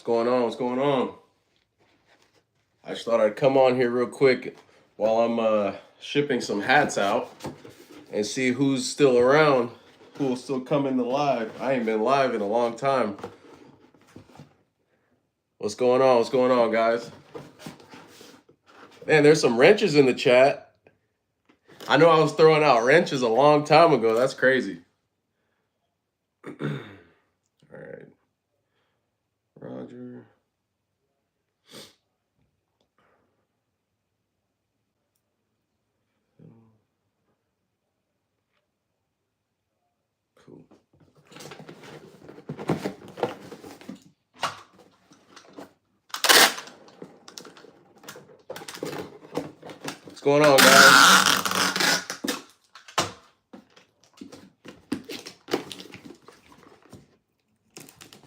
What's going on? What's going on? I just thought I'd come on here real quick while I'm shipping some hats out and see who's still around, who will still come into live. I ain't been live in a long time. What's going on? What's going on, guys? Man, there's some wrenches in the chat. I know I was throwing out wrenches a long time ago. That's crazy. All right. Roger. Cool. What's going on, guys?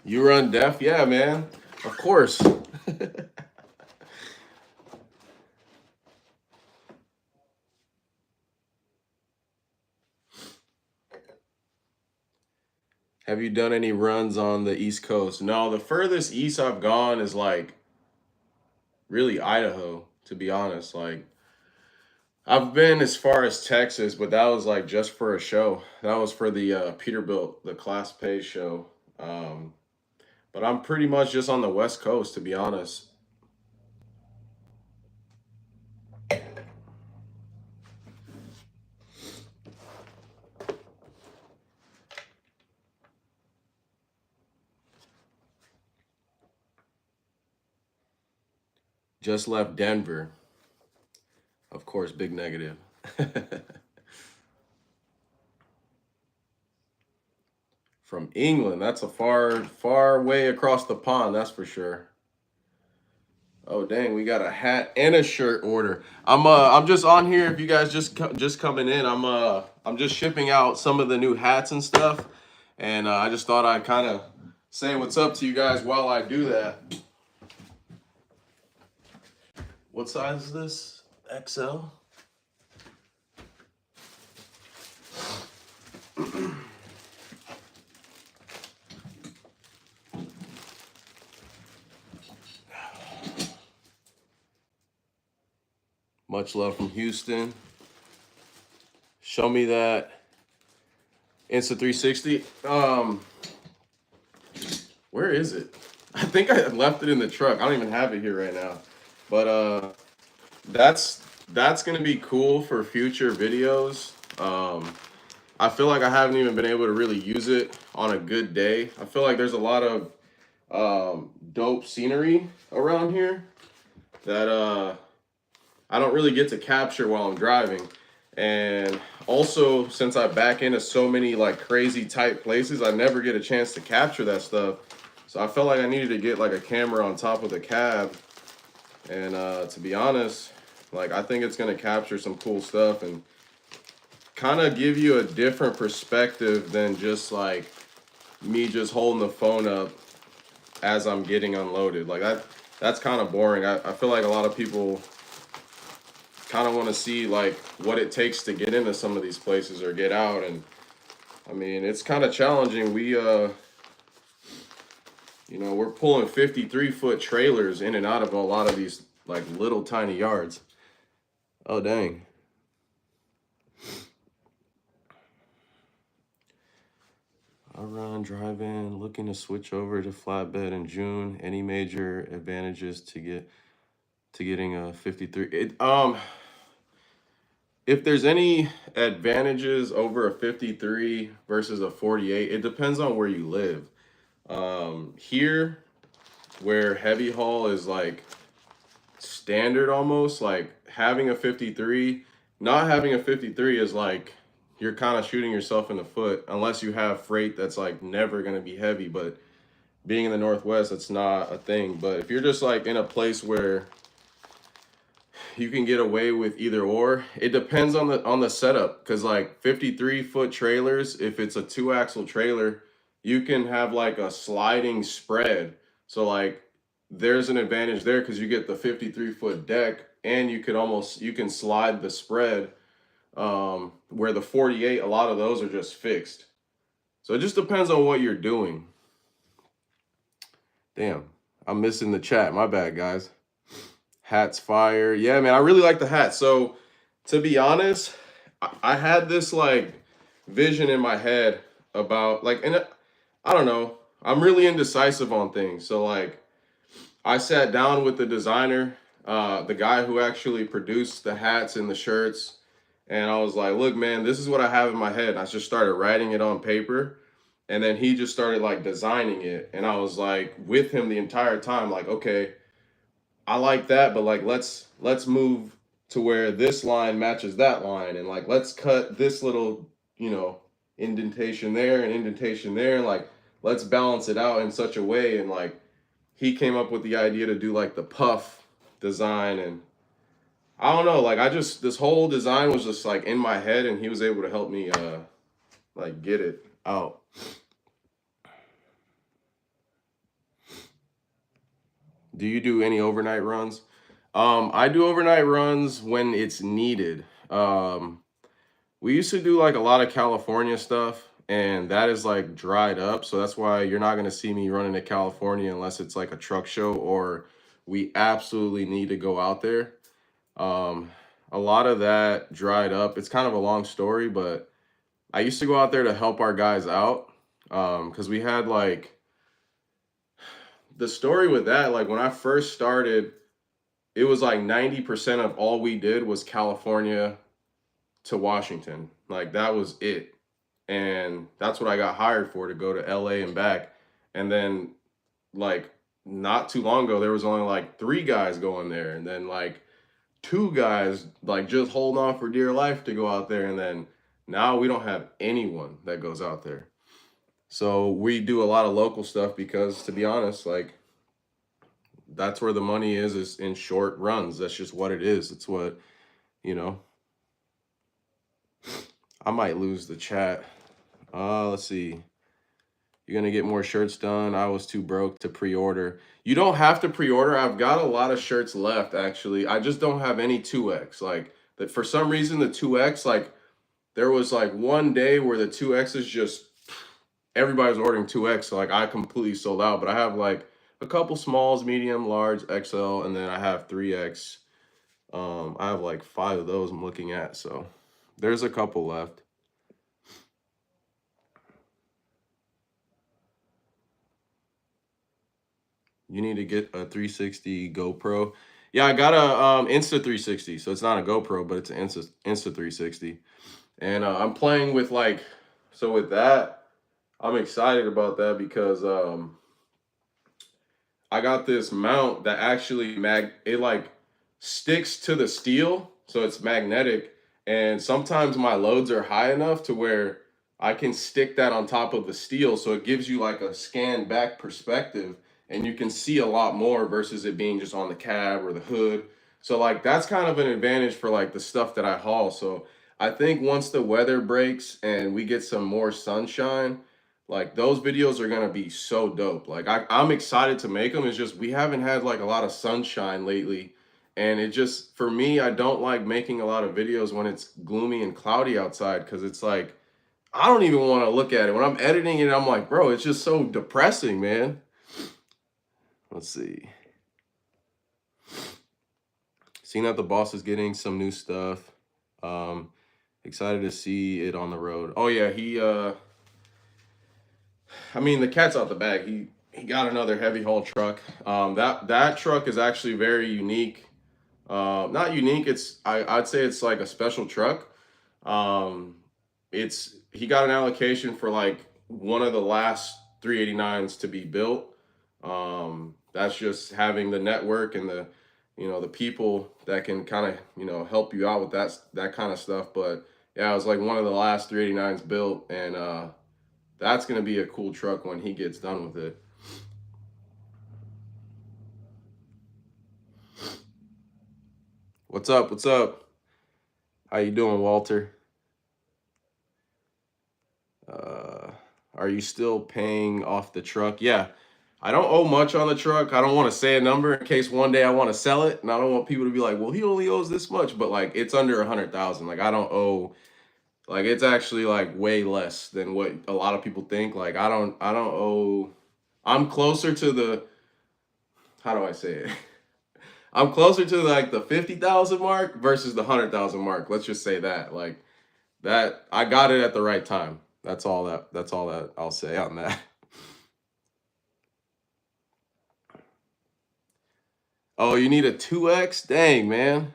You run deaf? Yeah, man. Of course. Have you done any runs on the East Coast? No, the furthest east I've gone is like really Idaho, to be honest. Like I've been as far as Texas, but that was like just for a show. That was for the Peterbilt, the Class Pay show. Um, but I'm pretty much just on the West Coast, to be honest. Just left Denver. Of course, big negative. From England, that's a far, far way across the pond, that's for sure. Oh dang, we got a hat and a shirt order. I'm just on here. If you guys just coming in, I'm just shipping out some of the new hats and stuff, and I just thought I'd kind of say what's up to you guys while I do that. What size is this? XL. Much love from Houston. Show me that Insta360. Where is it? I think I left it in the truck. I don't even have it here right now. But that's gonna be cool for future videos. I feel like I haven't even been able to really use it on a good day. I feel like there's a lot of dope scenery around here that I don't really get to capture while I'm driving. And also, since I back into so many like crazy tight places, I never get a chance to capture that stuff. So I felt like I needed to get like a camera on top of the cab. And to be honest, like I think it's gonna capture some cool stuff and kind of give you a different perspective than just like me just holding the phone up as I'm getting unloaded. Like that's kind of boring. I feel like a lot of people kind of want to see like what it takes to get into some of these places or get out. And I mean, it's kind of challenging. We're pulling 53-foot trailers in and out of a lot of these like little tiny yards. Oh, dang. I run, drive in, looking to switch over to flatbed in June. Any major advantages to getting a 53? If there's any advantages over a 53 versus a 48, it depends on where you live. Here, where heavy haul is like standard almost, like having a 53, not having a 53 is like you're kind of shooting yourself in the foot unless you have freight that's like never going to be heavy. But being in the Northwest, it's not a thing. But if you're just like in a place where you can get away with either or, it depends on the setup, because like 53-foot trailers, if it's a 2-axle trailer, you can have like a sliding spread. So like there's an advantage there because you get the 53-foot deck and you can slide the spread, where the 48, a lot of those are just fixed. So it just depends on what you're doing. Damn, I'm missing the chat. My bad, guys. Hat's fire. Yeah, man, I really like the hat. So, to be honest, I had this like vision in my head about like, and I don't know. I'm really indecisive on things. So, like, I sat down with the designer, the guy who actually produced the hats and the shirts, and I was like, "Look, man, this is what I have in my head." And I just started writing it on paper, and then he just started like designing it, and I was like with him the entire time, like, "Okay, I like that, but like let's move to where this line matches that line, and like let's cut this little, you know, indentation there and indentation there, and like let's balance it out in such a way." And like he came up with the idea to do like the puff design, and I don't know, like I just this whole design was just like in my head, and he was able to help me like get it out. Do you do any overnight runs? I do overnight runs when it's needed. We used to do like a lot of California stuff, and that is like dried up. So that's why you're not gonna see me running to California unless it's like a truck show or we absolutely need to go out there. Um, a lot of that dried up. It's kind of a long story, but I used to go out there to help our guys out. Because we had like the story with that, like when I first started, it was like 90% of all we did was California to Washington. Like that was it. And that's what I got hired for, to go to LA and back. And then like not too long ago there was only like 3 guys going there, and then like 2 guys like just holding on for dear life to go out there, and then now we don't have anyone that goes out there. So we do a lot of local stuff because, to be honest, like that's where the money is in short runs. That's just what it is. It's what, you know. I might lose the chat. Let's see. You're gonna get more shirts done. I was too broke to pre-order. You don't have to pre-order. I've got a lot of shirts left, actually. I just don't have any 2X. Like that for some reason the 2X, like there was like one day where the 2X is just everybody was ordering 2X. So like I completely sold out. But I have like a couple smalls, medium, large, XL, and then I have 3X. I have like 5 of those I'm looking at. So there's a couple left. You need to get a 360 GoPro. Yeah, I got a Insta 360, so it's not a GoPro, but it's an Insta 360. And I'm playing with like, so with that, I'm excited about that because I got this mount that actually it like sticks to the steel, so it's magnetic. And sometimes my loads are high enough to where I can stick that on top of the steel, so it gives you like a scan back perspective, and you can see a lot more versus it being just on the cab or the hood. So like that's kind of an advantage for like the stuff that I haul. So I think once the weather breaks and we get some more sunshine, like those videos are gonna be so dope. Like I'm excited to make them. It's just we haven't had like a lot of sunshine lately. And it just, for me, I don't like making a lot of videos when it's gloomy and cloudy outside, because it's like I don't even want to look at it. When I'm editing it, I'm like, bro, it's just so depressing, man. Let's see. Seeing that the boss is getting some new stuff. Excited to see it on the road. Oh yeah, I mean, the cat's out the bag. He got another heavy haul truck. That truck is actually very unique. Not unique. I'd say it's like a special truck. Um, it's he got an allocation for like one of the last 389s to be built. That's just having the network and the, you know, the people that can kind of, you know, help you out with that kind of stuff. But yeah, it was like one of the last 389s built, and that's gonna be a cool truck when he gets done with it. What's up? What's up? How you doing, Walter? Uh, are you still paying off the truck? Yeah, I don't owe much on the truck. I don't want to say a number in case one day I want to sell it, and I don't want people to be like, "Well, he only owes this much," but like it's under 100,000. Like I don't owe. Like it's actually like way less than what a lot of people think. Like I don't owe. I'm closer to the how do I say it? I'm closer to like the 50,000 mark versus the 100,000 mark. Let's just say that. Like that, I got it at the right time. That's all that I'll say on that. Oh, you need a 2X? Dang, man.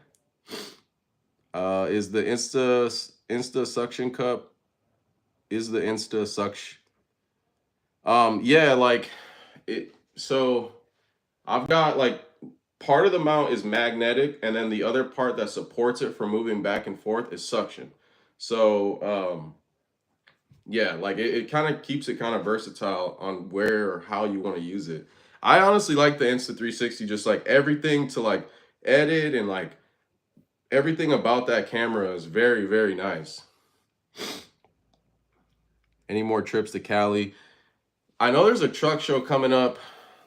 Is the Insta suction cup? Is the Insta suction? Yeah, like it. So I've got like part of the mount is magnetic, and then the other part that supports it from moving back and forth is suction. So yeah, like it kind of keeps it kind of versatile on where or how you want to use it. I honestly like the Insta 360, just like everything to like edit and like everything about that camera is very, very nice. Any more trips to Cali? I know there's a truck show coming up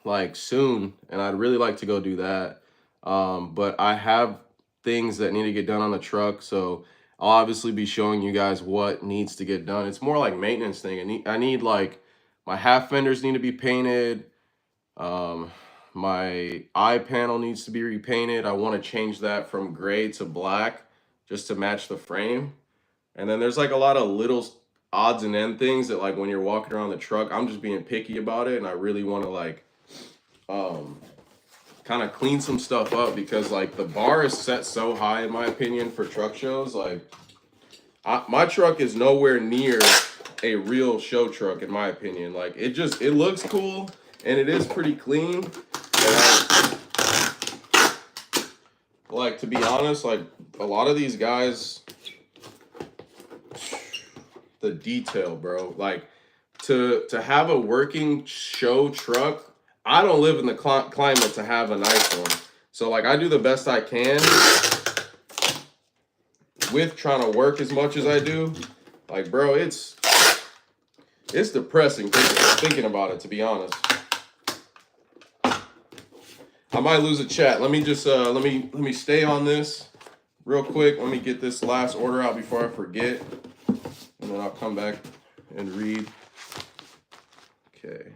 like soon, and I'd really like to go do that. But I have things that need to get done on the truck, so I'll obviously be showing you guys what needs to get done. It's more like maintenance thing. I need like my half fenders need to be painted. Um, my eye panel needs to be repainted. I want to change that from gray to black just to match the frame. And then there's like a lot of little odds and end things that like when you're walking around the truck, I'm just being picky about it, and I really want to like um kind of clean some stuff up because like the bar is set so high in my opinion for truck shows. Like my truck is nowhere near a real show truck in my opinion. Like it looks cool and it is pretty clean. And like to be honest, like a lot of these guys, the detail, bro. Like to have a working show truck, I don't live in the climate to have a nice one. So like I do the best I can with trying to work as much as I do. Like bro, it's depressing thinking about it, to be honest. I might lose a chat. Let me just let me stay on this real quick. Let me get this last order out before I forget, and then I'll come back and read. Okay.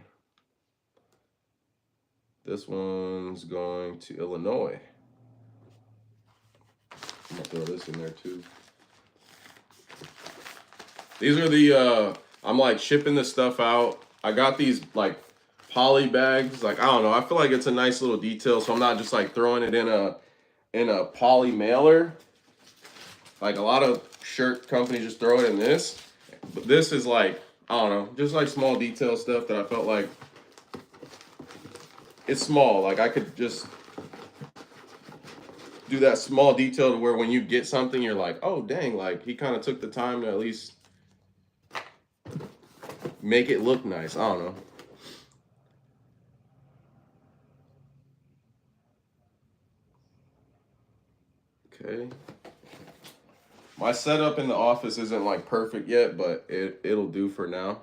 This one's going to Illinois. I'm gonna throw this in there too. These are the I'm like shipping this stuff out. I got these like poly bags. Like I don't know. I feel like it's a nice little detail, so I'm not just like throwing it in a poly mailer. Like a lot of shirt companies just throw it in this. But this is like, I don't know, just like small detail stuff that I felt like it's small. Like I could just do that small detail to where when you get something, you're like, oh dang, like he kind of took the time to at least make it look nice. I don't know. Okay. My setup in the office isn't like perfect yet, but it'll do for now.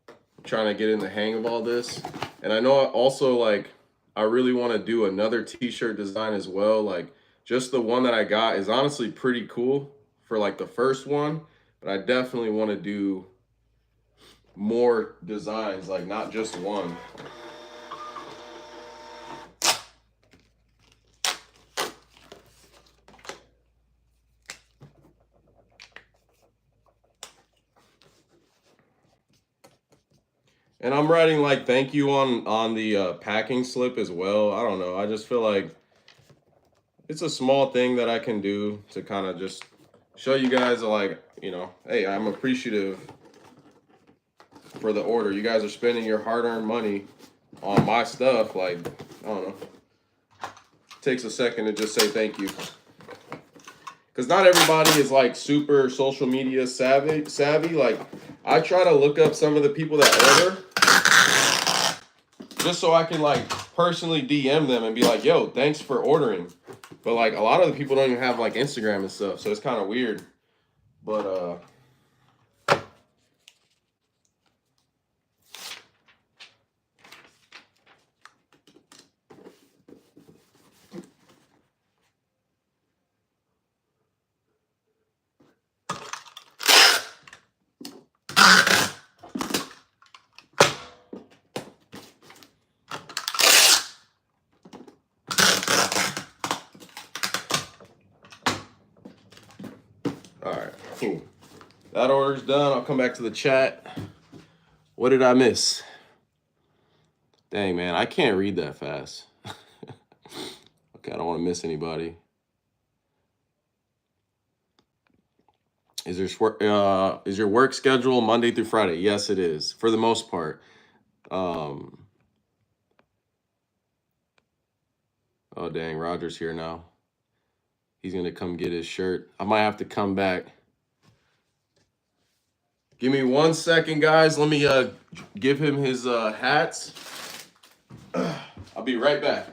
I'm trying to get in the hang of all this. And I know also like I really want to do another t-shirt design as well. Like just the one that I got is honestly pretty cool for like the first one, but I definitely want to do more designs, like not just one. And I'm writing like thank you on the packing slip as well. I don't know. I just feel like it's a small thing that I can do to kind of just show you guys like, you know, hey, I'm appreciative for the order. You guys are spending your hard-earned money on my stuff. Like, I don't know. It takes a second to just say thank you. Because not everybody is like super social media savvy. Like I try to look up some of the people that order just so I can like personally DM them and be like, yo, thanks for ordering. But like a lot of the people don't even have like Instagram and stuff, so it's kind of weird. But Cool. That order's done. I'll come back to the chat. What did I miss? Dang, man, I can't read that fast. Okay, I don't want to miss anybody. Is your work schedule Monday through Friday? Yes, it is, for the most part. Oh dang, Roger's here now. He's gonna come get his shirt. I might have to come back. Give me 1 second, guys. Let me give him his hats. I'll be right back.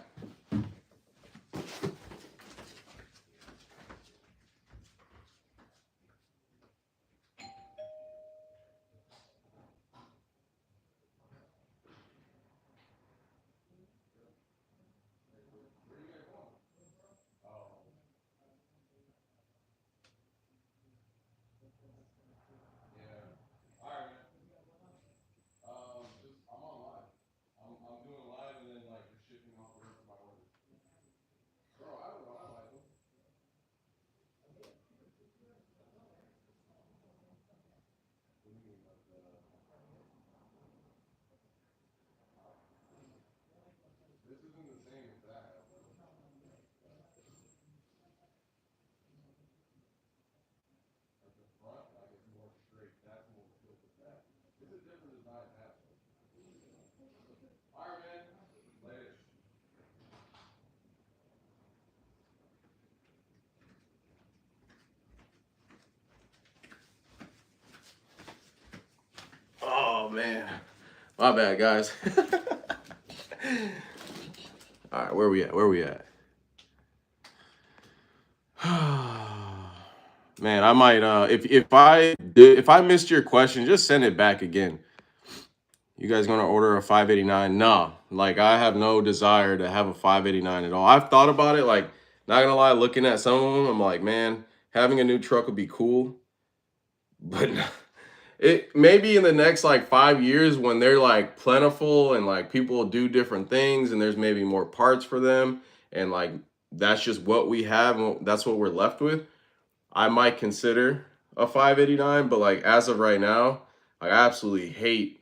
I'm on live. I'm doing live and then like just shipping off the rest of my orders. Bro, I don't know. I like them. This isn't the same as that. Like the front, like it's more straight. That's more filled with that. It's a different design hat. All right, man. Later. Oh man, my bad, guys. All right, where we at? Where we at? Man, I might if I missed your question, just send it back again. You guys gonna order a 589? No, like I have no desire to have a 589 at all. I've thought about it, like not gonna lie, looking at some of them, I'm like, man, having a new truck would be cool, but it maybe in the next like 5 years when they're like plentiful and like people do different things and there's maybe more parts for them and like that's just what we have and that's what we're left with. I might consider a 589, but like as of right now, I absolutely hate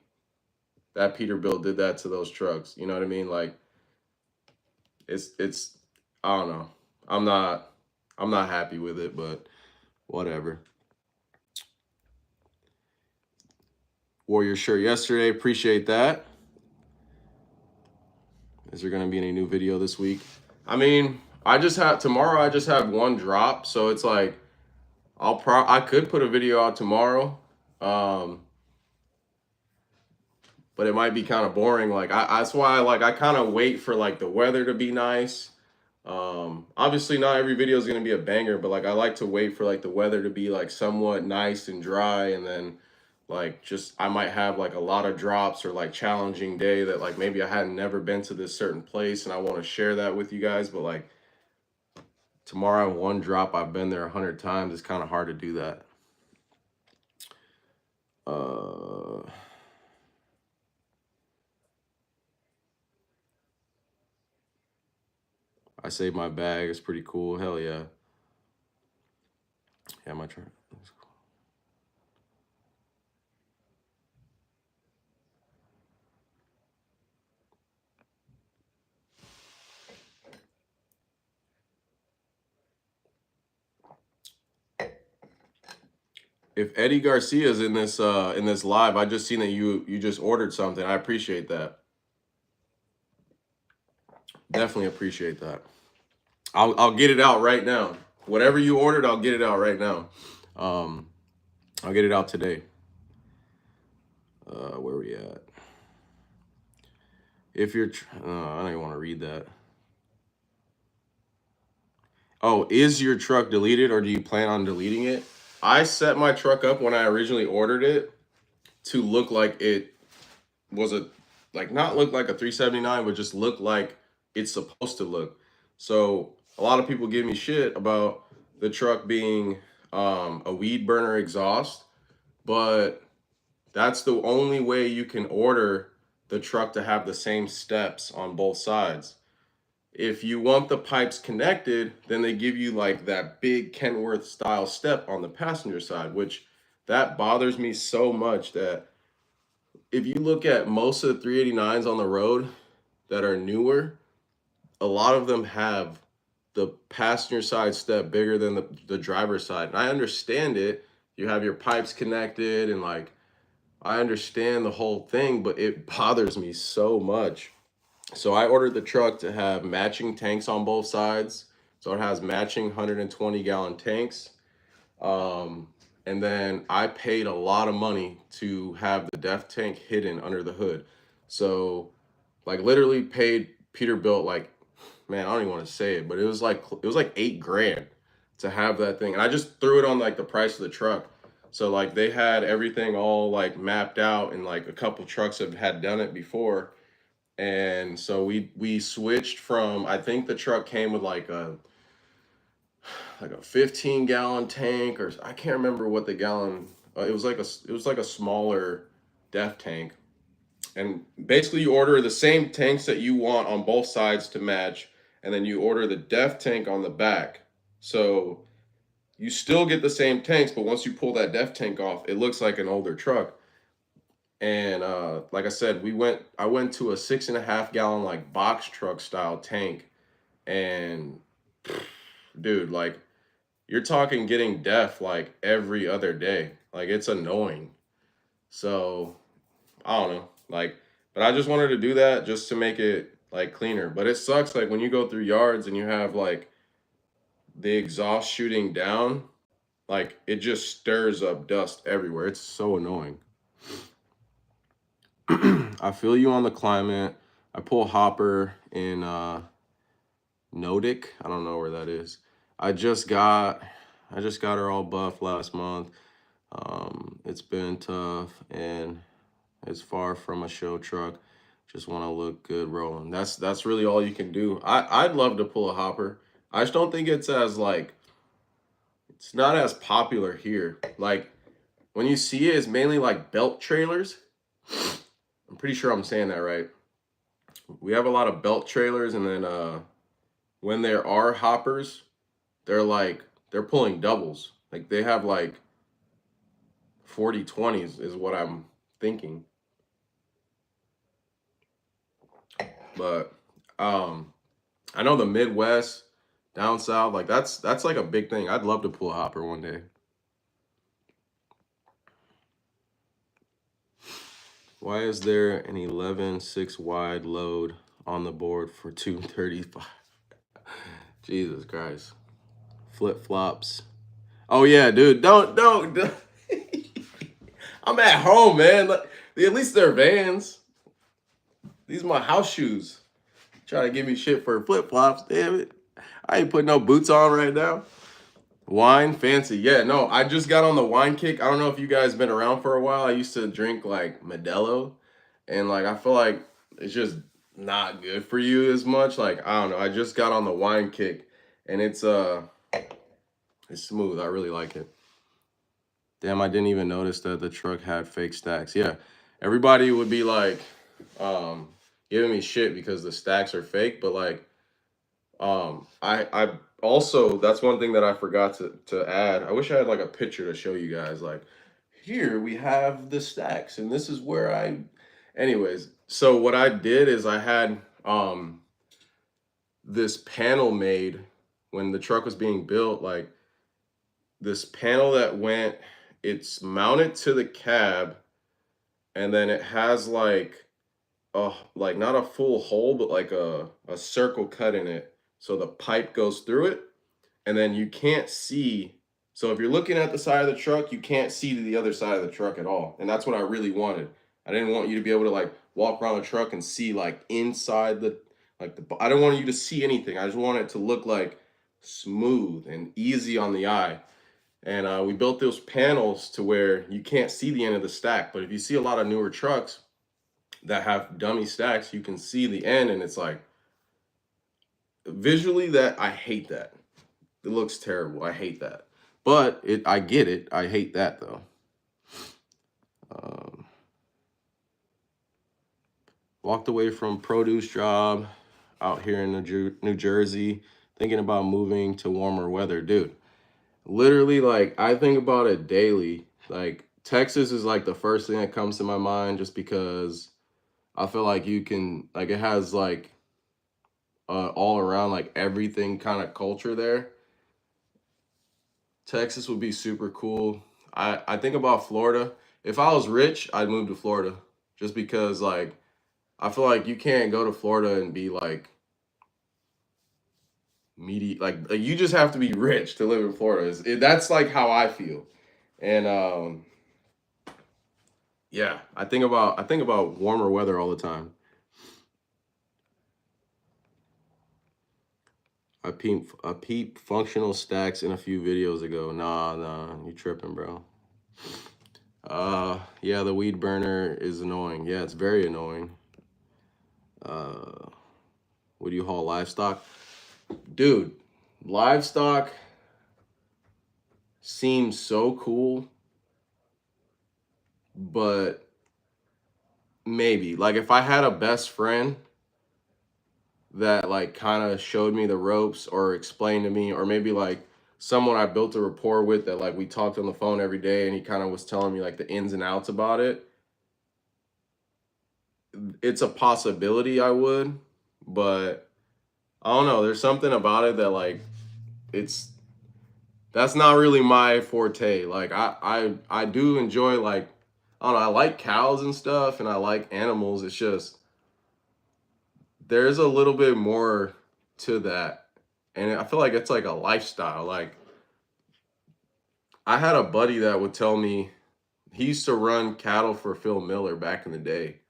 that Peterbilt did that to those trucks. You know what I mean? Like it's I don't know. I'm not happy with it, but whatever. Wore your shirt yesterday. Appreciate that. Is there gonna be any new video this week? I mean, I just have tomorrow. I just have one drop, so it's like I could put a video out tomorrow, but it might be kind of boring. Like that's why I kind of wait for like the weather to be nice. Obviously not every video is gonna be a banger, but like I like to wait for like the weather to be like somewhat nice and dry, and then like just I might have like a lot of drops or like challenging day that like maybe I hadn't never been to this certain place and I want to share that with you guys, but like tomorrow one drop, I've been there 100 times. It's kind of hard to do that. I saved my bag. It's pretty cool. Hell yeah. Yeah, my truck. That's cool. If Eddie Garcia's in this live, I just seen that you just ordered something. I appreciate that. Definitely appreciate that. I'll get it out right now. Whatever you ordered, I'll get it out right now. I'll get it out today. Where we at? If you're, I don't even want to read that. Oh, is your truck deleted or do you plan on deleting it? I set my truck up when I originally ordered it to look like it was not look like a 379, but just look like it's supposed to look. So a lot of people give me shit about the truck being a weed burner exhaust, but that's the only way you can order the truck to have the same steps on both sides. If you want the pipes connected, then they give you like that big Kenworth style step on the passenger side, which that bothers me so much that if you look at most of the 389s on the road that are newer, a lot of them have the passenger side step bigger than the driver's side. And I understand it. You have your pipes connected and like I understand the whole thing, but it bothers me so much. So I ordered the truck to have matching tanks on both sides. So it has matching 120 gallon tanks. Um, and then I paid a lot of money to have the def tank hidden under the hood. So like literally paid Peterbilt like, man, I don't even want to say it, but it was like 8 grand to have that thing. And I just threw it on like the price of the truck. So like they had everything all like mapped out and like a couple trucks have had done it before. And so we switched from, I think the truck came with like a 15 gallon tank, or I can't remember what the gallon, it was like a smaller def tank. And basically you order the same tanks that you want on both sides to match, and then you order the def tank on the back. So you still get the same tanks, but once you pull that def tank off, it looks like an older truck. And like I said, I went to a 6.5 gallon like box truck style tank, and dude, like you're talking getting deaf like every other day. Like it's annoying. So I don't know. Like, but I just wanted to do that just to make it like cleaner. But it sucks like when you go through yards and you have like the exhaust shooting down, like it just stirs up dust everywhere. It's so annoying. I feel you on the climate. I pull hopper in Nodic. I don't know where that is. I just got I just got her all buff last month. It's been tough and it's far from a show truck. Just want to look good rolling. That's really all you can do. I'd love to pull a hopper. I just don't think it's as like it's not as popular here. Like when you see it, it's mainly like belt trailers. I'm pretty sure I'm saying that right. We have a lot of belt trailers, and then when there are hoppers, they're pulling doubles. Like they have like 40/20s is what I'm thinking. But I know the Midwest, down south, like that's like a big thing. I'd love to pull a hopper one day. Why is there an 11.6 wide load on the board for 235? Jesus Christ. Flip flops. Oh yeah, dude. Don't. I'm at home, man. At least they're Vans. These are my house shoes. Trying to give me shit for flip flops. Damn it. I ain't putting no boots on right now. Wine, fancy. Yeah, no, I just got on the wine kick. I don't know if you guys been around for a while. I used to drink like Modelo, and like I feel like it's just not good for you as much. Like I don't know. I just got on the wine kick, and it's smooth. I really like it. Damn, I didn't even notice that the truck had fake stacks. Yeah, everybody would be like, um, giving me shit because the stacks are fake, but like I also that's one thing that I forgot to add. I wish I had like a picture to show you guys. Like here we have the stacks, and this is where I. Anyways, so what I did is I had this panel made when the truck was being built. Like this panel that went, it's mounted to the cab, and then it has like not a full hole, but like a circle cut in it, so the pipe goes through it and then you can't see. So if you're looking at the side of the truck, you can't see to the other side of the truck at all. And that's what I really wanted. I didn't want you to be able to like walk around the truck and see like inside I don't want you to see anything. I just want it to look like smooth and easy on the eye. And we built those panels to where you can't see the end of the stack. But if you see a lot of newer trucks that have dummy stacks, you can see the end, and it's like visually that I hate that. It looks terrible. I hate that. But I get it. I hate that though. Walked away from produce job. out here in New Jersey, thinking about moving to warmer weather, dude. Literally, like, I think about it daily. Like, Texas is like the first thing that comes to my mind just because I feel like you can, like, it has like all around, like, everything kind of culture there. Texas would be super cool. I think about Florida. If I was rich, I'd move to Florida just because, like, I feel like you can't go to Florida and be like meaty. Like you just have to be rich to live in Florida. That's like how I feel. And yeah, I think about warmer weather all the time. I peep functional stacks in a few videos ago. Nah, you tripping, bro. Yeah, the weed burner is annoying. Yeah, it's very annoying. Uh, what do you haul, livestock? Dude, livestock seems so cool, but maybe. Like if I had a best friend that like kind of showed me the ropes or explained to me, or maybe like someone I built a rapport with that like we talked on the phone every day and he kind of was telling me like the ins and outs about it, it's a possibility I would, but I don't know. There's something about it that like it's that's not really my forte. Like I do enjoy like I don't know, I like cows and stuff and I like animals. It's just there's a little bit more to that. And I feel like it's like a lifestyle. Like I had a buddy that would tell me he used to run cattle for Phil Miller back in the day,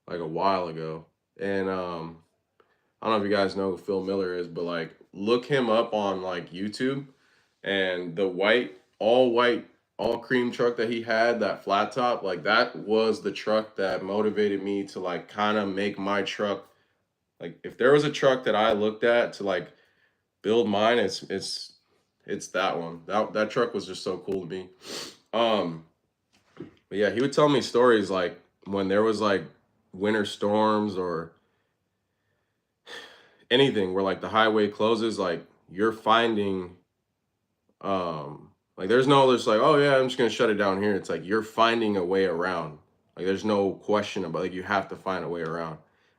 like a while ago. And I don't know if you guys know who Phil Miller is, but like look him up on like YouTube and the white, all cream truck that he had, that flat top, like that was the truck that motivated me to like kind of make my truck like if there was a truck that I looked at to like build mine, it's that one. That truck was just so cool to me. Um, but yeah, he would tell me stories like when there was like winter storms or anything where like the highway closes, like you're finding like there's like, oh yeah, I'm just gonna shut it down here. It's like you're finding a way around. Like there's no question about like you have to find a way around.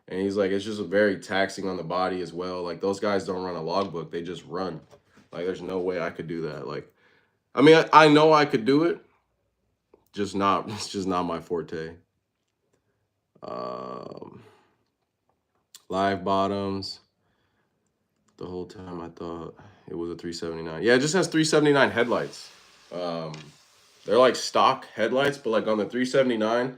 And he's like, it's just very taxing on the body as well. Like those guys don't run a logbook, they just run. Like there's no way I could do that. Like I mean I know I could do it, just not it's just not my forte. Um Live bottoms. The whole time I thought it was a 379. Yeah, it just has 379 headlights. Um, they're like stock headlights, but like on the 379,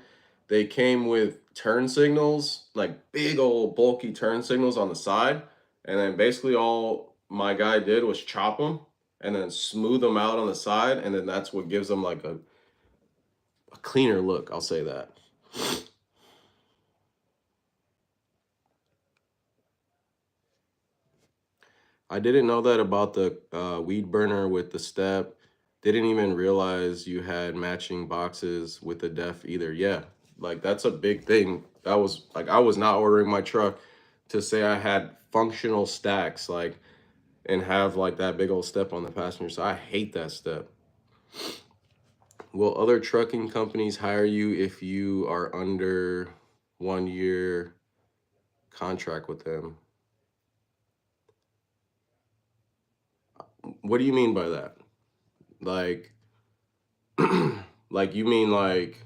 they came with turn signals, like big old bulky turn signals on the side. And then basically all my guy did was chop them and then smooth them out on the side. And then that's what gives them like a cleaner look. I'll say that. I didn't know that about the weed burner with the step. Didn't even realize you had matching boxes with the def either. Yeah, like that's a big thing. That was like I was not ordering my truck to say I had functional stacks like and have like that big old step on the passenger side. I hate that step. Will other trucking companies hire you if you are under 1 year contract with them? What do you mean by that? Like like you mean like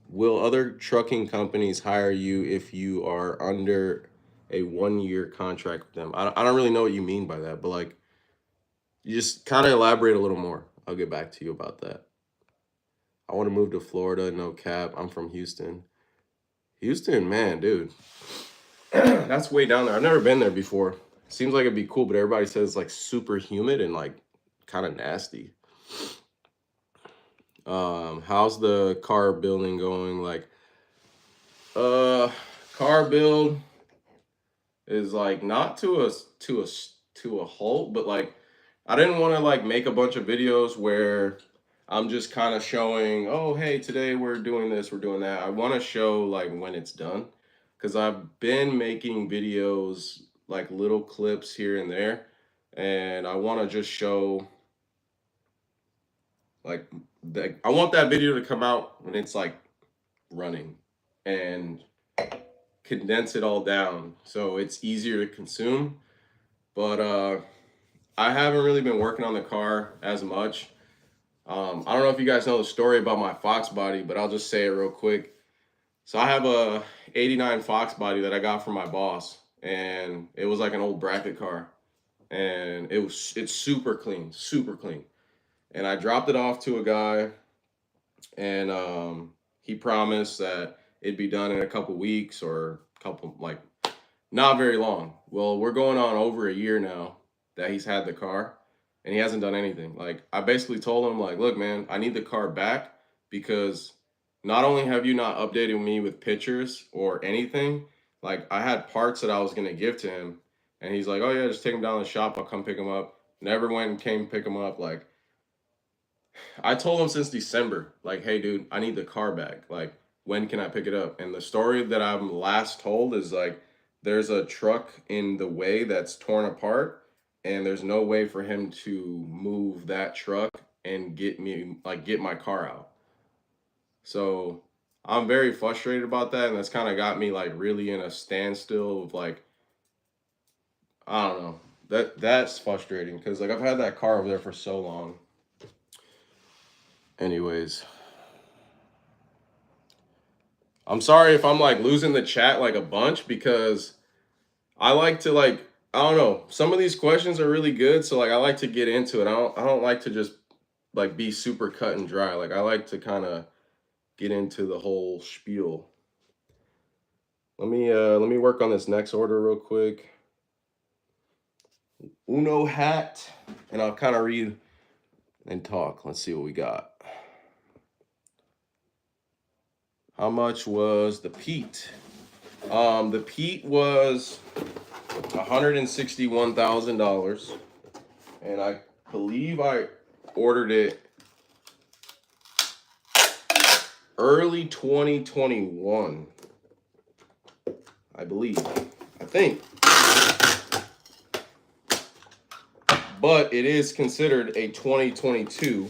will other trucking companies hire you if you are under a 1 year contract with them? I don't really know what you mean by that, but like you just kind of elaborate a little more. I'll get back to you about that. I want to move to Florida, no cap. I'm from Houston. Houston, man, dude. That's way down there. I've never been there before. Seems like it'd be cool, but everybody says it's like super humid and like kind of nasty. How's the car building going? Like, uh, car build is like not to a halt, but like I didn't want to like make a bunch of videos where I'm just kind of showing, oh hey, today we're doing this, we're doing that. I want to show like when it's done. because I've been making videos like little clips here and there, and I want to just show like I want that video to come out when it's like running and condense it all down so it's easier to consume. But I haven't really been working on the car as much. I don't know if you guys know the story about my Fox body, but I'll just say it real quick. So I have a '89 Fox body that I got from my boss, and it was like an old bracket car, and it's super clean, super clean. And I dropped it off to a guy, and he promised that it'd be done in a couple weeks or couple like not very long. Well, we're going on over a year now that he's had the car, and he hasn't done anything. Like I basically told him like, look, man, I need the car back because not only have you not updated me with pictures or anything, like I had parts that I was gonna give to him, and he's like, oh yeah, just take him down to the shop. I'll come pick him up. Never went and came pick him up. Like I told him since December, like, hey, dude, I need the car back. Like, when can I pick it up? And the story that I'm last told is like, there's a truck in the way that's torn apart, and there's no way for him to move that truck and get my car out. So I'm very frustrated about that, and that's kind of got me like really in a standstill of like, I don't know. That's frustrating because like I've had that car over there for so long. Anyways, I'm sorry if I'm like losing the chat like a bunch because I like to like I don't know. Some of these questions are really good, so like I like to get into it. I don't like to just like be super cut and dry. Like I like to kind of get into the whole spiel. Let me work on this next order real quick. Uno hat, and I'll kind of read and talk. Let's see what we got. How much was the Pete? The Pete was $161,000, and I believe I ordered it early 2021. I think, but it is considered a 2022,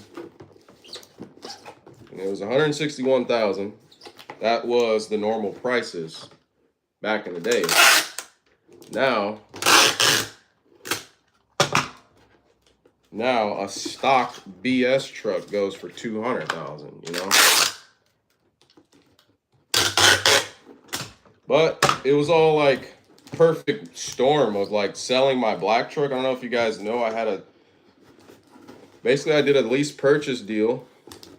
and it was 161,000. That was the normal prices back in the day. Now a stock BS truck goes for 200,000, you know? But it was all like perfect storm of like selling my black truck. I don't know if you guys know, basically I did a lease purchase deal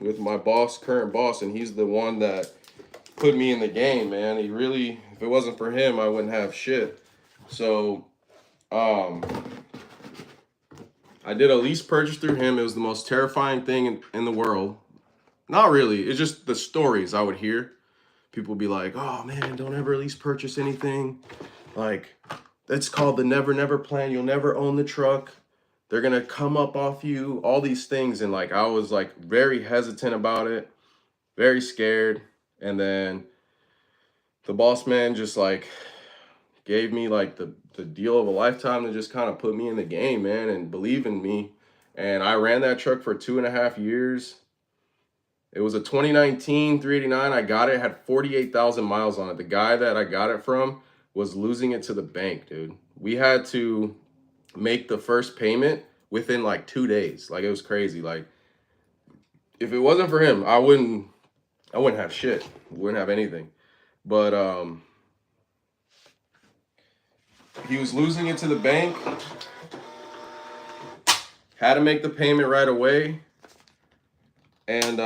with my current boss, and he's the one that put me in the game, man. He really, if it wasn't for him, I wouldn't have shit. So, I did a lease purchase through him. It was the most terrifying thing in the world. Not really. It's just the stories I would hear. People would be like, oh man, don't ever lease purchase anything. Like, that's called the never, never plan. You'll never own the truck. They're going to come up off you, all these things. And like, I was like very hesitant about it, very scared. And then the boss man just like gave me like the deal of a lifetime to just kind of put me in the game, man, and believe in me. And I ran that truck for 2.5 years. It was a 2019 389. I got it, had 48,000 miles on it. The guy that I got it from was losing it to the bank, dude. We had to make the first payment within like 2 days. Like it was crazy. Like if it wasn't for him, I wouldn't have shit. Wouldn't have anything. But he was losing it to the bank. Had to make the payment right away. And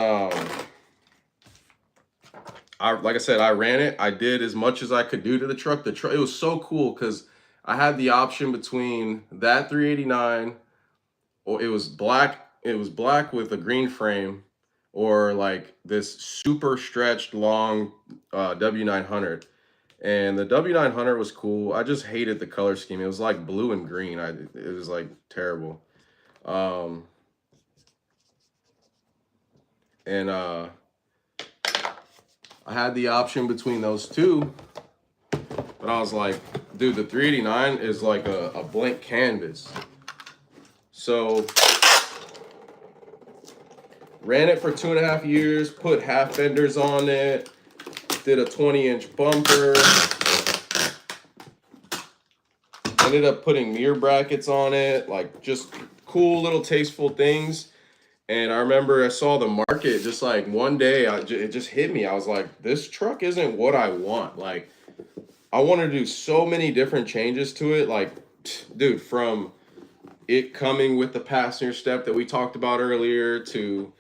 like I said, I ran it. I did as much as I could do to the truck. It was so cool because I had the option between that 389, or it was black with a green frame, or like this super stretched long W900. And the W900 was cool. I just hated the color scheme. It was like blue and green. It was like terrible. I had the option between those two, But I was like, dude, the 389 is like a blank canvas. So ran it for 2.5 years, put half fenders on it, did a 20-inch bumper, ended up putting mirror brackets on it, like just cool little tasteful things. And I remember I saw the market just like one day, it just hit me. I was like, this truck isn't what I want. Like, I want to do so many different changes to it. Like, dude, from it coming with the passenger step that we talked about earlier to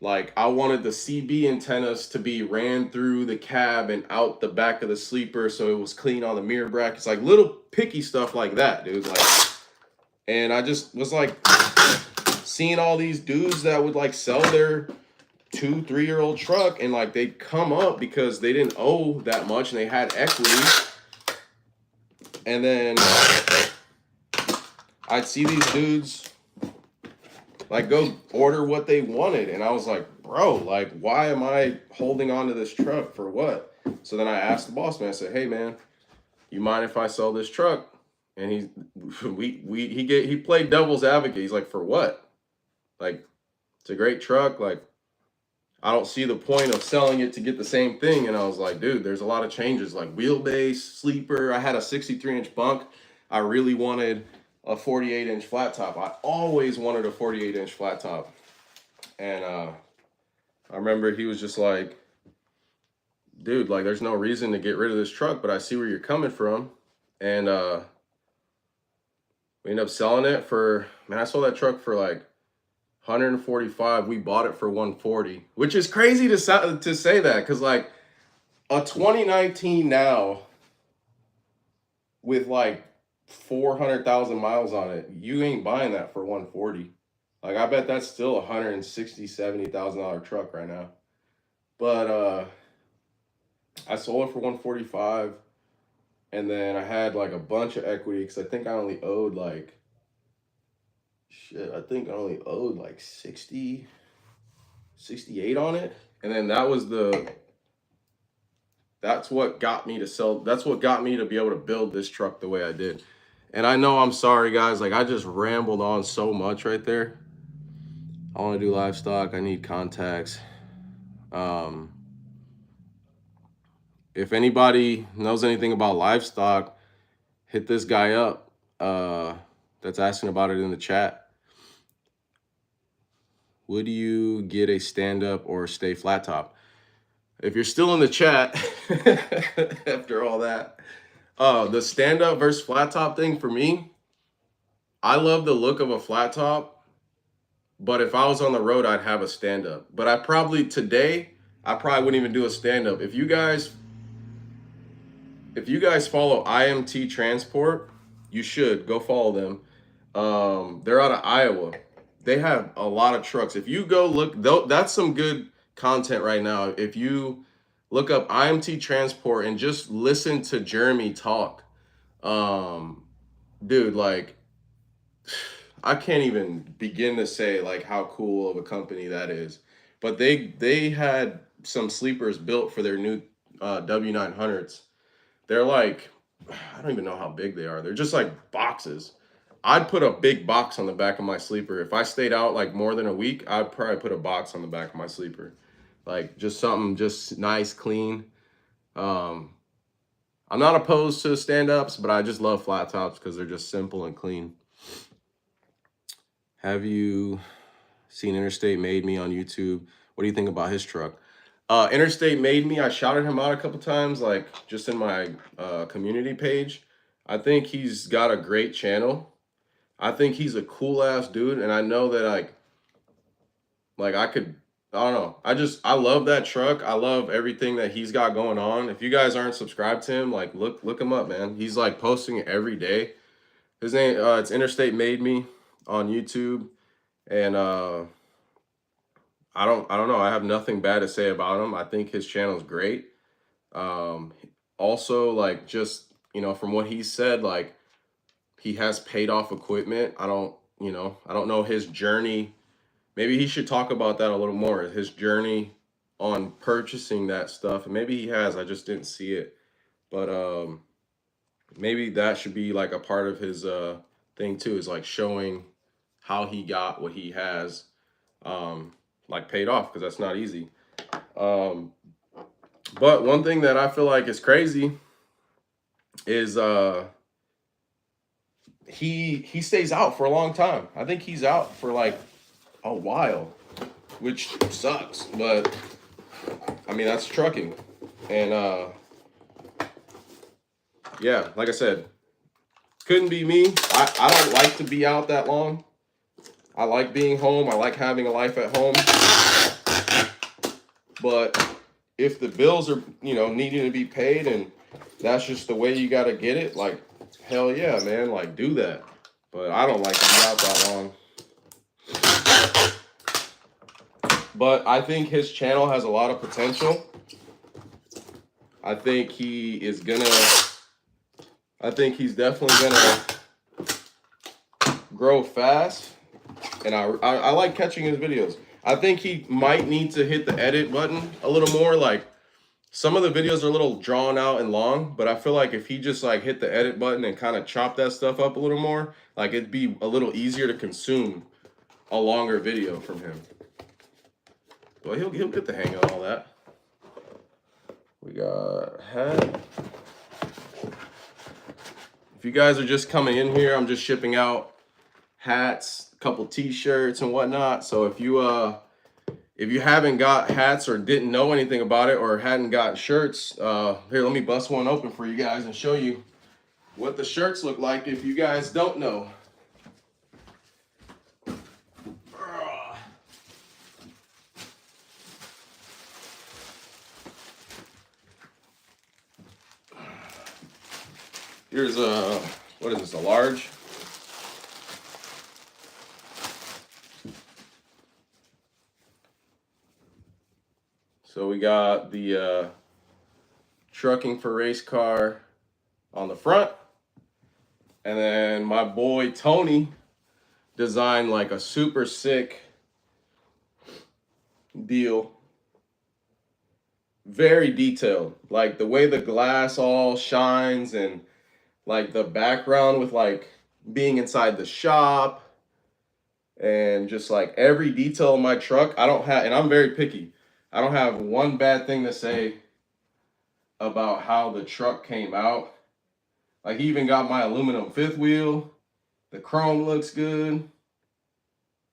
like, I wanted the CB antennas to be ran through the cab and out the back of the sleeper so it was clean on the mirror brackets. Like, little picky stuff like that, dude. Like, and I just was like, seeing all these dudes that would like sell their 2-3-year-old truck and like they'd come up because they didn't owe that much and they had equity. And then I'd see these dudes like go order what they wanted. And I was like, bro, like, why am I holding on to this truck for what? So then I asked the boss man, I said, hey man, you mind if I sell this truck? And he played devil's advocate. He's like, for what? Like, it's a great truck. Like, I don't see the point of selling it to get the same thing. And I was like, dude, there's a lot of changes, like wheelbase, sleeper. I had a 63-inch bunk. I really wanted a 48-inch flat top. I always wanted a 48-inch flat top. And I remember he was just like, dude, like, there's no reason to get rid of this truck, but I see where you're coming from. And we ended up selling it for, man, I sold that truck for like 145. We bought it for 140, which is crazy to say that, because like a 2019 now with like 400,000 miles on it, you ain't buying that for 140. Like, I bet that's still a $160,000-$170,000 truck right now. But I sold it for 145, and then I had like a bunch of equity because I think I only owed like, I think I only owed like 60, 68 on it. And then that's what got me to sell. That's what got me to be able to build this truck the way I did. And I know, I'm sorry guys, like I just rambled on so much right there. I want to do livestock. I need contacts. If anybody knows anything about livestock, hit this guy up that's asking about it in the chat. Would you get a stand-up or stay flat top? If you're still in the chat after all that, the stand-up versus flat top thing for me, I love the look of a flat top, but if I was on the road, I'd have a stand-up. But I probably wouldn't even do a stand-up. If you guys follow IMT Transport, you should go follow them. They're out of Iowa. They have a lot of trucks. If you go look, that's some good content right now. If you look up IMT Transport and just listen to Jeremy talk, dude, like, I can't even begin to say like how cool of a company that is. But they had some sleepers built for their new W900s. They're like, I don't even know how big they are. They're just like boxes. I'd put a big box on the back of my sleeper. If I stayed out like more than a week, I'd probably put a box on the back of my sleeper. Like, just something just nice, clean. I'm not opposed to stand-ups, but I just love flat tops because they're just simple and clean. Have you seen Interstate Made Me on YouTube? What do you think about his truck? Interstate Made Me, I shouted him out a couple times, like just in my community page. I think he's got a great channel. I think he's a cool ass dude, and I know that I don't know. I love that truck. I love everything that he's got going on. If you guys aren't subscribed to him, like look him up, man. He's like posting every day. His name it's Interstate Made Me on YouTube, and I don't know. I have nothing bad to say about him. I think his channel's great. Also, like, just, from what he said, like, he has paid off equipment. I don't know his journey. Maybe he should talk about that a little more, his journey on purchasing that stuff. And maybe he has, I just didn't see it. But Maybe that should be like a part of his thing too, is like showing how he got what he has like paid off, because that's not easy. Um, but one thing that I feel like is crazy is he stays out for a long time. I think he's out for like a while, which sucks. But I mean, that's trucking, and yeah, like I said, couldn't be me. I don't like to be out that long. I like being home. I like having a life at home. But if the bills are, needing to be paid, and that's just the way you got to get it, like, hell yeah, man, like, do that. But I don't like to be out that long. But I think his channel has a lot of potential. I think he's definitely gonna grow fast. And I like catching his videos. I think he might need to hit the edit button a little more. Like, some of the videos are a little drawn out and long, but I feel like if he just like hit the edit button and kind of chop that stuff up a little more, like, it'd be a little easier to consume a longer video from him. Well, he'll get the hang of all that. We got hat. If you guys are just coming in here, I'm just shipping out hats, a couple t-shirts and whatnot. So if you haven't got hats or didn't know anything about it or hadn't got shirts, here, let me bust one open for you guys and show you what the shirts look like if you guys don't know. Here's what is this, a large? So we got the trucking for race car on the front. And then my boy Tony designed like a super sick deal. Very detailed. Like the way the glass all shines, and like the background with like being inside the shop, and just like every detail of my truck. I don't have, and I'm very picky, I don't have one bad thing to say about how the truck came out. Like, he even got my aluminum fifth wheel. The chrome looks good.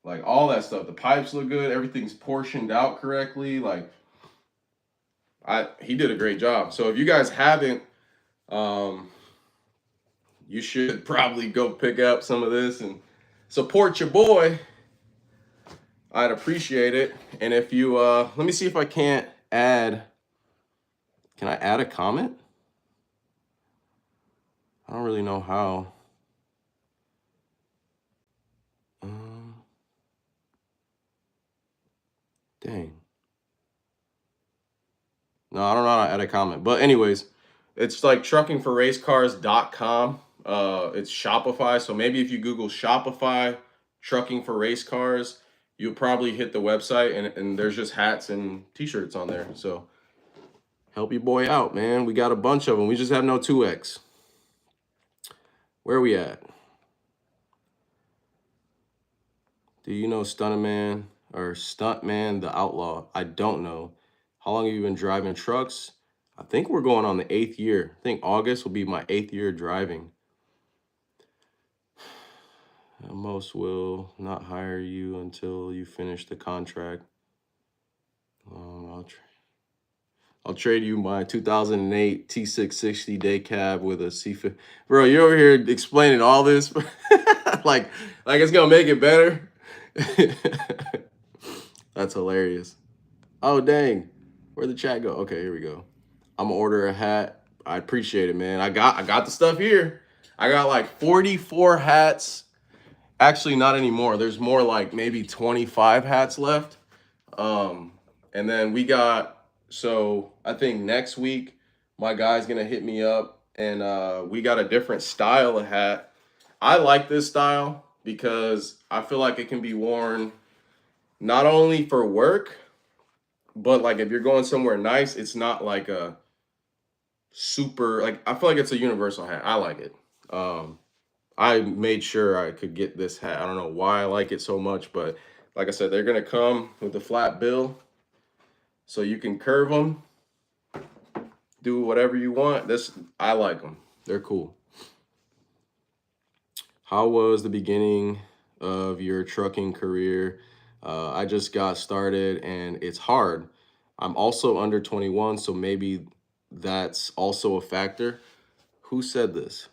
Like, all that stuff. The pipes look good. Everything's portioned out correctly. Like, he did a great job. So if you guys haven't, you should probably go pick up some of this and support your boy. I'd appreciate it. And if you, let me see if I can't add, can I add a comment? I don't really know how. Dang. No, I don't know how to add a comment. But anyways, it's like truckingforracecars.com. It's Shopify. So maybe if you Google Shopify trucking for race cars, you'll probably hit the website, and there's just hats and t-shirts on there. So help your boy out, man. We got a bunch of them. We just have no 2X. Where are we at? Do you know Stuntman or Stuntman the Outlaw? I don't know. How long have you been driving trucks? I think we're going on the 8th year. I think August will be my 8th year driving. Most will not hire you until you finish the contract. I'll trade you my 2008 T660 day cab with a C50. Bro, you're over here explaining all this like it's gonna make it better. That's hilarious. Oh dang, where'd the chat go? Okay, here we go. I'm gonna order a hat. I appreciate it, man. I got the stuff here. I got like 44 hats. Actually, not anymore. There's more, like maybe 25 hats left. And then we got, so I think next week my guy's gonna hit me up, and we got a different style of hat. I like this style because I feel like it can be worn not only for work, but like if you're going somewhere nice, it's not like a super, like, I feel like it's a universal hat. I like it. Um, I made sure I could get this hat. I don't know why I like it so much, but like I said, they're gonna come with the flat bill, so you can curve them, do whatever you want. This, I like them. They're cool. How was the beginning of your trucking career? I just got started and it's hard. I'm also under 21, so maybe that's also a factor. Who said this?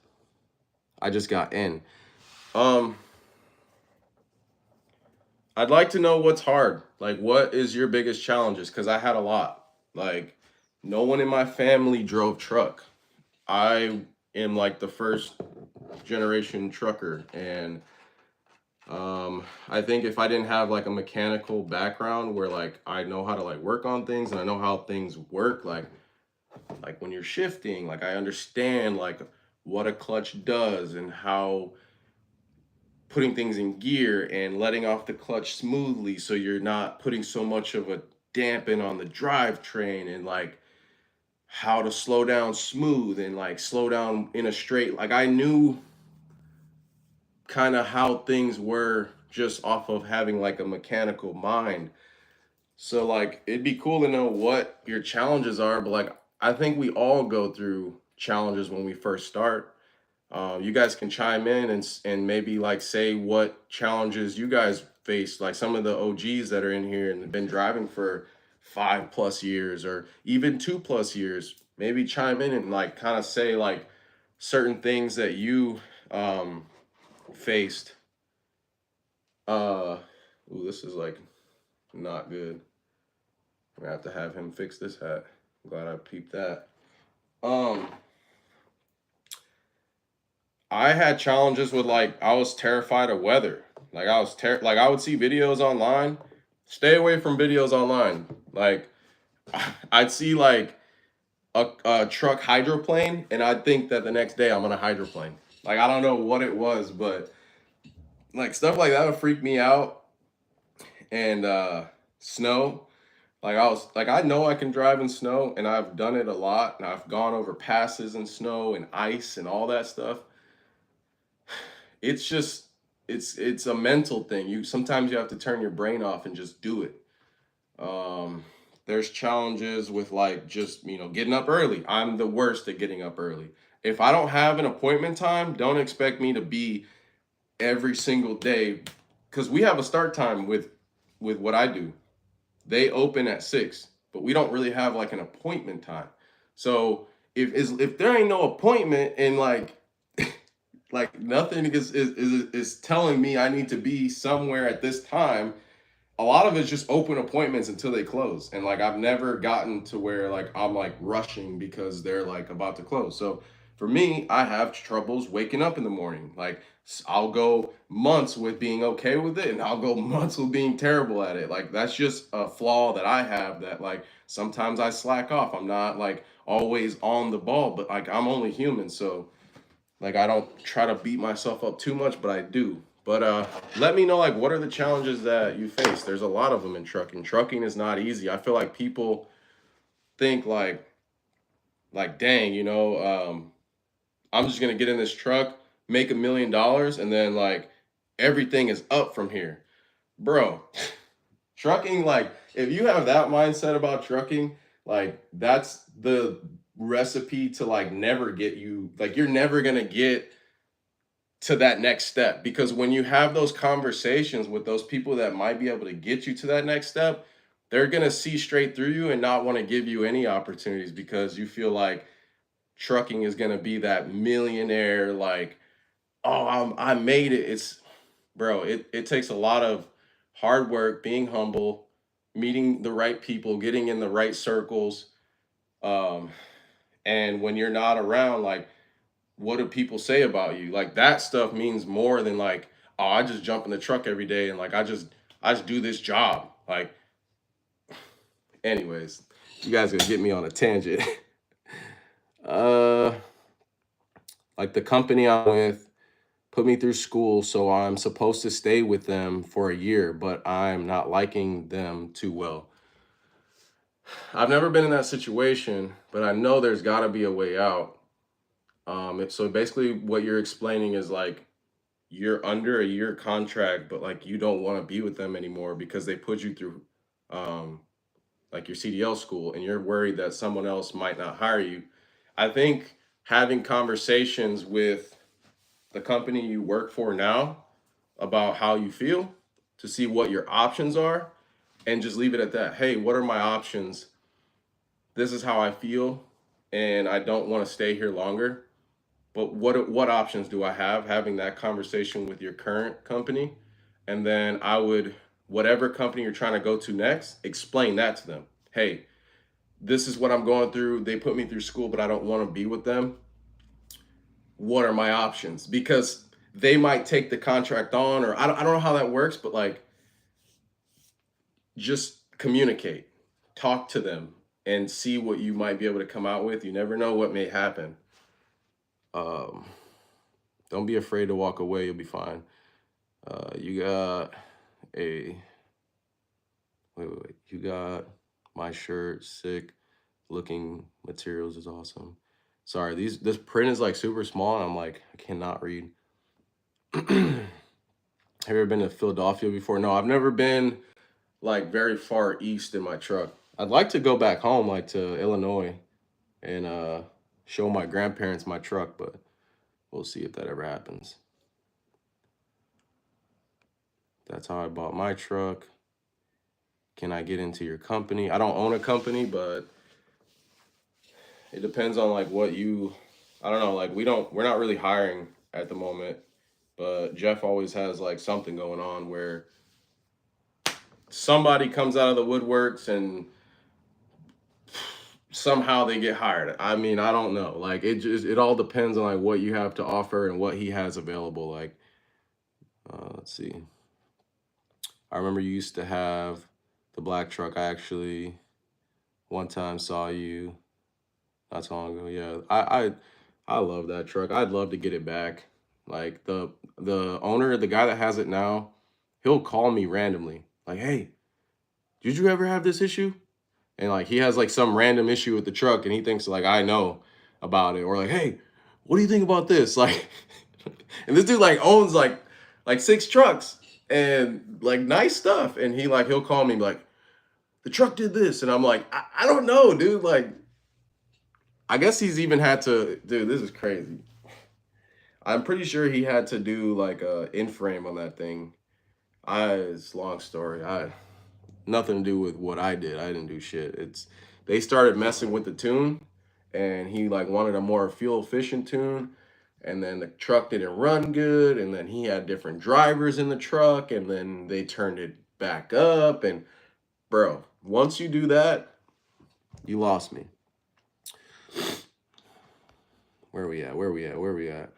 I just got in. Um, I'd like to know what's hard. Like, what is your biggest challenges? Because I had a lot. Like, no one in my family drove truck. I am like the first generation trucker, and I think if I didn't have like a mechanical background where like I know how to like work on things and I know how things work, like when you're shifting, like I understand like what a clutch does and how putting things in gear and letting off the clutch smoothly so you're not putting so much of a dampen on the drivetrain, and like how to slow down smooth and like slow down in a straight. Like I knew kind of how things were just off of having like a mechanical mind. So like it'd be cool to know what your challenges are, but like I think we all go through challenges when we first start. You guys can chime in and maybe like say what challenges you guys faced, like some of the OGs that are in here and have been driving for 5+ years or even 2+ years. Maybe chime in and like kind of say like certain things that you faced. Uh, ooh, this is like not good. I'm gonna have to have him fix this hat. I'm glad I peeped that. Um, I had challenges with like I was terrified of weather. Like like I would see videos online. Stay away from videos online. Like I'd see like a truck hydroplane, and I'd think that the next day I'm on a hydroplane. Like I don't know what it was, but like stuff like that would freak me out. And snow. Like I was like I know I can drive in snow, and I've done it a lot, and I've gone over passes in snow and ice and all that stuff. It's just it's a mental thing. You sometimes you have to turn your brain off and just do it. Um there's challenges with like just, getting up early. I'm the worst at getting up early. If I don't have an appointment time, don't expect me to be every single day, cuz we have a start time with what I do. They open at 6, but we don't really have like an appointment time. So if there ain't no appointment and like nothing is telling me I need to be somewhere at this time, a lot of it's just open appointments until they close. And like I've never gotten to where like I'm like rushing because they're like about to close. So for me, I have troubles waking up in the morning. Like I'll go months with being okay with it, and I'll go months with being terrible at it. Like that's just a flaw that I have, that like sometimes I slack off. I'm not like always on the ball, but like I'm only human. So like I don't try to beat myself up too much, but I do. But let me know like what are the challenges that you face? There's a lot of them in trucking. Trucking is not easy. I feel like people think like dang, I'm just gonna get in this truck, make $1 million, and then like everything is up from here. Bro, trucking, like if you have that mindset about trucking, like that's the recipe to like never get you, like you're never gonna get to that next step, because when you have those conversations with those people that might be able to get you to that next step, they're going to see straight through you and not want to give you any opportunities because you feel like trucking is going to be that millionaire, like, oh, I made it. It's, bro, it takes a lot of hard work, being humble, meeting the right people, getting in the right circles. um and when you're not around, like, what do people say about you? Like that stuff means more than like, oh, I just jump in the truck every day and like I just do this job. Like, anyways, you guys gonna get me on a tangent. uh like the company I'm with put me through school, so I'm supposed to stay with them for a year, but I'm not liking them too well. I've never been in that situation, but I know there's got to be a way out. So basically, what you're explaining is like you're under a year contract, but like you don't want to be with them anymore because they put you through um, like your CDL school, and you're worried that someone else might not hire you. I think having conversations with the company you work for now about how you feel to see what your options are and just leave it at that. Hey, what are my options? This is how I feel, and I don't want to stay here longer. But what options do I have? Having that conversation with your current company, and then I would, whatever company you're trying to go to next, explain that to them. Hey, this is what I'm going through. They put me through school, but I don't want to be with them. What are my options? Because they might take the contract on, or I don't know how that works, but like just communicate, talk to them, and see what you might be able to come out with. You never know what may happen. Um, don't be afraid to walk away. You'll be fine. You got a wait. You got my shirt. Sick looking materials is awesome. Sorry, this print is like super small, and I'm like I cannot read. Have you ever been to Philadelphia before? No, I've never been like very far east in my truck. I'd like to go back home, like to Illinois, and show my grandparents my truck, but we'll see if that ever happens. That's how I bought my truck. Can I get into your company? I don't own a company, but it depends on like what you, I don't know, like we're not really hiring at the moment, but Jeff always has like something going on where somebody comes out of the woodworks and somehow they get hired. I mean, I don't know. Like it all depends on like what you have to offer and what he has available. Like, let's see. I remember you used to have the black truck. I actually one time saw you not so long ago. Yeah, I love that truck. I'd love to get it back. Like the owner, the guy that has it now, he'll call me randomly. Like, hey, did you ever have this issue? And like he has like some random issue with the truck, and he thinks like I know about it, or like, hey, what do you think about this? Like, and this dude like owns like 6 trucks and like nice stuff, and he'll call me like the truck did this, and I'm like I don't know, dude. Like, I guess he's even had to, dude. This is crazy. I'm pretty sure he had to do like a in frame on that thing. It's a long story. I nothing to do with what I did. I didn't do shit. It's they started messing with the tune, and he like wanted a more fuel efficient tune, and then the truck didn't run good, and then he had different drivers in the truck, and then they turned it back up, and bro, once you do that, you lost me. Where are we at? Where are we at? Where are we at?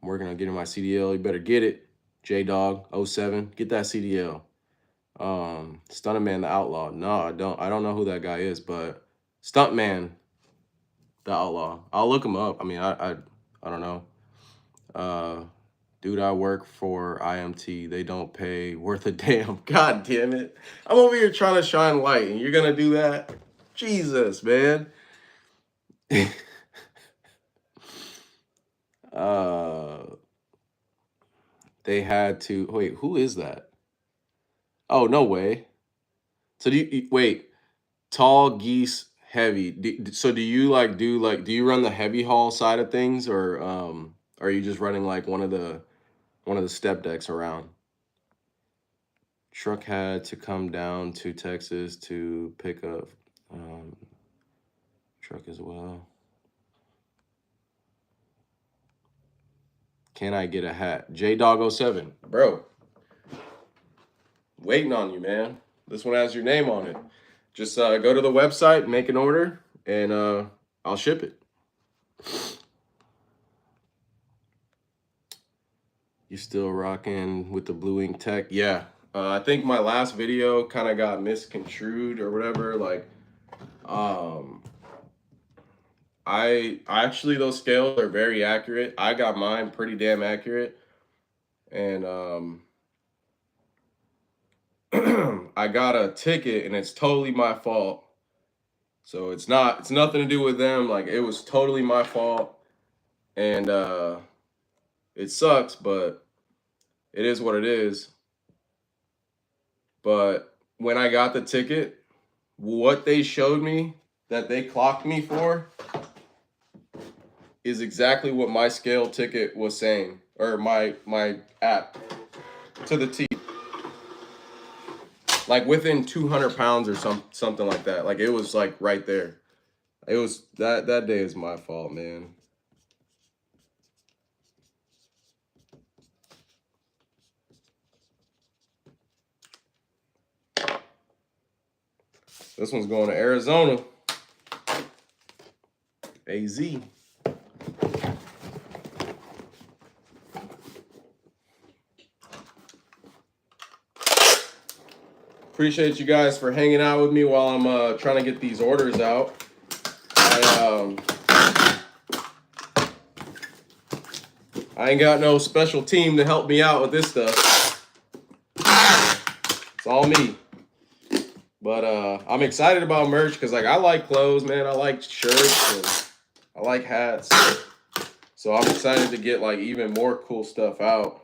I'm working on getting my CDL. You better get it. J Dog 07. Get that CDL. Stuntman the Outlaw. No, I don't know who that guy is, but Stuntman the Outlaw. I'll look him up. I mean, I don't know. Dude, I work for IMT. They don't pay worth a damn. God damn it. I'm over here trying to shine light, and you're gonna do that? Jesus, man. They had to wait. Who is that? Oh, no way. So wait? Tall geese heavy. So do you run the heavy haul side of things, or are you just running like one of the step decks around? Truck had to come down to Texas to pick up um, truck as well. Can I get a hat? J Dog 07. Bro, waiting on you, man. This one has your name on it. Just go to the website, make an order, and I'll ship it. You still rocking with the blue ink tech? Yeah. I think my last video kind of got misconstrued or whatever. Like, um, I actually those scales are very accurate. I got mine pretty damn accurate, and I got a ticket and it's totally my fault. So it's nothing to do with them. Like, it was totally my fault. And it sucks, but it is what it is. But when I got the ticket, what they showed me that they clocked me for is exactly what my scale ticket was saying, or my app, to the T. Like within 200 pounds or something like that. Like, it was like right there. It was that day is my fault, man. This one's going to Arizona. AZ. Appreciate you guys for hanging out with me while I'm trying to get these orders out. I ain't got no special team to help me out with this stuff. It's all me. But I'm excited about merch because, like, I like clothes, man. I like shirts and I like hats. So I'm excited to get like even more cool stuff out.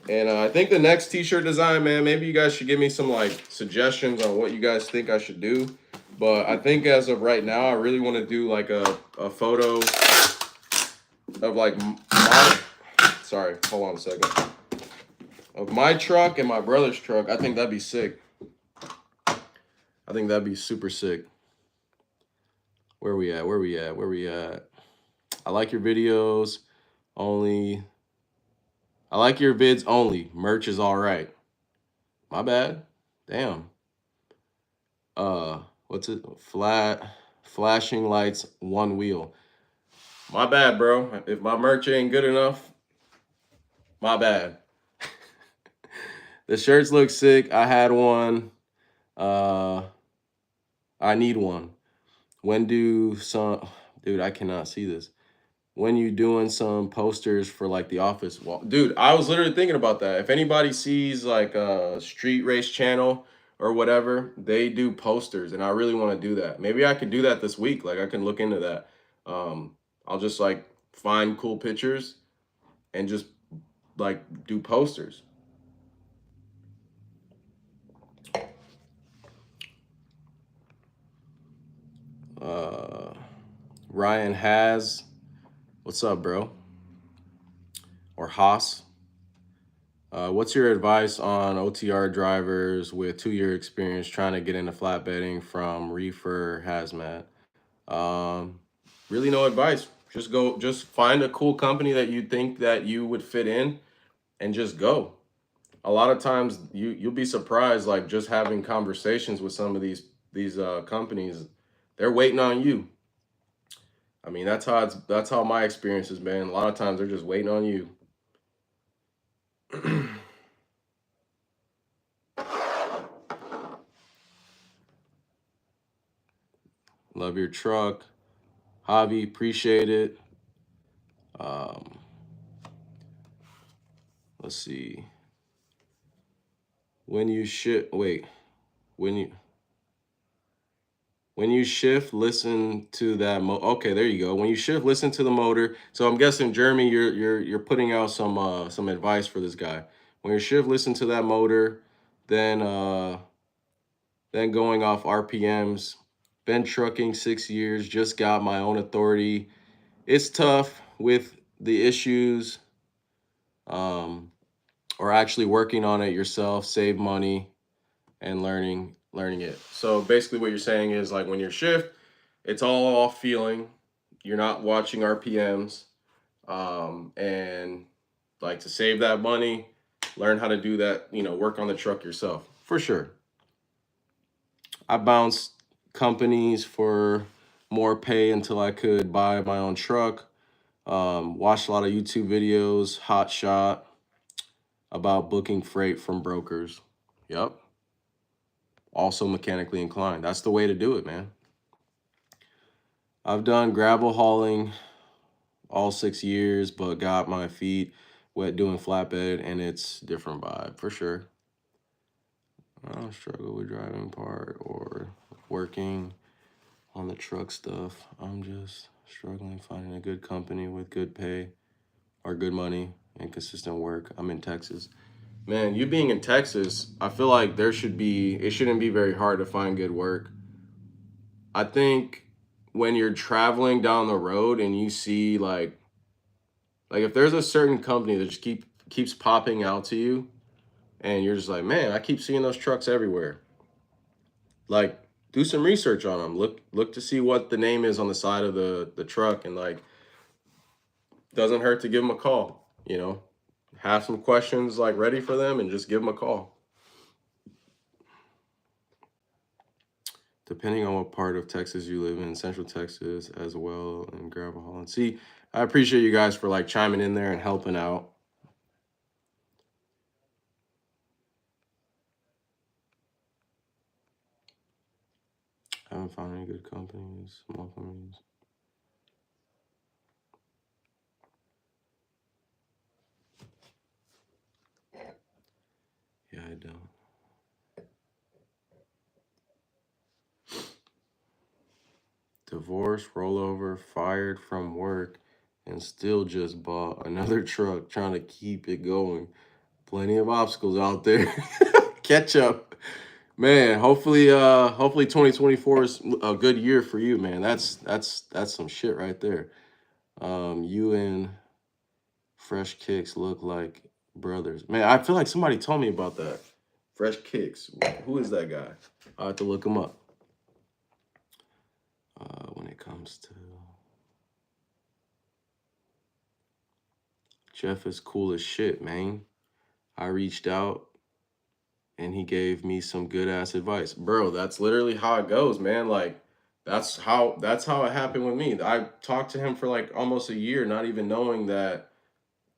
And I think the next t-shirt design, man, maybe you guys should give me some like suggestions on what you guys think I should do. But I think as of right now, I really want to do like a photo of like sorry, hold on a second. Of my truck and my brother's truck. I think that'd be sick. I think that'd be super sick. Where we at? Where we at? Where we at? I like your videos only. I like your vids only. Merch is all right. My bad. Damn. What's it? Flashing lights, one wheel. My bad, bro. If my merch ain't good enough, my bad. The shirts look sick. I had one. I need one. When do some... Dude, I cannot see this. When you doing some posters for like the office wall? Dude, I was literally thinking about that. If anybody sees like a street race channel or whatever, they do posters, and I really want to do that. Maybe I could do that this week. Like, I can look into that. I'll just like find cool pictures and just like do posters. Ryan has, what's up, bro? Or Haas. What's your advice on OTR drivers with 2-year experience trying to get into flatbedding from reefer hazmat? Really no advice. Just find a cool company that you think that you would fit in and just go. A lot of times you'll be surprised, like just having conversations with some of these companies, they're waiting on you. I mean, that's how my experience has been. A lot of times they're just waiting on you. Love your truck. Javi, appreciate it. Let's see. When you shift, when you shift, listen to that. Okay, there you go. When you shift, listen to the motor. So I'm guessing, Jeremy, you're putting out some advice for this guy. When you shift, listen to that motor. Then going off RPMs. Been trucking 6 years. Just got my own authority. It's tough with the issues. Or actually working on it yourself. Save money and learning it. So basically what you're saying is, like, when you're shift, it's all off feeling. You're not watching RPMs. And like, to save that money, learn how to do that, work on the truck yourself. For sure. I bounced companies for more pay until I could buy my own truck. Watched a lot of YouTube videos, hot shot, about booking freight from brokers. Yep. Also mechanically inclined. That's the way to do it, man. I've done gravel hauling all 6 years, but got my feet doing flatbed, and it's different vibe for sure. I don't struggle with driving part or working on the truck stuff. I'm just struggling finding a good company with good pay or good money and consistent work. I'm in Texas. Man, you being in Texas, I feel like it shouldn't be very hard to find good work. I think when you're traveling down the road and you see like if there's a certain company that just keeps popping out to you and you're just like, man, I keep seeing those trucks everywhere. Like, do some research on them. Look to see what the name is on the side of the truck, and like, doesn't hurt to give them a call. You know, have some questions like ready for them, and just give them a call. Depending on what part of Texas you live in, Central Texas as well, and Gravel Holland. See, I appreciate you guys for like chiming in there and helping out. I haven't found any good companies, small companies. Yeah, I don't. Divorce, rollover, fired from work, and still just bought another truck, trying to keep it going. Plenty of obstacles out there. Catch up. Man, hopefully 2024 is a good year for you, man. That's some shit right there. You and Fresh Kicks look like brothers. Man, I feel like somebody told me about that. Fresh Kicks. Who is that guy? I have to look him up. When it comes to Jeff is cool as shit, man. I reached out and he gave me some good ass advice. Bro, that's literally how it goes, man. Like that's how it happened with me. I talked to him for like almost a year, not even knowing that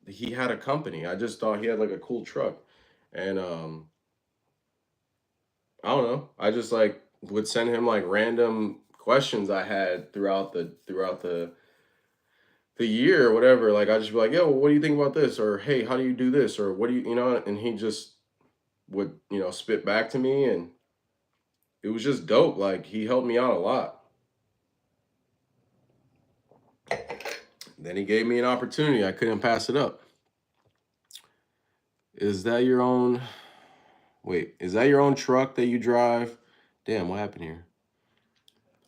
he had a company. I just thought he had like a cool truck. And I don't know. I just like would send him like random questions I had throughout the year or whatever. Like I just be like, yo, what do you think about this? Or hey, how do you do this? Or what do you know? And he just would, spit back to me, and it was just dope. Like he helped me out a lot. Then he gave me an opportunity. I couldn't pass it up. Is that your own truck that you drive? Damn, what happened here?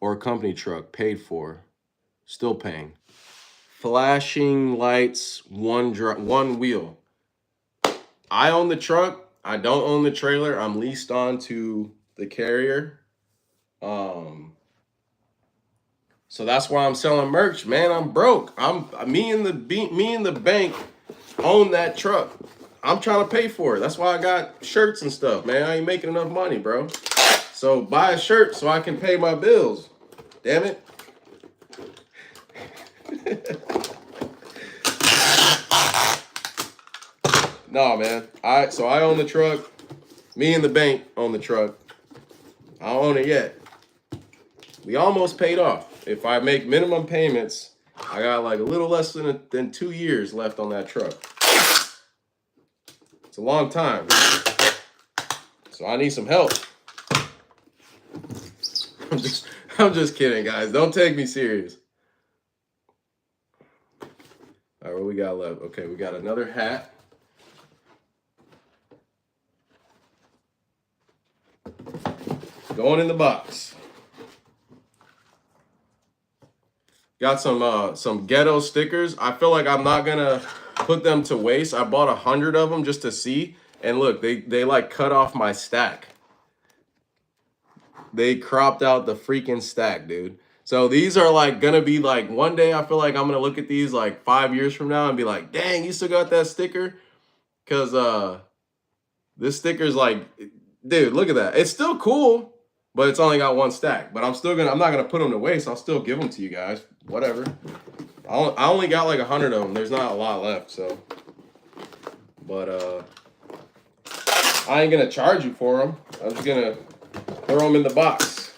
Or a company truck paid for, still paying. Flashing lights, one wheel. I own the truck. I don't own the trailer. I'm leased on to the carrier. So that's why I'm selling merch, man. I'm broke. Me and the bank own that truck. I'm trying to pay for it. That's why I got shirts and stuff, man. I ain't making enough money, bro. So buy a shirt so I can pay my bills. Damn it. No, man. I own the truck. Me and the bank own the truck. I don't own it yet. We almost paid off. If I make minimum payments, I got like a little less than 2 years left on that truck. It's a long time. So I need some help. I'm just kidding, guys. Don't take me serious. All right, what we got left? Okay, we got another hat. Going in the box. Got some ghetto stickers. I feel like I'm not gonna put them to waste. I bought 100 of them just to see. And look, they like cut off my stack. They cropped out the freaking stack, dude. So these are like gonna be like one day I feel like I'm gonna look at these like 5 years from now and be like, dang, you still got that sticker? Cause this sticker's like, dude, look at that. It's still cool, but it's only got one stack. But I'm not gonna put them to waste. I'll still give them to you guys. Whatever. I only got like 100 of them. There's not a lot left, so. But I ain't gonna charge you for them. I'm just gonna throw them in the box.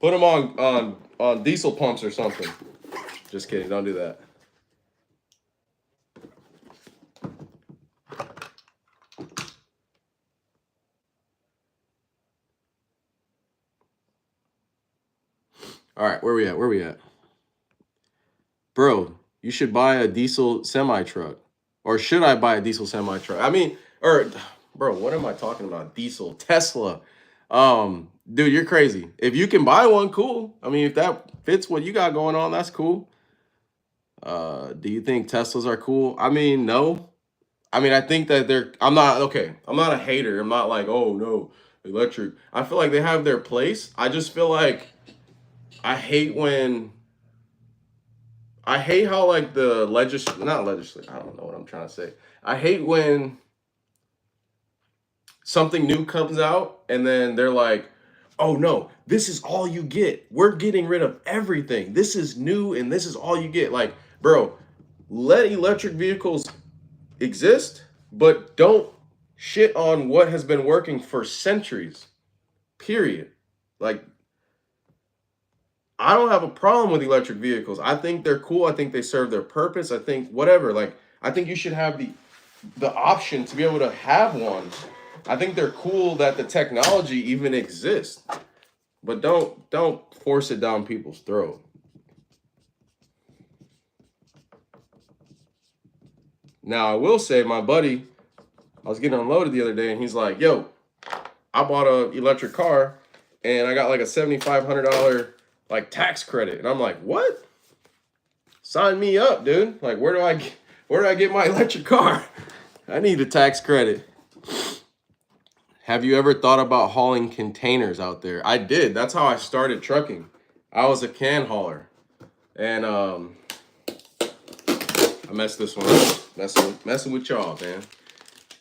Put them on diesel pumps or something. Just kidding. Don't do that. All right, where we at? Where we at? Bro, you should buy a diesel semi truck. Or should I buy a diesel semi truck? I mean, or bro, what am I talking about? Diesel, Tesla. Dude, you're crazy. If you can buy one, cool. I mean, if that fits what you got going on, that's cool. Do you think Teslas are cool? I mean, no. I mean, I think that I'm not okay. I'm not a hater. I'm not like, oh no, electric. I feel like they have their place. I just feel like I hate when I hate how like the not legislature. I don't know what I'm trying to say. I hate when something new comes out and then they're like, "Oh no, this is all you get. We're getting rid of everything. This is new and this is all you get." Like, bro, let electric vehicles exist, but don't shit on what has been working for centuries. Period. Like, I don't have a problem with electric vehicles. I think they're cool. I think they serve their purpose. I think whatever. Like, I think you should have the option to be able to have one. I think they're cool that the technology even exists. But don't force it down people's throat. Now, I will say my buddy, I was getting unloaded the other day and he's like, "Yo, I bought a electric car and I got like a $7,500 like tax credit." And I'm like, "What? Sign me up, dude. Like, where do I get my electric car? I need a tax credit." Have you ever thought about hauling containers out there? I did. That's how I started trucking. I was a can hauler. And I messed this one up. Messing with y'all, man.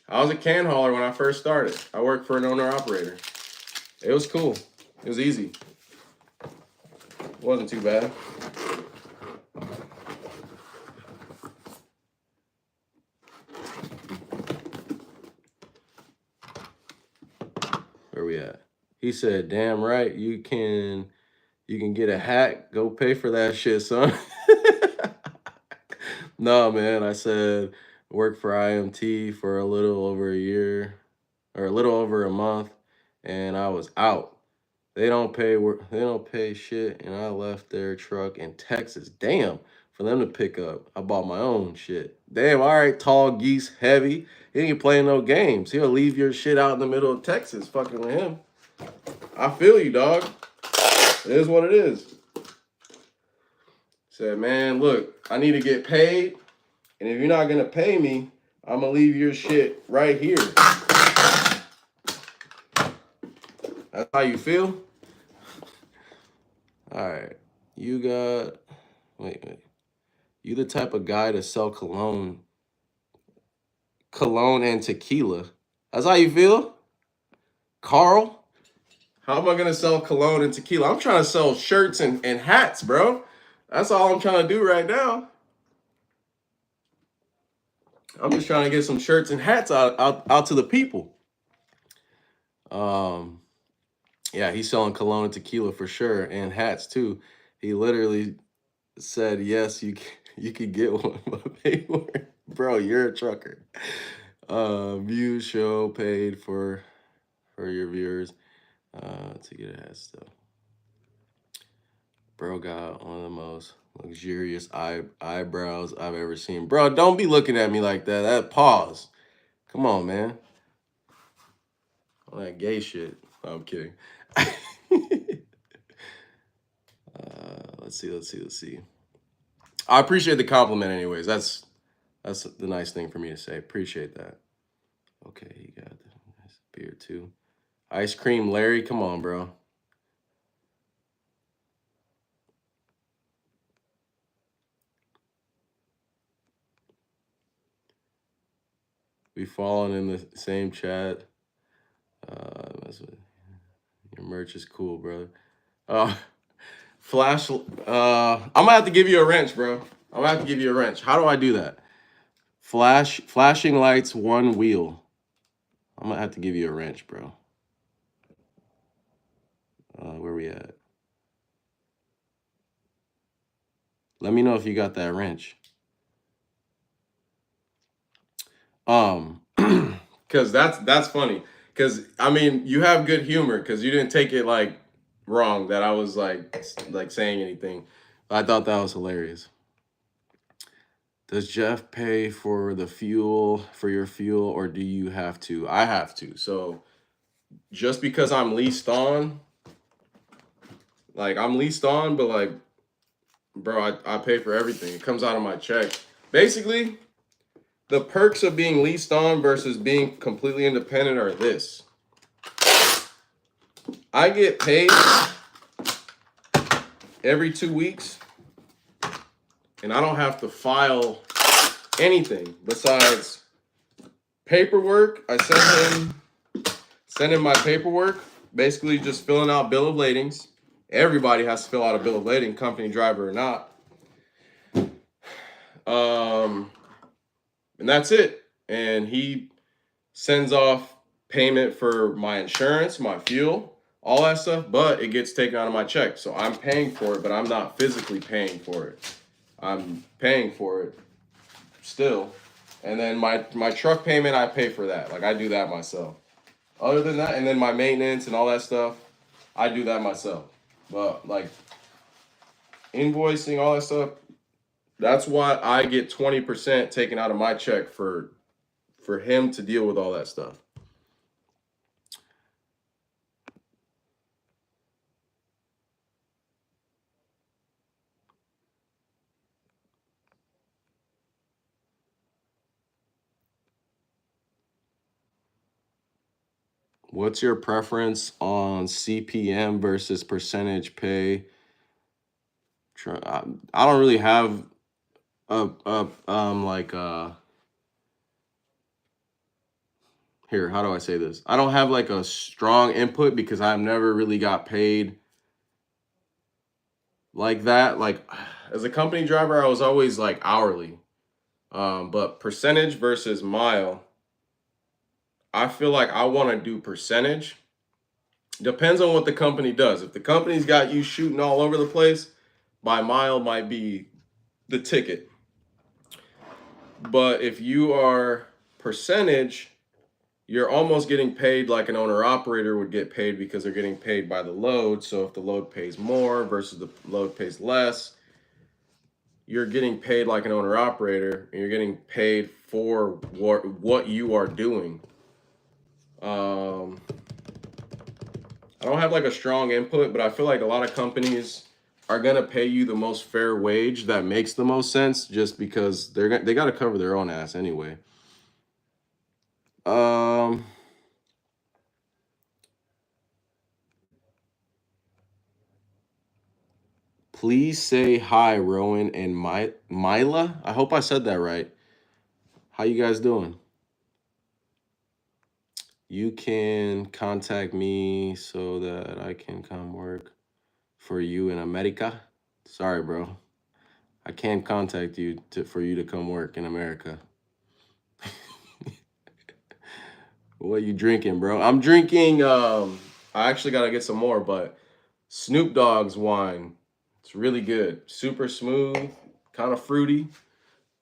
I was a can hauler when I first started. I worked for an owner operator. It was cool. It was easy. It wasn't too bad. Where we at? He said, "Damn right, you can get a hat. Go pay for that shit, son." No, man. I said work for IMT for a little over a year or a little over a month, and I was out. They don't pay shit, and I left their truck in Texas. Damn, for them to pick up. I bought my own shit. Damn, all right, tall geese, heavy. He ain't playing no games. He'll leave your shit out in the middle of Texas, fucking with him. I feel you, dog. It is what it is. Said, "Man, look, I need to get paid, and if you're not gonna pay me, I'm gonna leave your shit right here." That's how you feel? All right. You got, wait. You the type of guy to sell cologne and tequila. That's how you feel? Carl? How am I gonna sell cologne and tequila? I'm trying to sell shirts and hats, bro. That's all I'm trying to do right now. I'm just trying to get some shirts and hats out to the people. Yeah, he's selling cologne and tequila for sure, and hats too. He literally said, "Yes, you could get one, but pay for it." Bro, you're a trucker. View show paid for your viewers to get a hat stuff. Bro got one of the most luxurious eyebrows I've ever seen. Bro, don't be looking at me like that. That pause. Come on, man. All that gay shit. No, I'm kidding. Let's see. I appreciate the compliment anyways. That's the nice thing for me to say. Appreciate that. Okay, you got the nice beard too. Ice cream Larry, come on, bro. We fallen in the same chat. Your merch is cool, bro. Flash. I'm gonna have to give you a wrench, bro. I'm gonna have to give you a wrench. How do I do that? Flashing lights, one wheel. I'm gonna have to give you a wrench, bro. Where we at? Let me know if you got that wrench. Because that's funny. Because I mean, you have good humor because you didn't take it like wrong that I was like saying anything. I thought that was hilarious. Does Jeff pay for the fuel for your fuel, or do you have to? I have to. So just because I'm leased on, like I'm leased on, but like, bro, I pay for everything. It comes out of my check. Basically, the perks of being leased on versus being completely independent are this. I get paid every 2 weeks, and I don't have to file anything besides paperwork. I send in my paperwork, basically just filling out bill of ladings. Everybody has to fill out a bill of lading, company driver or not. And that's it. And he sends off payment for my insurance, my fuel, all that stuff, but it gets taken out of my check. So I'm paying for it, but I'm not physically paying for it. I'm paying for it still. And then my truck payment, I pay for that. Like I do that myself. Other than that, and then my maintenance and all that stuff, I do that myself. But like invoicing, all that stuff, that's why I get 20% taken out of my check for him to deal with all that stuff. What's your preference on CPM versus percentage pay? I don't really have here, how do I say this? I don't have like a strong input because I've never really got paid like that. Like as a company driver, I was always like hourly. But percentage versus mile, I feel like I want to do percentage. Depends on what the company does. If the company's got you shooting all over the place, by mile might be the ticket. But if you are percentage, you're almost getting paid like an owner operator would get paid because they're getting paid by the load. So if the load pays more versus the load pays less, you're getting paid like an owner operator and you're getting paid for what you are doing. I don't have like a strong input, but I feel like a lot of companies are gonna pay you the most fair wage that makes the most sense, just because they got to cover their own ass anyway. Please say hi, Rowan and Mila. I hope I said that right. How you guys doing? You can contact me so that I can come work for you in America. Sorry, bro. I can't contact you for you to come work in America. What are you drinking, bro? I'm drinking. I actually gotta get some more, but Snoop Dogg's wine. It's really good. Super smooth, kind of fruity,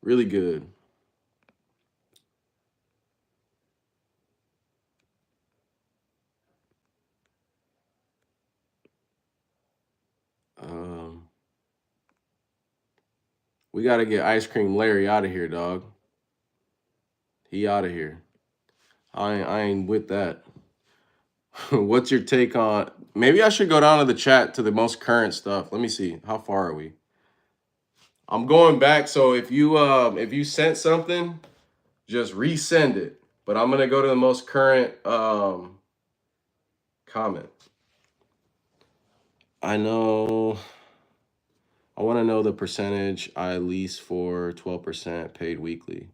really good. We gotta get Ice Cream Larry out of here, dog. He out of here. I ain't with that. What's your take on? Maybe I should go down to the chat to the most current stuff. Let me see. How far are we? I'm going back. So if you sent something, just resend it. But I'm gonna go to the most current comment. I know. I want to know the percentage I lease for 12% paid weekly.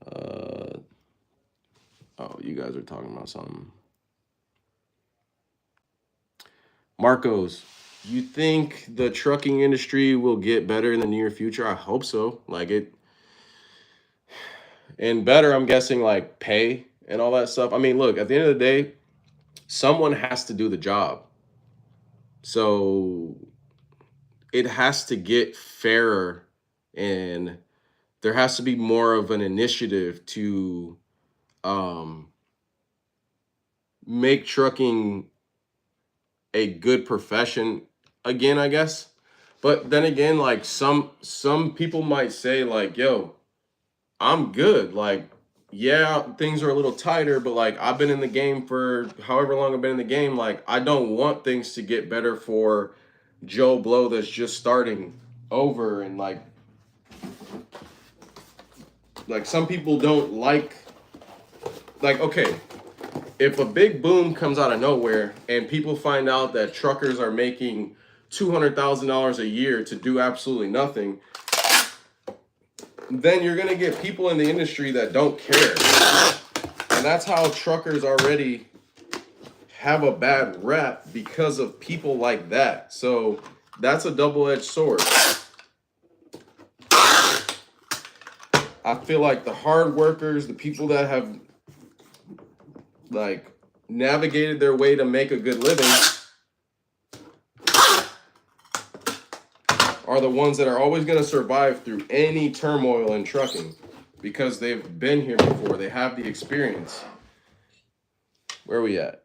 Oh, you guys are talking about something. Marcos, you think the trucking industry will get better in the near future? I hope so. Like it, and better, I'm guessing like pay and all that stuff. I mean, look, at the end of the day, someone has to do the job. So it has to get fairer, and there has to be more of an initiative to um, make trucking a good profession again, I guess. But then again, like some people might say like, yo, I'm good. Like, yeah, things are a little tighter, but like I've been in the game for however long I've been in the game. Like, I don't want things to get better for Joe Blow that's just starting over. And like some people don't like okay, if a big boom comes out of nowhere and people find out that truckers are making $200,000 a year to do absolutely nothing, then you're gonna get people in the industry that don't care. And that's how truckers already have a bad rap, because of people like that. So that's a double-edged sword. I feel like the hard workers, the people that have like navigated their way to make a good living, are the ones that are always going to survive through any turmoil in trucking, because they've been here before. They have the experience. Where are we at?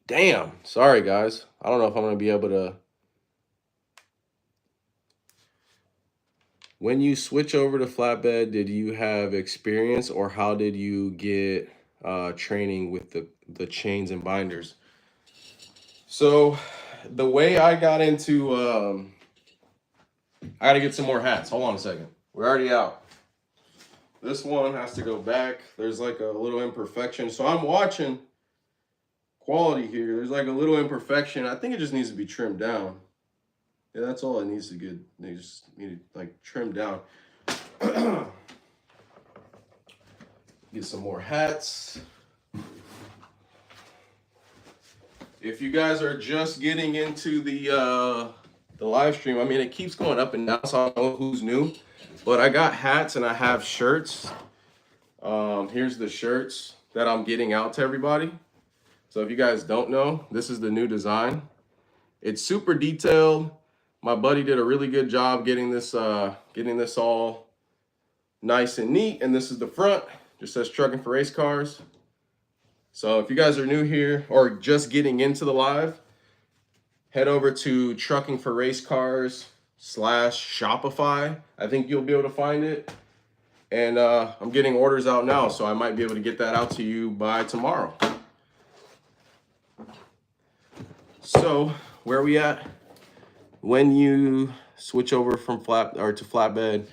Damn. Sorry, guys. I don't know if I'm going to be able to. When you switch over to flatbed, did you have experience, or how did you get training with the chains and binders? So the way I got into, I got to get some more hats. Hold on a second. We're already out. This one has to go back. There's like a little imperfection. So I'm watching quality here. There's like a little imperfection. I think it just needs to be trimmed down. Yeah, that's all it needs to get. They just need to like trim down. Get some more hats. If you guys are just getting into the live stream, I mean, it keeps going up and down, so I don't know who's new. But I got hats and I have shirts. Here's the shirts that I'm getting out to everybody. So if you guys don't know, this is the new design. It's super detailed. My buddy did a really good job getting this all nice and neat. And this is the front. Just says Trucking for Race Cars. So if you guys are new here or just getting into the live, head over to Trucking for Race Cars /Shopify. I think you'll be able to find it. And I'm getting orders out now, so I might be able to get that out to you by tomorrow. So where are we at? When you switch over from to flatbed,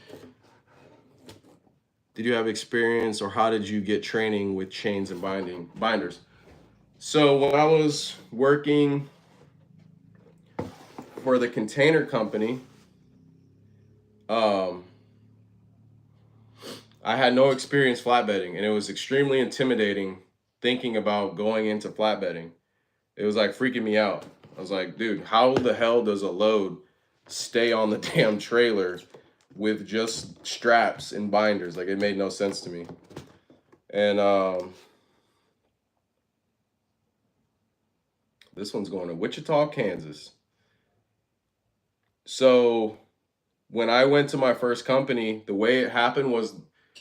did you have experience, or how did you get training with chains and binders? So when I was working for the container company, I had no experience flatbedding, and it was extremely intimidating thinking about going into flatbedding. It was like freaking me out. I was like, dude, how the hell does a load stay on the damn trailer with just straps and binders? Like, it made no sense to me. And this one's going to Wichita, Kansas. So when I went to my first company, the way it happened was,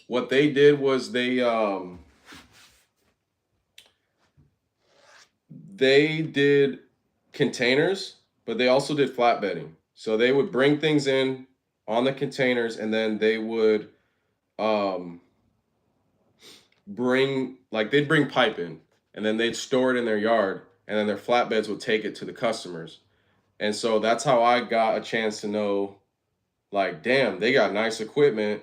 what they did was they did containers, but they also did flatbedding. So they would bring things in on the containers, and then they would they'd bring pipe in, and then they'd store it in their yard, and then their flatbeds would take it to the customers. And so that's how I got a chance to know, like, damn, they got nice equipment.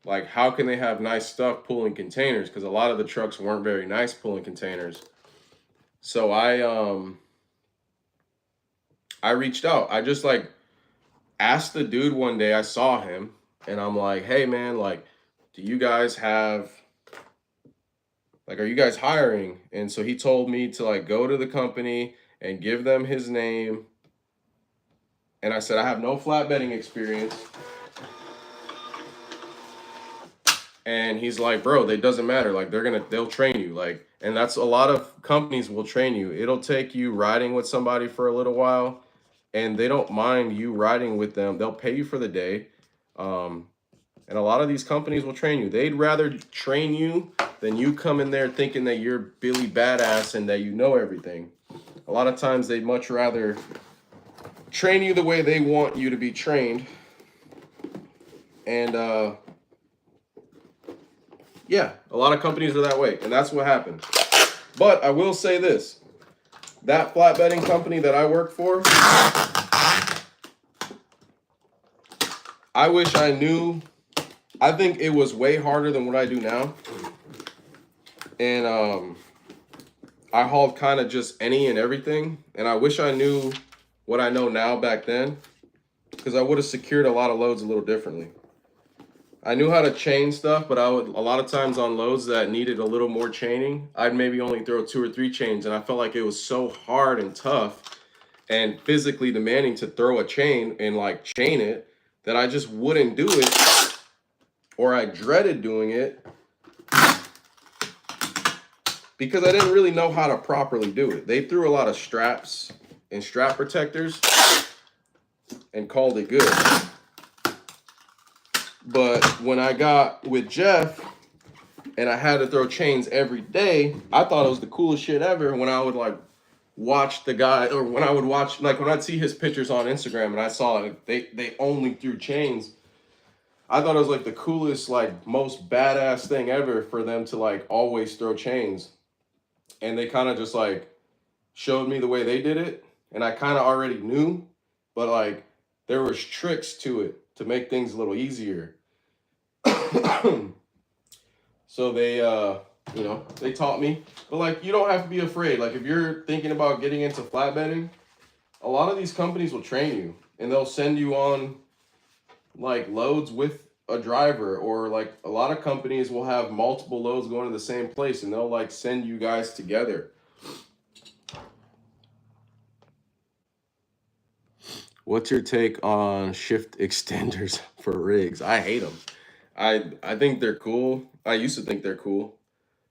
Like, how can they have nice stuff pulling containers? Because a lot of the trucks weren't very nice pulling containers. So I reached out. I just like asked the dude one day. I saw him, and I'm like, hey man, like, do you guys have, like, are you guys hiring? And so he told me to like go to the company and give them his name. And I said, I have no flatbedding experience. And he's like, bro, it doesn't matter. Like, they'll train you. Like, and that's, a lot of companies will train you. It'll take you riding with somebody for a little while, and they don't mind you riding with them. They'll pay you for the day. And a lot of these companies will train you. They'd rather train you than you come in there thinking that you're Billy Badass and that you know everything. A lot of times they'd much rather train you the way they want you to be trained. And yeah, a lot of companies are that way, and that's what happened. But I will say this. That flatbedding company that I work for, I wish I knew. I think it was way harder than what I do now. And I hauled kind of just any and everything. And I wish I knew what I know now back then, because I would have secured a lot of loads a little differently. I knew how to chain stuff, but a lot of times on loads that needed a little more chaining, I'd maybe only throw 2 or 3 chains. And I felt like it was so hard and tough and physically demanding to throw a chain and like chain it that I just wouldn't do it, or I dreaded doing it because I didn't really know how to properly do it. They threw a lot of straps and strap protectors and called it good. But when I got with Jeff and I had to throw chains every day, I thought it was the coolest shit ever when I would like watch the guy, or when I would watch, like when I'd see his pictures on Instagram and I saw like they only threw chains. I thought it was like the coolest, like most badass thing ever for them to like always throw chains. And they kind of just like showed me the way they did it. And I kind of already knew, but like there was tricks to it to make things a little easier. So they, you know, they taught me. But like, you don't have to be afraid. Like if you're thinking about getting into flatbedding, a lot of these companies will train you and they'll send you on like loads with a driver, or like a lot of companies will have multiple loads going to the same place and they'll like send you guys together. What's your take on shift extenders for rigs? I hate them. I think they're cool. I used to think they're cool,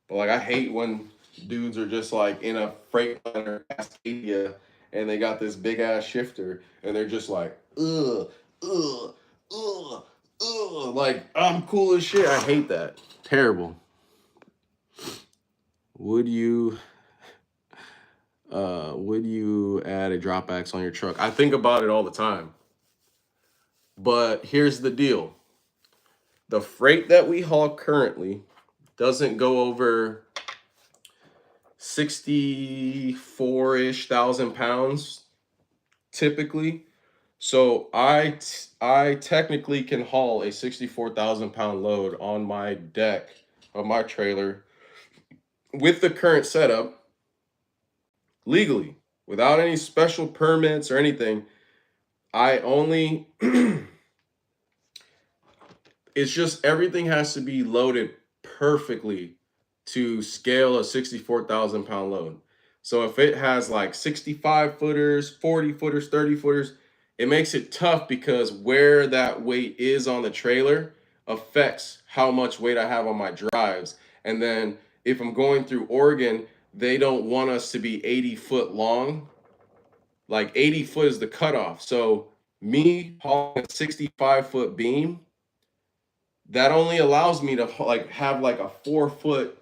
but like I hate when dudes are just like in a Freightliner Cascadia and they got this big ass shifter and they're just like ugh, ugh, ugh, ugh. Like I'm cool as shit. I hate that. Terrible. Would you add a drop axe on your truck? I think about it all the time. But here's the deal. The freight that we haul currently doesn't go over 64-ish thousand pounds typically. So I technically can haul a 64,000 pound load on my deck of my trailer with the current setup legally without any special permits or anything. I only it's just everything has to be loaded perfectly to scale a 64,000 pound load. So if it has like 65 footers, 40 footers, 30 footers, it makes it tough because where that weight is on the trailer affects how much weight I have on my drives. And then if I'm going through Oregon, they don't want us to be 80 foot long. Like 80 foot is the cutoff. So me hauling a 65-foot beam, that only allows me to like have like a 4-foot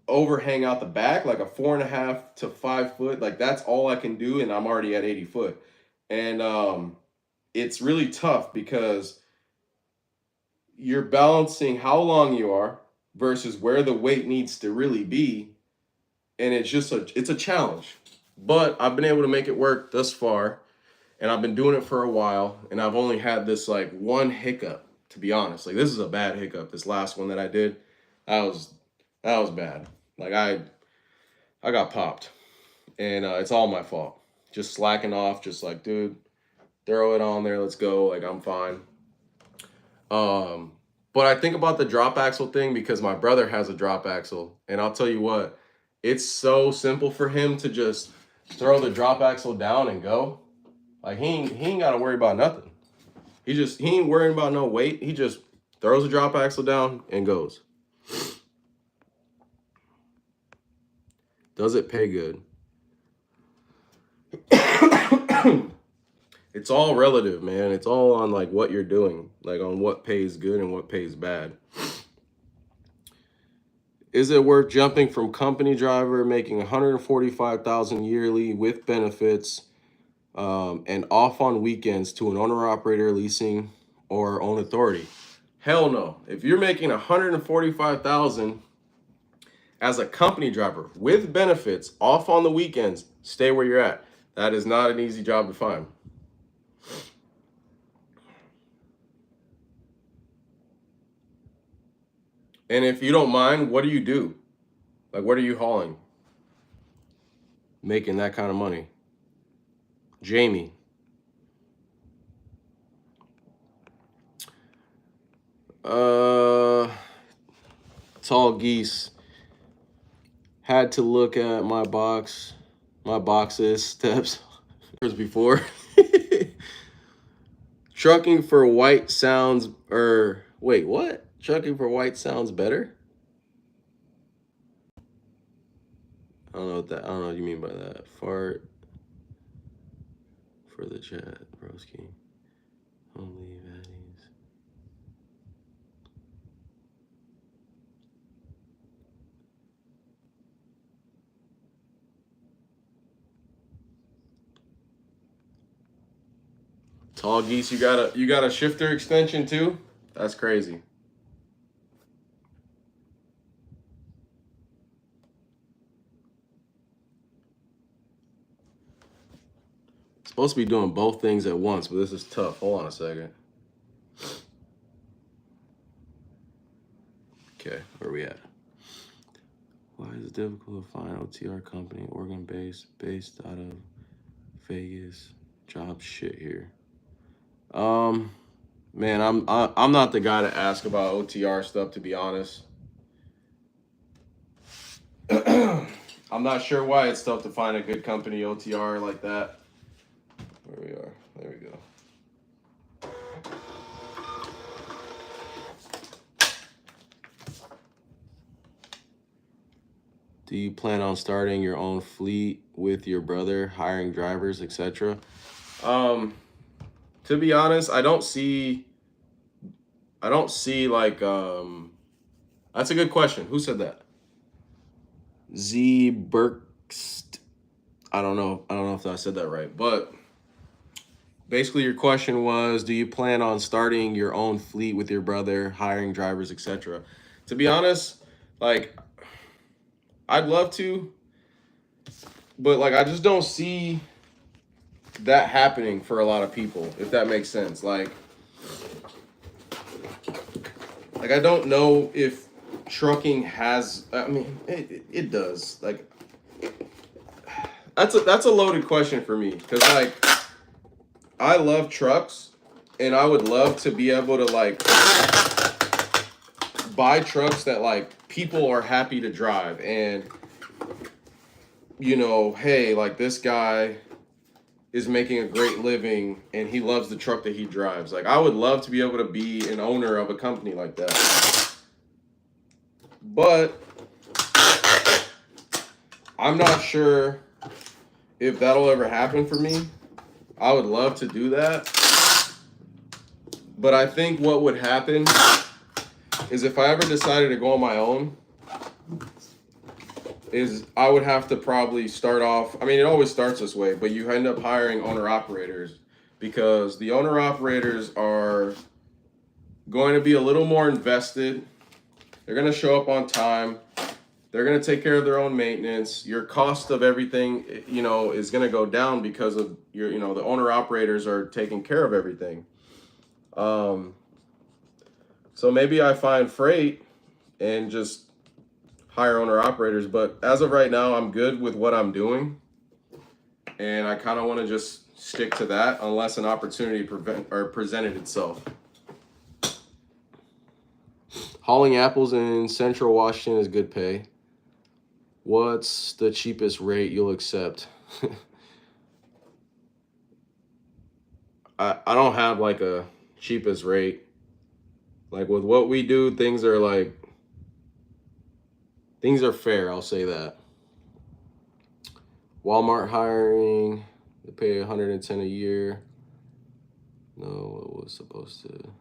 overhang out the back, like a 4.5 to 5 foot. Like that's all I can do, and I'm already at 80 foot. And it's really tough because you're balancing how long you are versus where the weight needs to really be, and it's a challenge. But I've been able to make it work thus far, and I've been doing it for a while, and I've only had this like one hiccup, to be honest. Like this is a bad hiccup. This last one that I did, that was bad. Like I got popped, and it's all my fault. Just slacking off, just like, dude, throw it on there, let's go. Like I'm fine. But I think about the drop axle thing because my brother has a drop axle, and I'll tell you what, it's so simple for him to just throw the drop axle down and go. Like he ain't got to worry about nothing. He ain't worrying about no weight. He just throws the drop axle down and goes. Does it pay good? It's all relative, man. It's all on like what you're doing, like on what pays good and what pays bad. Is it worth jumping from company driver making 145,000 yearly with benefits and off on weekends to an owner operator leasing or own authority? Hell no. If you're making 145,000 as a company driver with benefits off on the weekends, stay where you're at. That is not an easy job to find. And if you don't mind, what do you do? Like, what are you hauling? Making that kind of money. Jamie. Tall geese. Had to look at my boxes, steps before. Trucking for white sounds, or wait, what? Trucking for white sounds better? I don't know what that. I don't know what you mean by that. Fart for the chat, broski. Don't leave at ease. Tall geese, you got a shifter extension too? That's crazy. Supposed to be doing both things at once, but this is tough. Hold on a second. Okay, where we at? Why is it difficult to find OTR company, Oregon based out of Vegas? Job shit here. Man, I'm not the guy to ask about OTR stuff, to be honest. I'm not sure why it's tough to find a good company OTR like that. Where we are. There we go. Do you plan on starting your own fleet with your brother, hiring drivers, etc.? To be honest, I don't see like that's a good question. Who said that? Z Burkst. I don't know if I said that right, but basically your question was, do you plan on starting your own fleet with your brother, hiring drivers, etc.? To be honest, like I'd love to, but like I just don't see that happening for a lot of people, if that makes sense. Like I don't know if trucking has, I mean it does. Like that's a loaded question for me, cuz like I love trucks and I would love to be able to like buy trucks that like people are happy to drive, and you know, hey, like this guy is making a great living and he loves the truck that he drives. Like I would love to be able to be an owner of a company like that. But I'm not sure if that'll ever happen for me. I would love to do that. But I think what would happen is if I ever decided to go on my own, is I would have to probably start off, I mean, it always starts this way, but you end up hiring owner operators, because the owner operators are going to be a little more invested. They're going to show up on time. They're going to take care of their own maintenance. Your cost of everything, you know, is going to go down because of your, you know, the owner operators are taking care of everything. So maybe I find freight and just hire owner operators, but as of right now, I'm good with what I'm doing, and I kind of want to just stick to that unless an opportunity presented itself. Hauling apples in Central Washington is good pay. What's the cheapest rate you'll accept? I don't have like a cheapest rate. Like with what we do, things are fair, I'll say that. Walmart hiring, they pay $110 a year. know what was supposed to.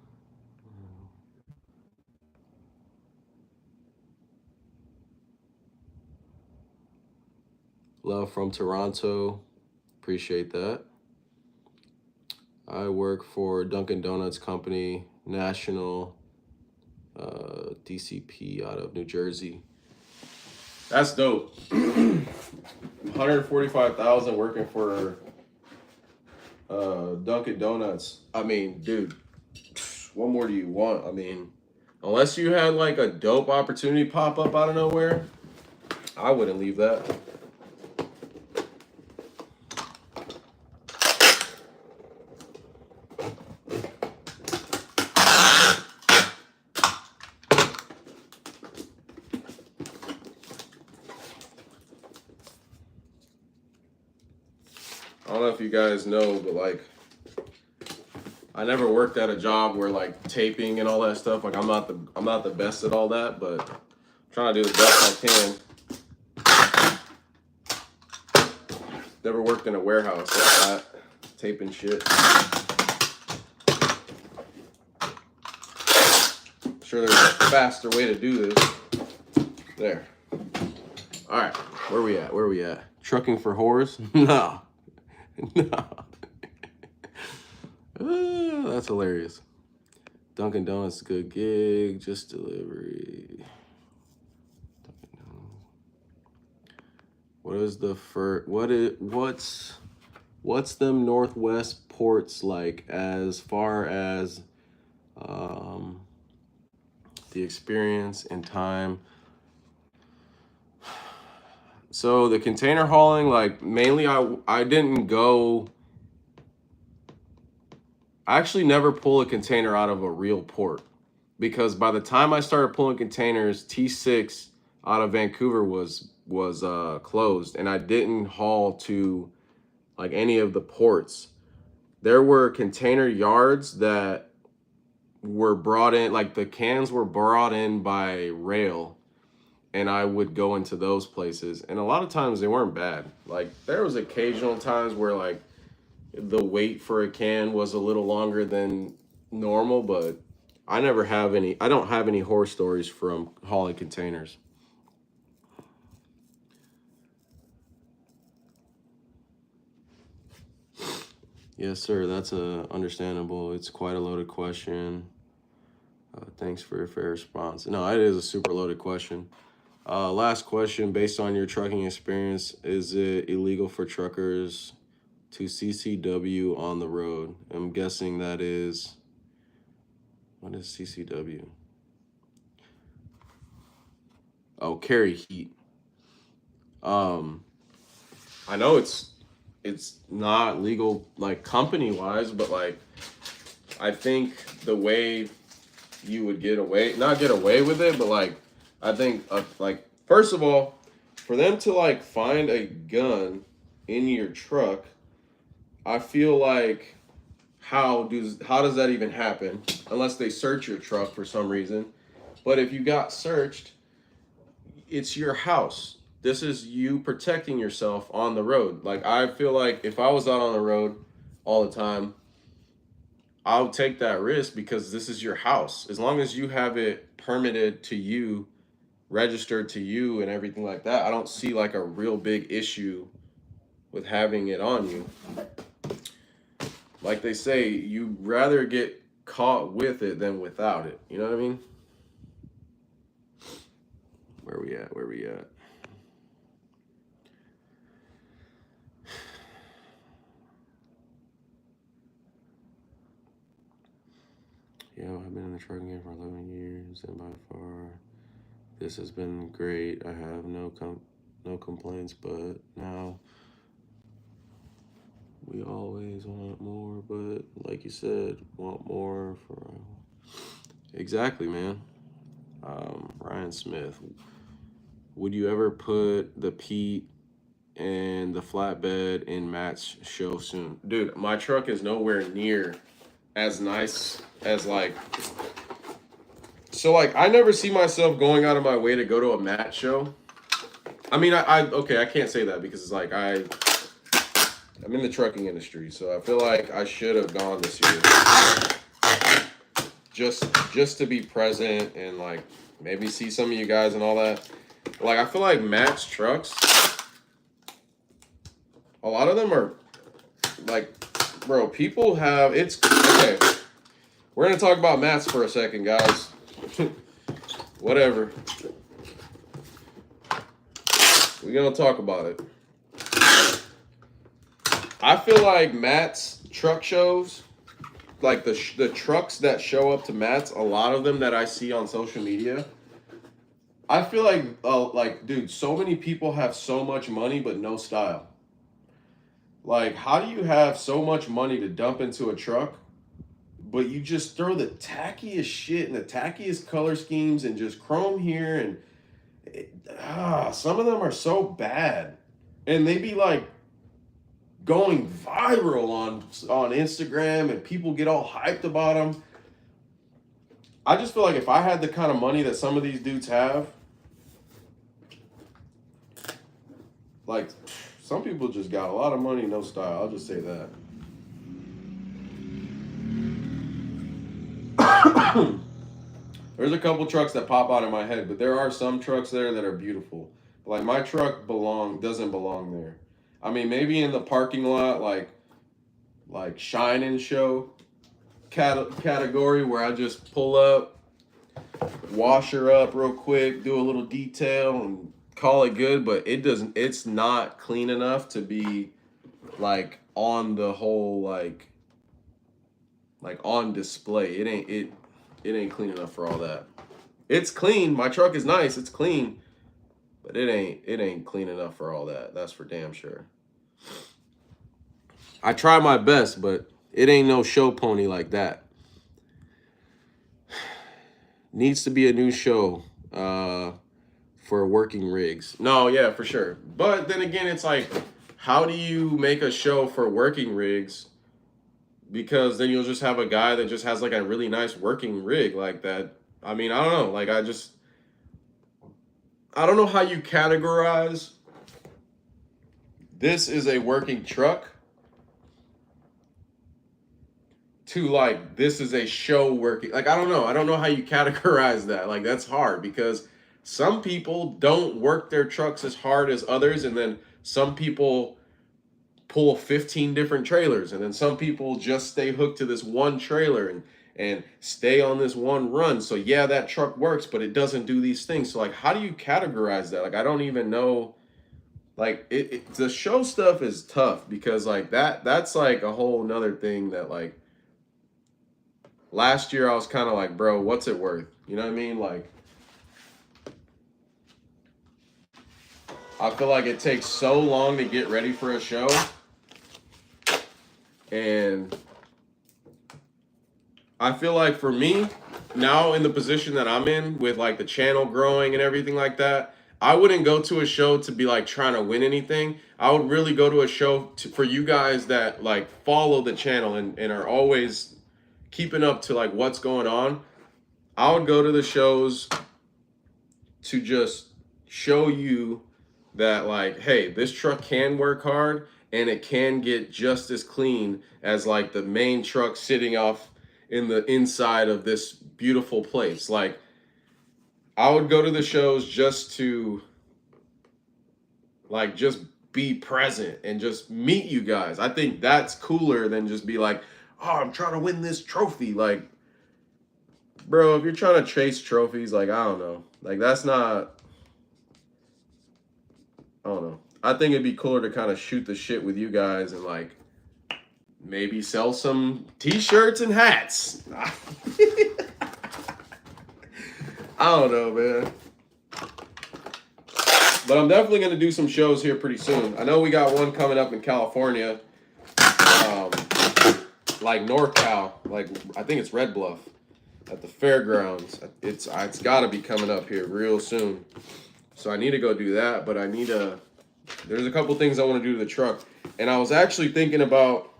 Love from Toronto. Appreciate that. I work for Dunkin' Donuts Company, National, DCP out of New Jersey. That's dope. 145,000 working for Dunkin' Donuts. I mean, dude, what more do you want? I mean, unless you had like a dope opportunity pop up out of nowhere, I wouldn't leave that. I don't know if you guys know, but like, I never worked at a job where like taping and all that stuff. Like, I'm not the best at all that, but I'm trying to do the best I can. Never worked in a warehouse like that, taping shit. I'm sure there's a faster way to do this. There. All right, where we at? Where we at? Trucking for whores? No. No. That's hilarious. Dunkin' Donuts, good gig, just delivery. What is the what's them Northwest ports like as far as the experience and time? So the container hauling, like mainly I didn't go. I actually never pull a container out of a real port, because by the time I started pulling containers, T6 out of Vancouver was closed, and I didn't haul to like any of the ports. There were container yards that were brought in, like the cans were brought in by rail, and I would go into those places, and a lot of times they weren't bad. Like there was occasional times where like the wait for a can was a little longer than normal, but I don't have any horror stories from hauling containers. Yes, sir. That's understandable. It's quite a loaded question. Thanks for your fair response. No, it is a super loaded question. Last question, based on your trucking experience, is it illegal for truckers to CCW on the road? I'm guessing that is, what is CCW? Oh, carry heat. I know it's not legal like company wise, but like I think the way you would not get away with it, but like I think like first of all, for them to like find a gun in your truck, I feel like how does that even happen unless they search your truck for some reason? But if you got searched, it's your house. This is you protecting yourself on the road. Like I feel like if I was out on the road all the time, I'll take that risk because this is your house. As long as you have it permitted to you, registered to you and everything like that, I don't see like a real big issue with having it on you. Like they say, you'd rather get caught with it than without it. You know what I mean? Where we at? Where we at? Yeah, I've been in the trucking game for 11 years, and by far, this has been great. I have no complaints, but now we always want more. But like you said, want more for exactly, man. Ryan Smith, would you ever put the Pete and the flatbed in Matt's show soon? Dude, my truck is nowhere near as nice as like, so like I never see myself going out of my way to go to a Matt show. I mean, okay, I can't say that because it's like I'm in the trucking industry, so I feel like I should have gone this year. Just to be present and like maybe see some of you guys and all that. Like I feel like Matt's trucks, a lot of them are like, bro, people have it's okay. We're gonna talk about Matt's for a second, guys. Whatever. We're gonna talk about it. I feel like Matt's truck shows, like the trucks that show up to Matt's, a lot of them that I see on social media, I feel like, dude, so many people have so much money but no style. Like, how do you have so much money to dump into a truck, but you just throw the tackiest shit and the tackiest color schemes and just chrome here and some of them are so bad, and they be like going viral on Instagram and people get all hyped about them. I just feel like if I had the kind of money that some of these dudes have, like some people just got a lot of money, no style. I'll just say that. There's a couple trucks that pop out in my head, but there are some trucks there that are beautiful. Like my truck doesn't belong there. I mean, maybe in the parking lot, like shine and show category where I just pull up, wash her up real quick, do a little detail, and call it good. But it's not clean enough to be like on the whole like on display. It ain't clean enough for all that. It's clean. My truck is nice. It's clean. But it ain't clean enough for all that. That's for damn sure. I try my best, but it ain't no show pony like that. Needs to be a new show for working rigs. No, yeah, for sure. But then again, it's like, how do you make a show for working rigs? Because then you'll just have a guy that just has like a really nice working rig like that. I mean, I don't know. Like I don't know how you categorize this is a working truck to like this is a show working. Like I don't know. I don't know how you categorize that. Like that's hard because some people don't work their trucks as hard as others, and then some people pull 15 different trailers, and then some people just stay hooked to this one trailer and stay on this one run. So yeah, that truck works, but it doesn't do these things. So like, how do you categorize that? Like, I don't even know. Like the show stuff is tough because like that's like a whole nother thing that like last year I was kind of like, bro, what's it worth? You know what I mean? Like, I feel like it takes so long to get ready for a show. And I feel like for me, now in the position that I'm in with like the channel growing and everything like that, I wouldn't go to a show to be like trying to win anything. I would really go to a show for you guys that like follow the channel and are always keeping up to like what's going on. I would go to the shows to just show you that like, hey, this truck can work hard and it can get just as clean as like the main truck sitting off in the inside of this beautiful place. Like I would go to the shows just to like just be present and just meet you guys. I think that's cooler than just be like, oh, I'm trying to win this trophy. Like, bro, if you're trying to chase trophies, like, I don't know. Like, that's not, I don't know. I think it'd be cooler to kind of shoot the shit with you guys and like maybe sell some t-shirts and hats. I don't know, man. But I'm definitely going to do some shows here pretty soon. I know we got one coming up in California. Like NorCal. Like, I think it's Red Bluff. At the fairgrounds. It's got to be coming up here real soon. So I need to go do that. But I need to... There's a couple things I want to do to the truck. And I was actually thinking about...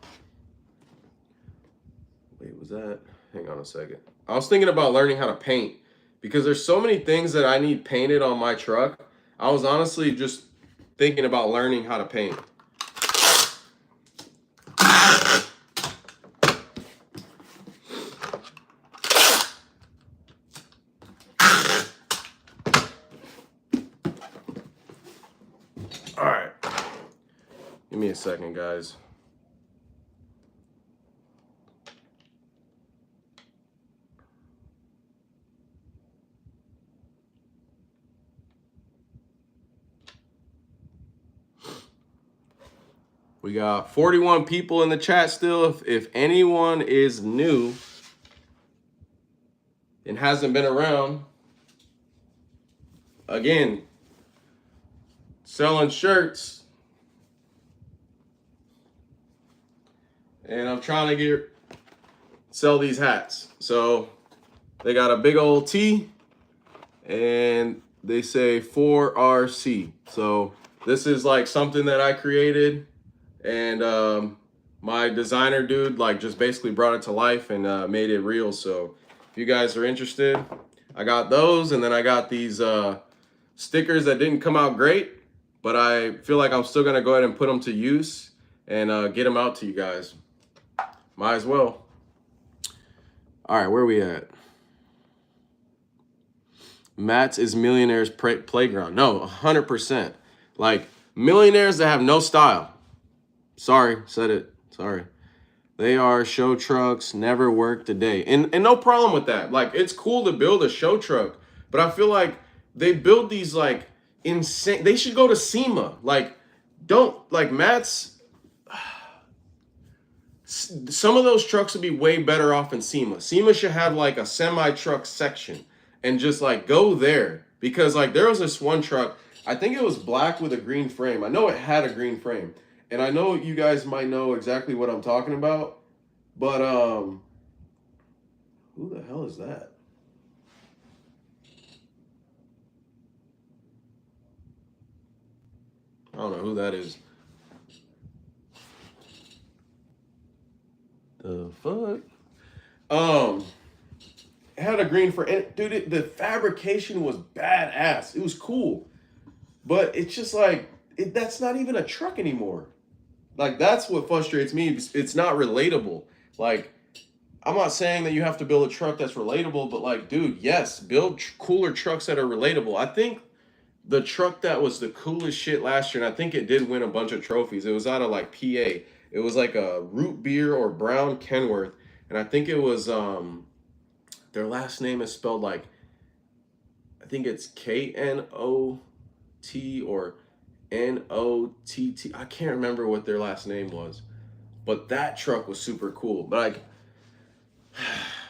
Wait, was that... Hang on a second. I was thinking about learning how to paint. Because there's so many things that I need painted on my truck. I was honestly just thinking about learning how to paint. Give me a second, guys. We got 41 people in the chat still. If anyone is new and hasn't been around, again, selling shirts. And I'm trying to sell these hats. So they got a big old T and they say 4RC. So this is like something that I created, and my designer dude like just basically brought it to life and made it real. So if you guys are interested, I got those, and then I got these stickers that didn't come out great, but I feel like I'm still gonna go ahead and put them to use and get them out to you guys. Might as well. All right, where are we at? Matt's is millionaires playground. No, 100%. Like millionaires that have no style. Sorry, said it. Sorry. They are show trucks, never worked a day. And no problem with that. Like, it's cool to build a show truck, but I feel like they build these like insane. They should go to SEMA. Like, don't like Matt's. Some of those trucks would be way better off in SEMA. SEMA should have like a semi truck section and just like go there, because like there was this one truck. I think it was black with a green frame. I know it had a green frame. And I know you guys might know exactly what I'm talking about, but who the hell is that? I don't know who that is. The fuck? It had a green frame. Dude, the fabrication was badass. It was cool, but it's just like that's not even a truck anymore. Like, that's what frustrates me. It's not relatable. Like, I'm not saying that you have to build a truck that's relatable, but like, dude, yes, build cooler trucks that are relatable. I think the truck that was the coolest shit last year, and I think it did win a bunch of trophies. It was out of like PA. It was like a root beer or brown Kenworth, and I think it was their last name is spelled like, I think it's KNOT or NOTT. I can't remember what their last name was, but that truck was super cool. But like,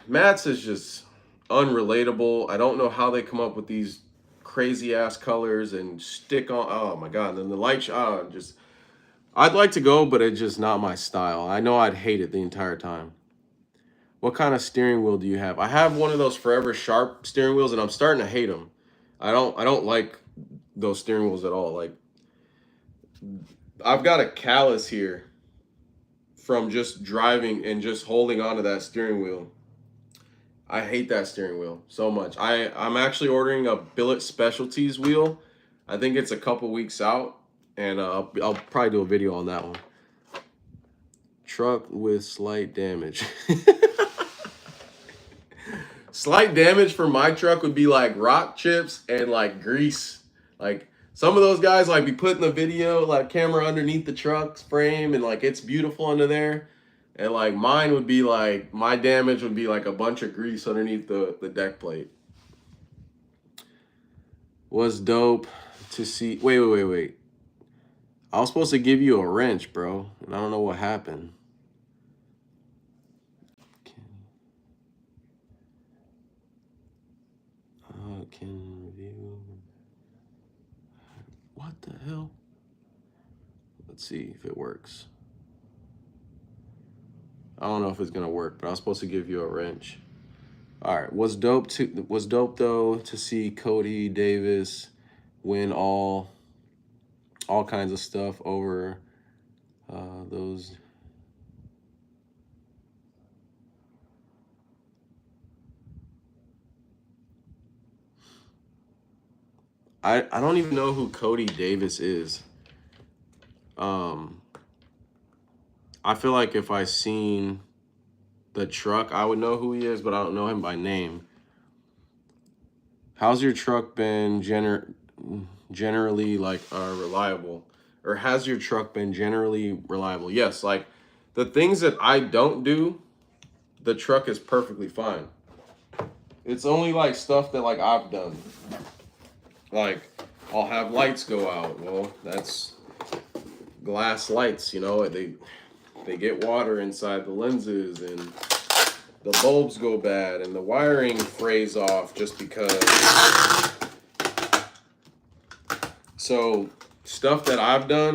Matt's is just unrelatable. I don't know how they come up with these crazy ass colors and stick on. Oh my god! And then the light. Just I'd like to go, but it's just not my style. I know I'd hate it the entire time. What kind of steering wheel do you have? I have one of those Forever Sharp steering wheels, and I'm starting to hate them. I don't like those steering wheels at all. Like, I've got a callus here from just driving and just holding onto that steering wheel. I hate that steering wheel so much. I'm actually ordering a Billet Specialties wheel. I think it's a couple weeks out, and I'll probably do a video on that one. Truck with slight damage. Slight damage for my truck would be like rock chips and like grease. Like, some of those guys like be putting the video like camera underneath the truck's frame, and like it's beautiful under there. And like mine would be like, my damage would be like a bunch of grease underneath the deck plate. Was dope to see. Wait. I was supposed to give you a wrench, bro, and I don't know what happened. Can review. What the hell? Let's see if it works. I don't know if it's gonna work, but I was supposed to give you a wrench. All right, was dope though to see Cody Davis win all kinds of stuff over those. I don't even know who Cody Davis is. I feel like if I seen the truck, I would know who he is, but I don't know him by name. How's your truck been generally like reliable? or has your truck been generally reliable? Yes, like the things that I don't do, the truck is perfectly fine. It's only like stuff that like I've done. Like I'll have lights go out. Well, that's glass lights, you know, they get water inside the lenses and the bulbs go bad and the wiring frays off just because. So stuff that I've done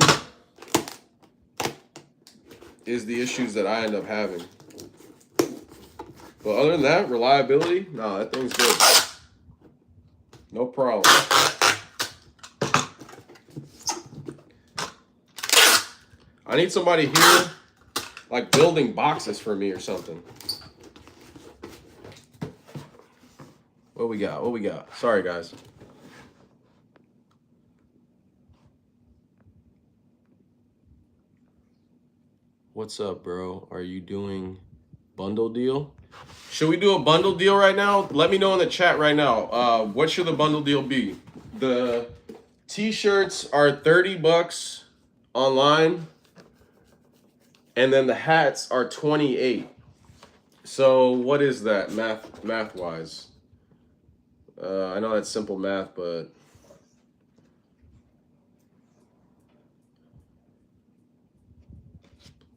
is the issues that I end up having. But other than that, reliability, no, that thing's good. No problem. I need somebody here like building boxes for me or something. What we got? What we got? Sorry, guys. What's up, bro? Are you doing bundle deal? Should we do a bundle deal right now? Let me know in the chat right now. What should the bundle deal be? The t-shirts are $30 online, and then the hats are 28. So what is that math wise? I know that's simple math, but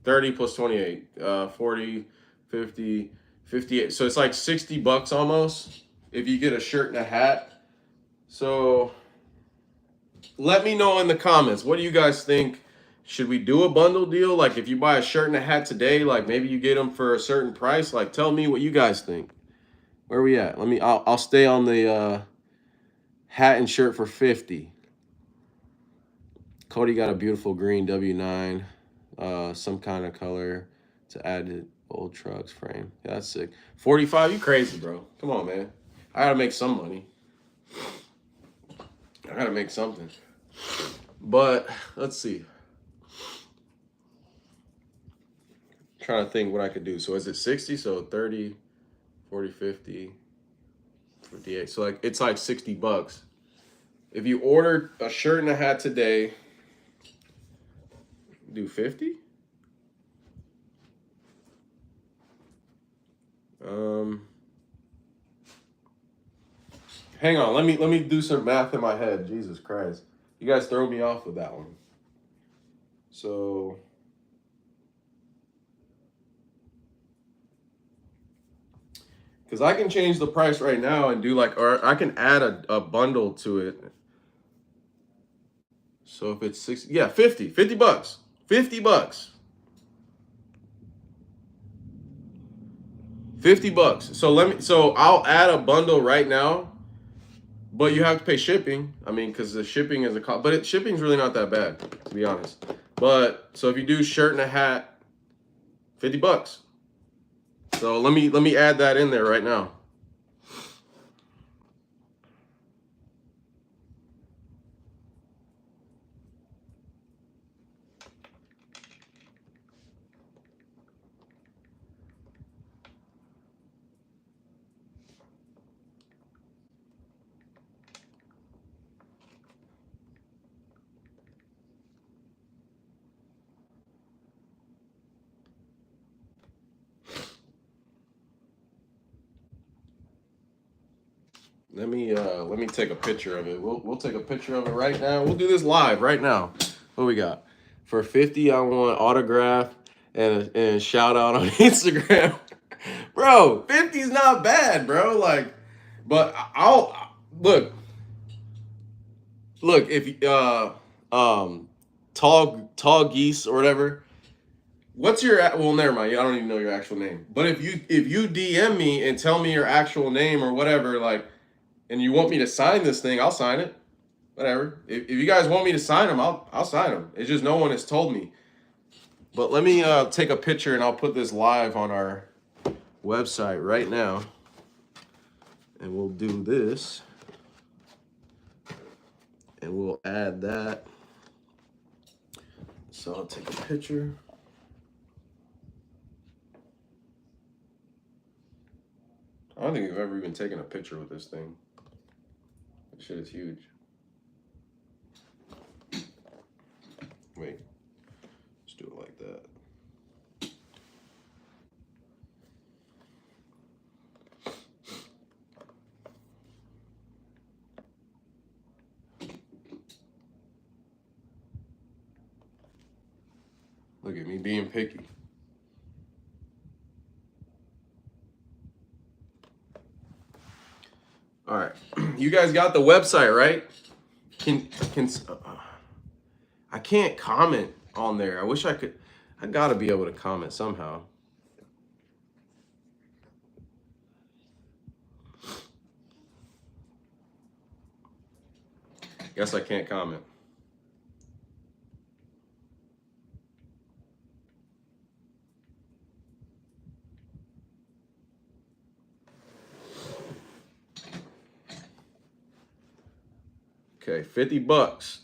$30 plus 28, 40, 50, 58. So it's like $60 almost if you get a shirt and a hat. So let me know in the comments. What do you guys think? Should we do a bundle deal? Like if you buy a shirt and a hat today, like maybe you get them for a certain price. Like tell me what you guys think. Where are we at? I'll stay on the hat and shirt for 50. Cody got a beautiful green W9, some kind of color to add to old truck's frame. Yeah, that's sick. 45, you crazy, bro. Come on, man. I gotta make some money. I gotta make something. But let's see. Trying to think what I could do. So is it 60? So 30, 40, 50, 58. So like it's like $60. If you order a shirt and a hat today, do 50? Hang on, let me do some math in my head. Jesus Christ. You guys throw me off with that one. So because I can change the price right now and do like, or I can add a bundle to it. So if it's 60, yeah, 50 bucks. 50 bucks. 50 bucks. So I'll add a bundle right now, but you have to pay shipping. I mean, because the shipping is a cost, but shipping's really not that bad, to be honest. But so if you do shirt and a hat, 50 bucks. So let me add that in there right now. Let me take a picture of it. We'll take a picture of it right now. We'll do this live right now. What we got? For 50, I want autograph and shout out on Instagram. Bro, 50's not bad, bro. Like, but I'll look if tall geese or whatever. What's your well? Never mind. I don't even know your actual name. But if you DM me and tell me your actual name or whatever, like, and you want me to sign this thing, I'll sign it. Whatever. If you guys want me to sign them, I'll sign them. It's just no one has told me. But let me take a picture and I'll put this live on our website right now. And we'll do this. And we'll add that. So I'll take a picture. I don't think we've ever even taken a picture with this thing. This shit is huge. Wait, let's do it like that. Look at me being picky. All right, you guys got the website, right? I can't comment on there. I wish I could. I gotta be able to comment somehow. Guess I can't comment. Okay, $50.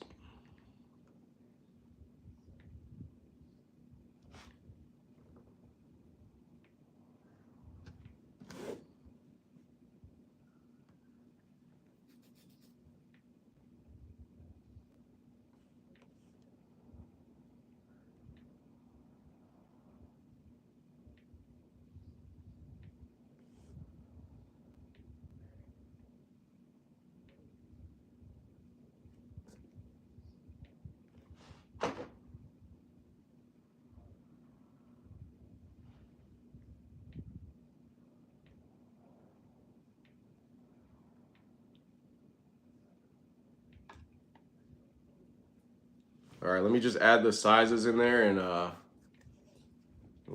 All right, let me just add the sizes in there and it'll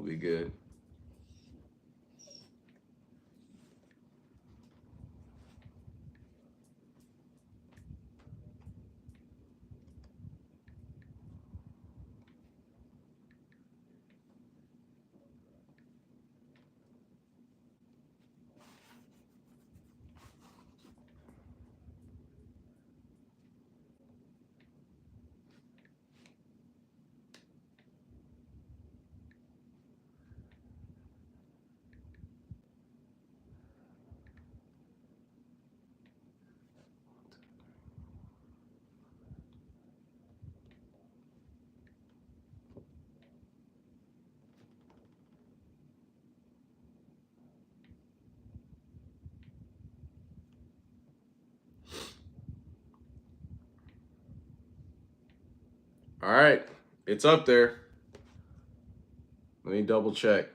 be good. All right, it's up there. Let me double check.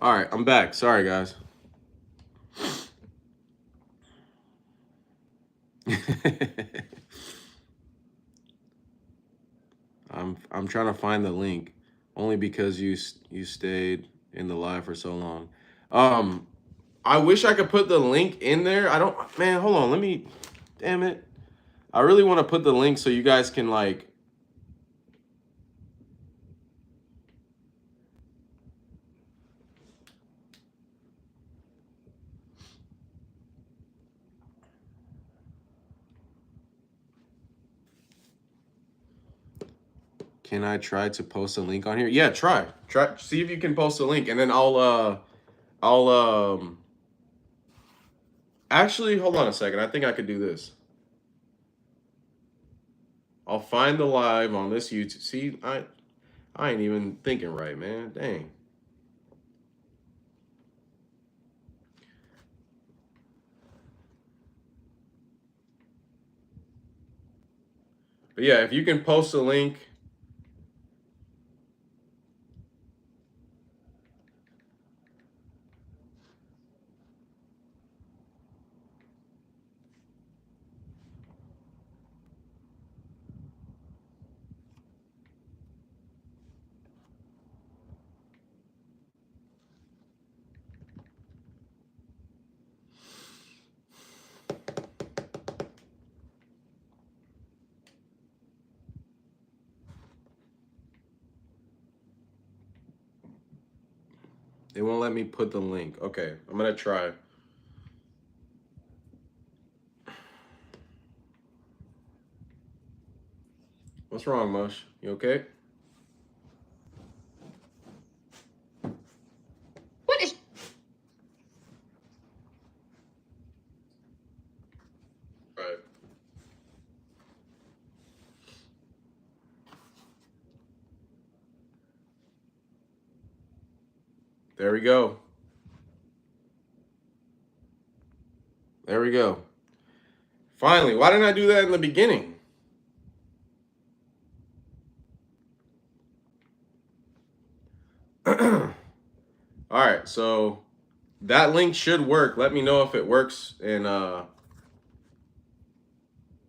All right, I'm back. Sorry, guys. I'm trying to find the link only because you stayed in the live for so long. I wish I could put the link in there. I don't, man, hold on. Let me, damn it. I really want to put the link so you guys can like, can I try to post a link on here? Yeah, try, see if you can post a link and then I'll actually, hold on a second. I think I could do this. I'll find the live on this YouTube. See, I ain't even thinking right, man. Dang. But yeah, if you can post a link. It won't let me put the link. Okay, I'm gonna try. What's wrong, Mush? You okay? What is... Right. There we go. There we go. Finally, why didn't I do that in the beginning? All right, so that link should work. Let me know if it works, and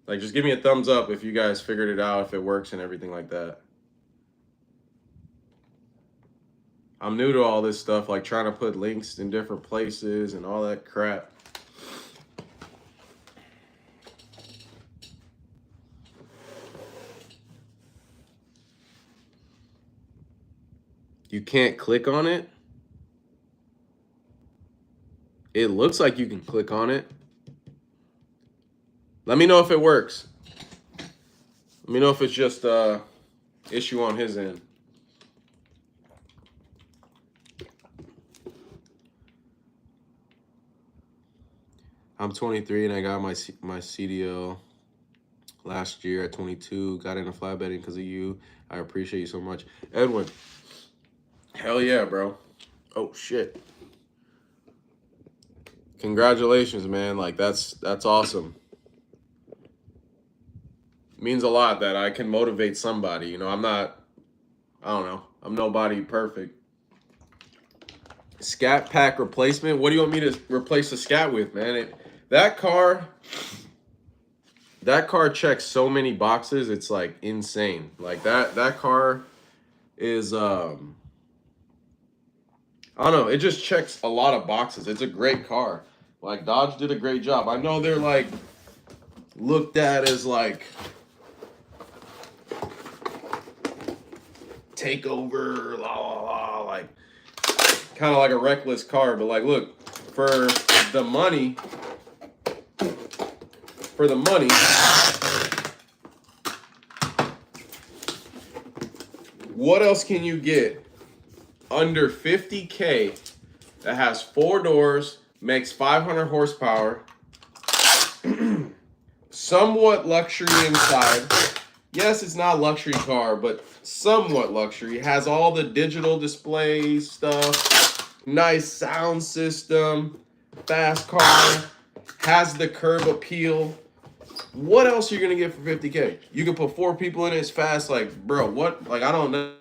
like just give me a thumbs up if you guys figured it out, if it works and everything like that. I'm new to all this stuff, like trying to put links in different places and all that crap. You can't click on it? It looks like you can click on it. Let me know if it works. Let me know if it's just issue on his end. I'm 23 and I got my CDL last year at 22. Got into flat betting because of you. I appreciate you so much. Edwin. Hell yeah, bro. Oh shit. Congratulations, man. Like that's awesome. It means a lot that I can motivate somebody. You know, I don't know. I'm nobody perfect. Scat pack replacement. What do you want me to replace the scat with, man? That car checks so many boxes. It's like insane. Like that car is I don't know. It just checks a lot of boxes. It's a great car. Like Dodge did a great job. I know they're like looked at as like takeover, la la la, like kind of like a reckless car. But like, look, for the money, what else can you get under 50K that has 4 doors, makes 500 horsepower, somewhat luxury inside? Yes, it's not a luxury car, but somewhat luxury. Has all the digital display stuff, nice sound system, fast car, has the curb appeal. What else are you gonna get for 50K? You can put 4 people in it, it's fast. Like, bro, what? Like, I don't know.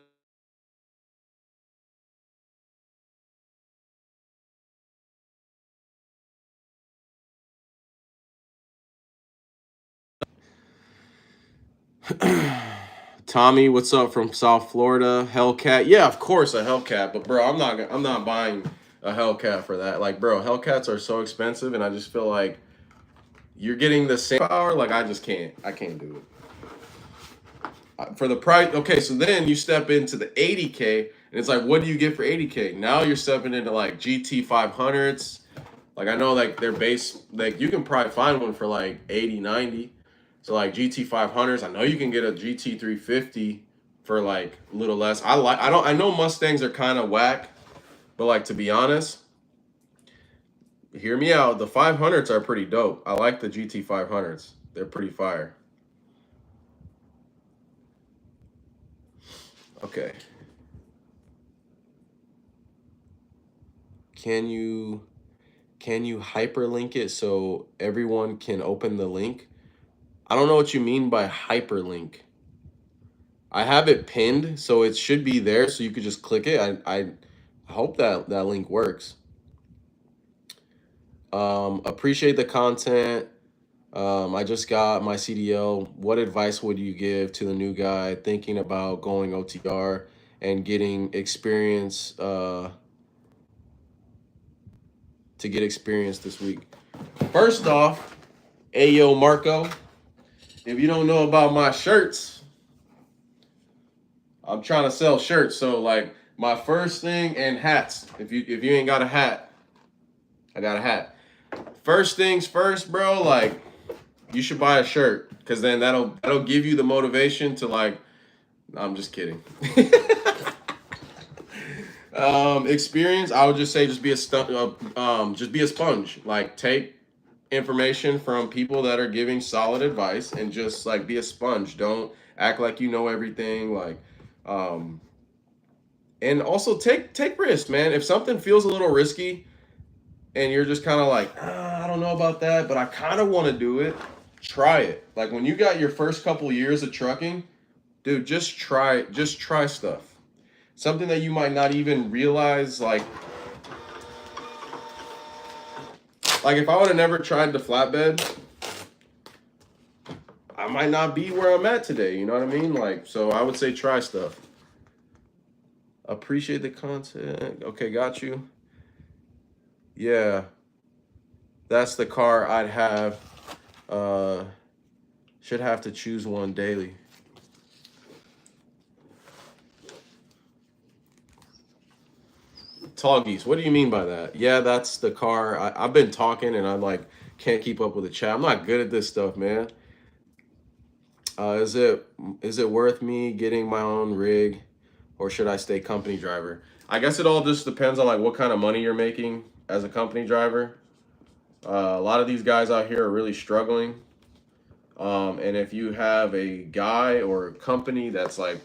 Tommy, what's up from South Florida? Hellcat, yeah, of course a Hellcat, but bro, I'm not buying a Hellcat for that. Like, bro, Hellcats are so expensive, and I just feel like you're getting the same power. Like, I can't do it for the price. Okay, so then you step into the 80K, and it's like, what do you get for 80K? Now you're stepping into like GT 500s. Like, I know like their base, like you can probably find one for like 80, 90. So like GT 500s, I know you can get a GT 350 for like a little less. I know Mustangs are kind of whack, but like to be honest, hear me out. The 500s are pretty dope. I like the GT 500s. They're pretty fire. Okay. Can you hyperlink it so everyone can open the link? I don't know what you mean by hyperlink. I have it pinned, so it should be there, so you could just click it. I hope that link works. Appreciate the content. I just got my CDL. What advice would you give to the new guy thinking about going OTR and getting experience to get experience this week? First off, Ayo Marco, if you don't know about my shirts, I'm trying to sell shirts. So like My first thing, and hats. If you ain't got a hat, I got a hat. First things first, bro. Like, you should buy a shirt, because then that'll give you the motivation to, like. I'm just kidding. Experience. I would just say just be a sponge. Like, take information from people that are giving solid advice and just like be a sponge. Don't act like you know everything. Like, and also take risks, man. If something feels a little risky and you're just kind of like, I don't know about that, but I kind of want to do it, try it. Like, when you got your first couple years of trucking, dude, just try stuff. Something that you might not even realize, like if I would have never tried the flatbed, I might not be where I'm at today. You know what I mean? Like, so I would say try stuff. Appreciate the content. Okay, got you. Yeah, that's the car I'd have. Should have to choose one daily. Tall geese. What do you mean by that? Yeah, that's the car. I've been talking and I'm like, can't keep up with the chat. I'm not good at this stuff, man. Is it worth me getting my own rig, or should I stay company driver? I guess it all just depends on like what kind of money you're making as a company driver. A lot of these guys out here are really struggling. And if you have a guy or a company that's like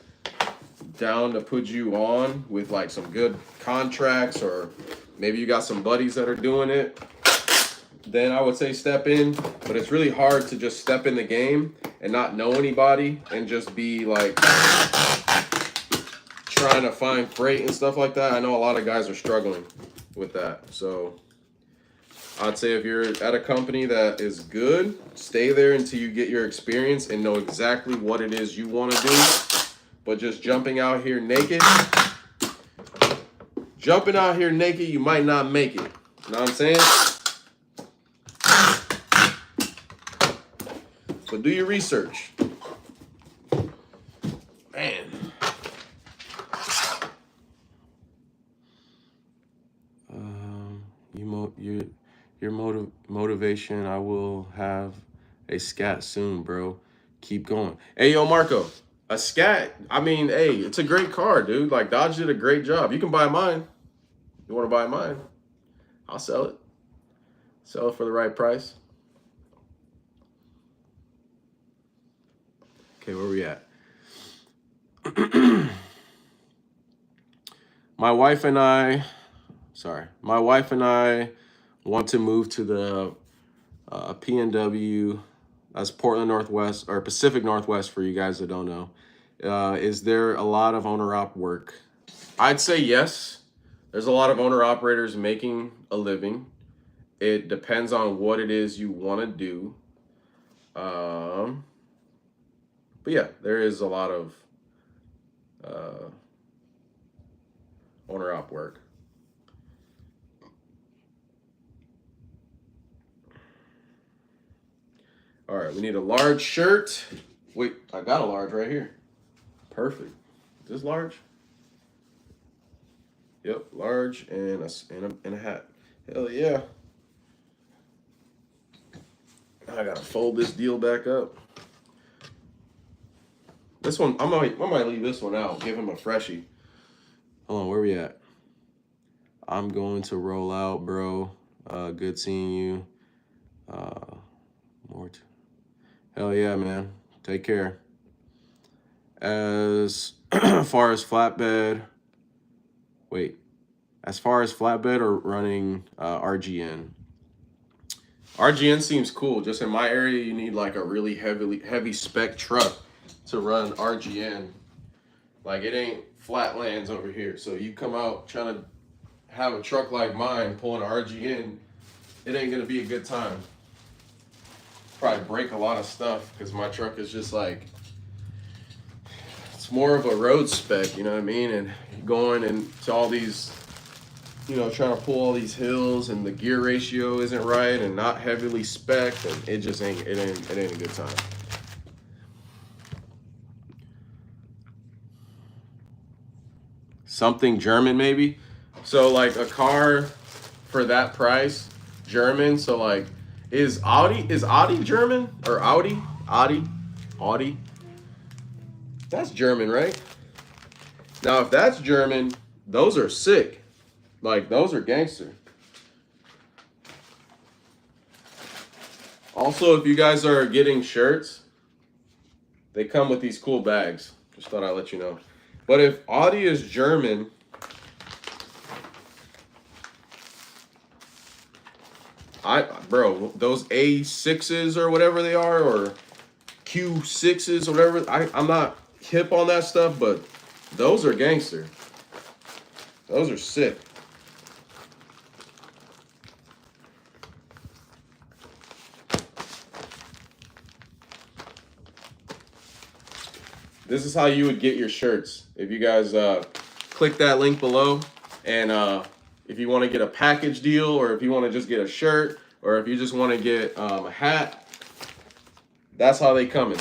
down to put you on with like some good contracts, or maybe you got some buddies that are doing it, then I would say step in. But it's really hard to just step in the game and not know anybody and just be like trying to find freight and stuff like that. I know a lot of guys are struggling with that. So I'd say if you're at a company that is good, stay there until you get your experience and know exactly what it is you want to do. But just jumping out here naked, you might not make it. You know what I'm saying? So do your research. Man. Your motivation. I will have a scat soon, bro. Keep going. Hey, yo, Marco. A scat. I mean, hey, it's a great car, dude. Like, Dodge did a great job. You can buy mine. You want to buy mine? I'll sell it. Sell it for the right price. Okay, where we at? My wife and I want to move to the PNW. That's Portland Northwest, or Pacific Northwest for you guys that don't know. Is there a lot of owner-op work? I'd say yes. There's a lot of owner-operators making a living. It depends on what it is you want to do. But yeah, there is a lot of owner-op work. All right, we need a large shirt. Wait, I got a large right here. Perfect. Is this large? Yep, large and a hat. Hell yeah. I gotta fold this deal back up. This one, I might leave this one out. Give him a freshie. Hold on, where we at? I'm going to roll out, bro. Good seeing you. Hell yeah, man. Take care. As far as flatbed or running RGN? RGN seems cool. Just in my area, you need like a really heavy spec truck to run RGN. Like, it ain't flatlands over here. So you come out trying to have a truck like mine pulling RGN, it ain't gonna be a good time. Probably break a lot of stuff because my truck is just like, it's more of a road spec, you know what I mean? And going into all these, you know, trying to pull all these hills, and the gear ratio isn't right and not heavily spec'd, and it just ain't a good time. something German maybe. So like a car for that price, German. So like, is Audi German or Audi? That's German, right? Now if that's German, those are sick. Like those are gangster. Also, if you guys are getting shirts, they come with these cool bags. Just thought I'd let you know. But if Audi is German, bro, those A6s or whatever they are, or Q6s, whatever. I'm not hip on that stuff, but those are gangster. Those are sick. This is how you would get your shirts. If you guys click that link below, and if you want to get a package deal, or if you want to just get a shirt, or if you just want to get a hat, that's how they come in.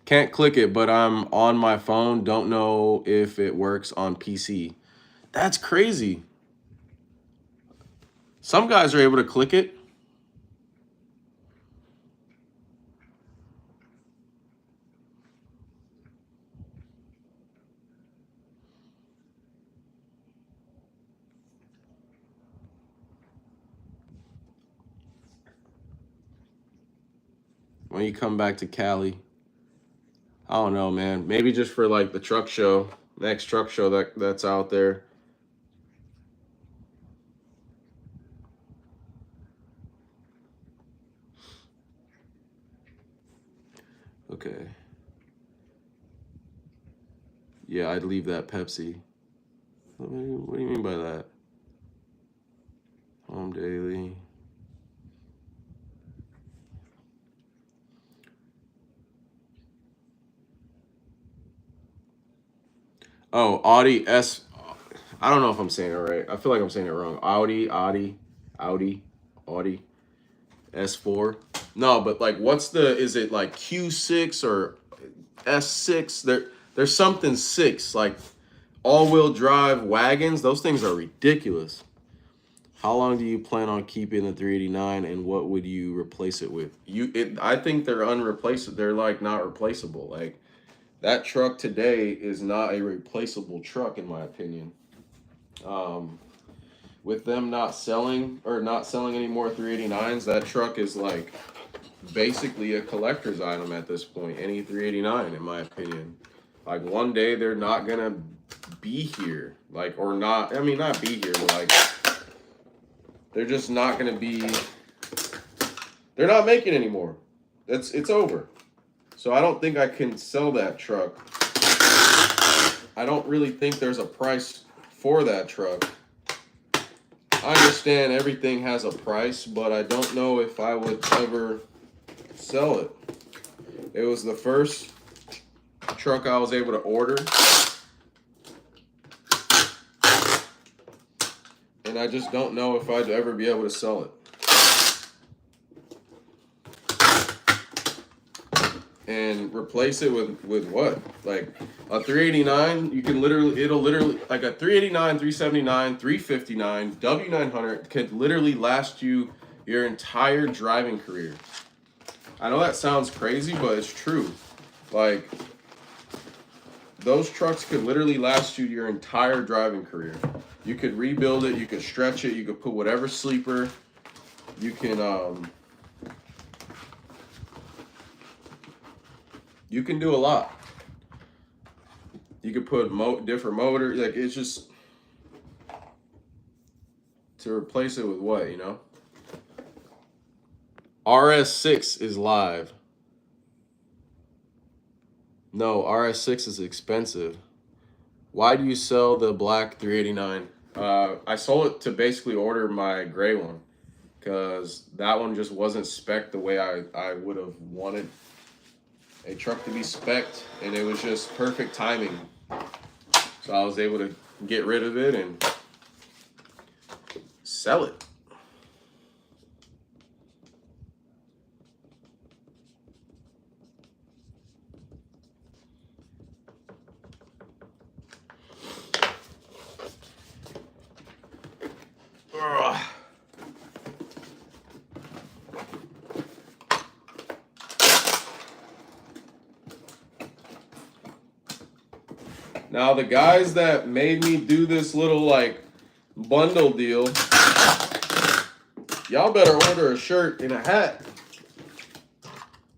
Can't click it, but I'm on my phone. Don't know if it works on PC. That's crazy. Some guys are able to click it. When you come back to Cali, I don't know, man. Maybe just for like the truck show, next truck show that's out there. Okay. Yeah, I'd leave that Pepsi. What do you mean by that? Home daily. Oh, Audi S. I don't know if I'm saying it right. I feel like I'm saying it wrong. Audi S4. No, but like, is it like Q6 or S6? There's something six, like all-wheel drive wagons. Those things are ridiculous. How long do you plan on keeping the 389, and what would you replace it with? I think they're unreplaceable. They're like not replaceable. Like that truck today is not a replaceable truck in my opinion. With them not selling any more 389s, that truck is like basically a collector's item at this point. Any 389, in my opinion. Like one day they're not gonna be here, like, or not. I mean, not be here, but like they're just not gonna be. They're not making anymore. It's over. So I don't think I can sell that truck. I don't really think there's a price for that truck. I understand everything has a price, but I don't know if I would ever sell it. It was the first truck I was able to order, and I just don't know if I'd ever be able to sell it. And replace it with what? Like a 389, it'll literally, like a 389, 379, 359, W900 could literally last you your entire driving career. I know that sounds crazy, but it's true. Like, those trucks could literally last you your entire driving career. You could rebuild it, you could stretch it, you could put whatever sleeper, you can do a lot. You could put different motor, like, it's just to replace it with what, you know? RS6 is live. No, RS6 is expensive. Why do you sell the black 389? I sold it to basically order my gray one, because that one just wasn't spec'd the way I would have wanted a truck to be spec'd, and it was just perfect timing. So I was able to get rid of it and sell it. Now the guys that made me do this little like bundle deal, y'all better order a shirt and a hat.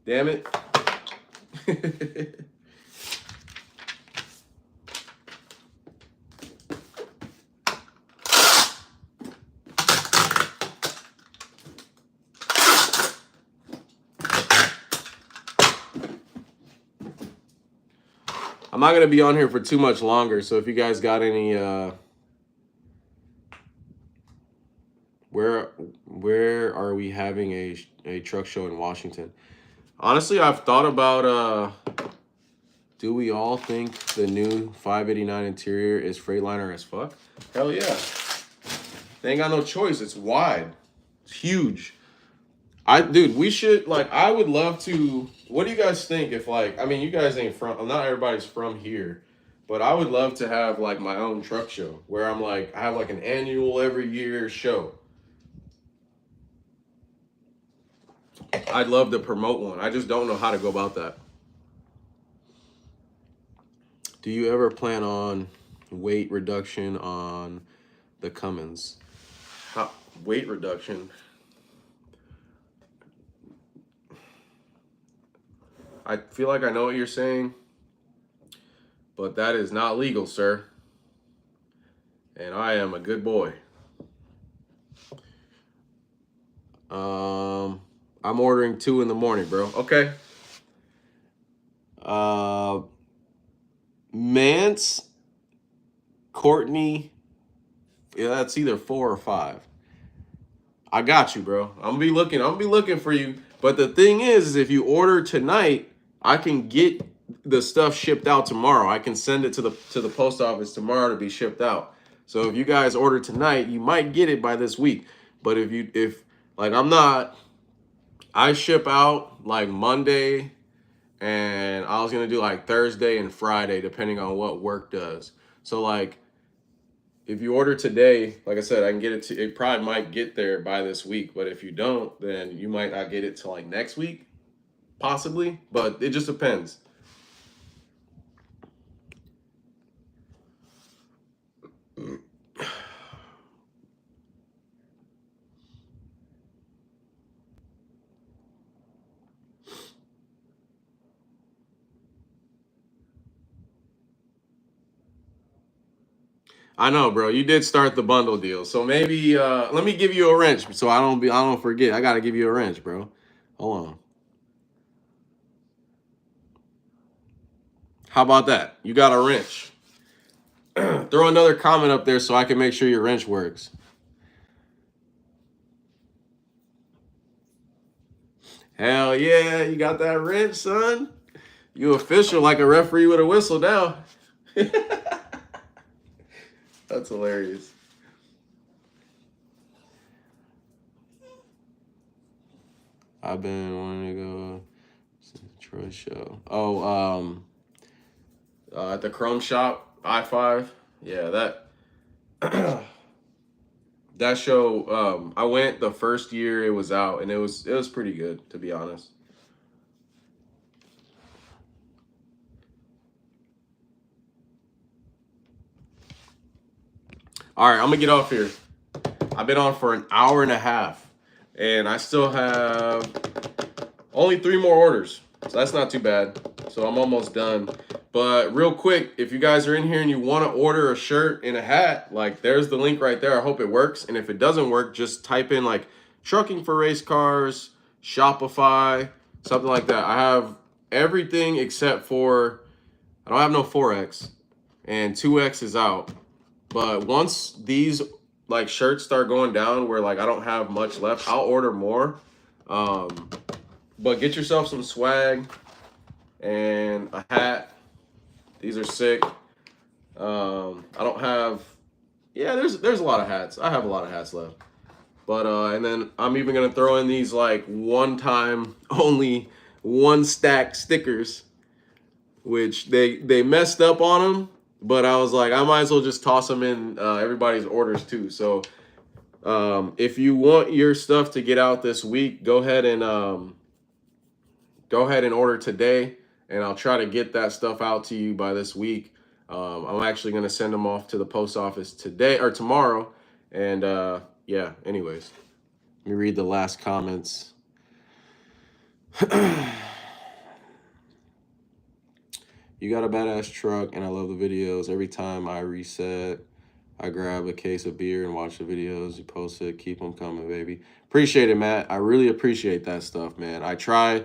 Damn it. I'm not gonna be on here for too much longer, so if you guys got any where are we having a truck show in Washington? Honestly, I've thought about do we all think the new 589 interior is Freightliner as fuck? Hell yeah. They ain't got no choice. It's wide. It's huge. Dude, we should, like, I would love to, what do you guys think if, like, I mean, you guys ain't from, not everybody's from here, but I would love to have, like, my own truck show where I'm, like, I have, like, an annual every year show. I'd love to promote one. I just don't know how to go about that. Do you ever plan on weight reduction on the Cummins? Weight reduction? I feel like I know what you're saying, but that is not legal, sir. And I am a good boy. I'm ordering 2 in the morning, bro. Okay. Mance, Courtney, yeah, that's either 4 or 5. I got you, bro. I'm gonna be looking for you. But the thing is if you order tonight, I can get the stuff shipped out tomorrow. I can send it to the post office tomorrow to be shipped out. So if you guys order tonight, you might get it by this week. But if like I ship out like Monday, and I was gonna do like Thursday and Friday, depending on what work does. So like, if you order today, like I said, I can get it it probably might get there by this week. But if you don't, then you might not get it till like next week, possibly. But it just depends. I know, bro. You did start the bundle deal, so maybe let me give you a wrench, so I don't forget. I gotta give you a wrench, bro. Hold on. How about that? You got a wrench. Throw another comment up there so I can make sure your wrench works. Hell yeah, you got that wrench, son. You official like a referee with a whistle now. That's hilarious. I've been wanting to go to the Troy show. Oh, at the Chrome Shop, I-5. Yeah, that that show. I went the first year it was out, and it was pretty good, to be honest. All right, I'm gonna get off here. I've been on for an hour and a half, and I still have only 3 more orders, so that's not too bad. So I'm almost done. But real quick, if you guys are in here and you want to order a shirt and a hat, like there's the link right there. I hope it works. And if it doesn't work, just type in like trucking for race cars, Shopify, something like that. I have everything except for, I don't have no 4X, and 2X is out. But once these like shirts start going down where like I don't have much left, I'll order more. But get yourself some swag and a hat. These are sick. I don't have, yeah, there's a lot of hats. I have a lot of hats left. But and then I'm even gonna throw in these like one-time only 1 stack stickers, which they messed up on them. But I was like, I might as well just toss them in everybody's orders too. So if you want your stuff to get out this week, go ahead and order today, and I'll try to get that stuff out to you by this week. I'm actually going to send them off to the post office today or tomorrow. And yeah, anyways, let me read the last comments. You got a badass truck, and I love the videos. Every time I reset, I grab a case of beer and watch the videos you posted. Keep them coming, baby. Appreciate it, Matt. I really appreciate that stuff, man. I try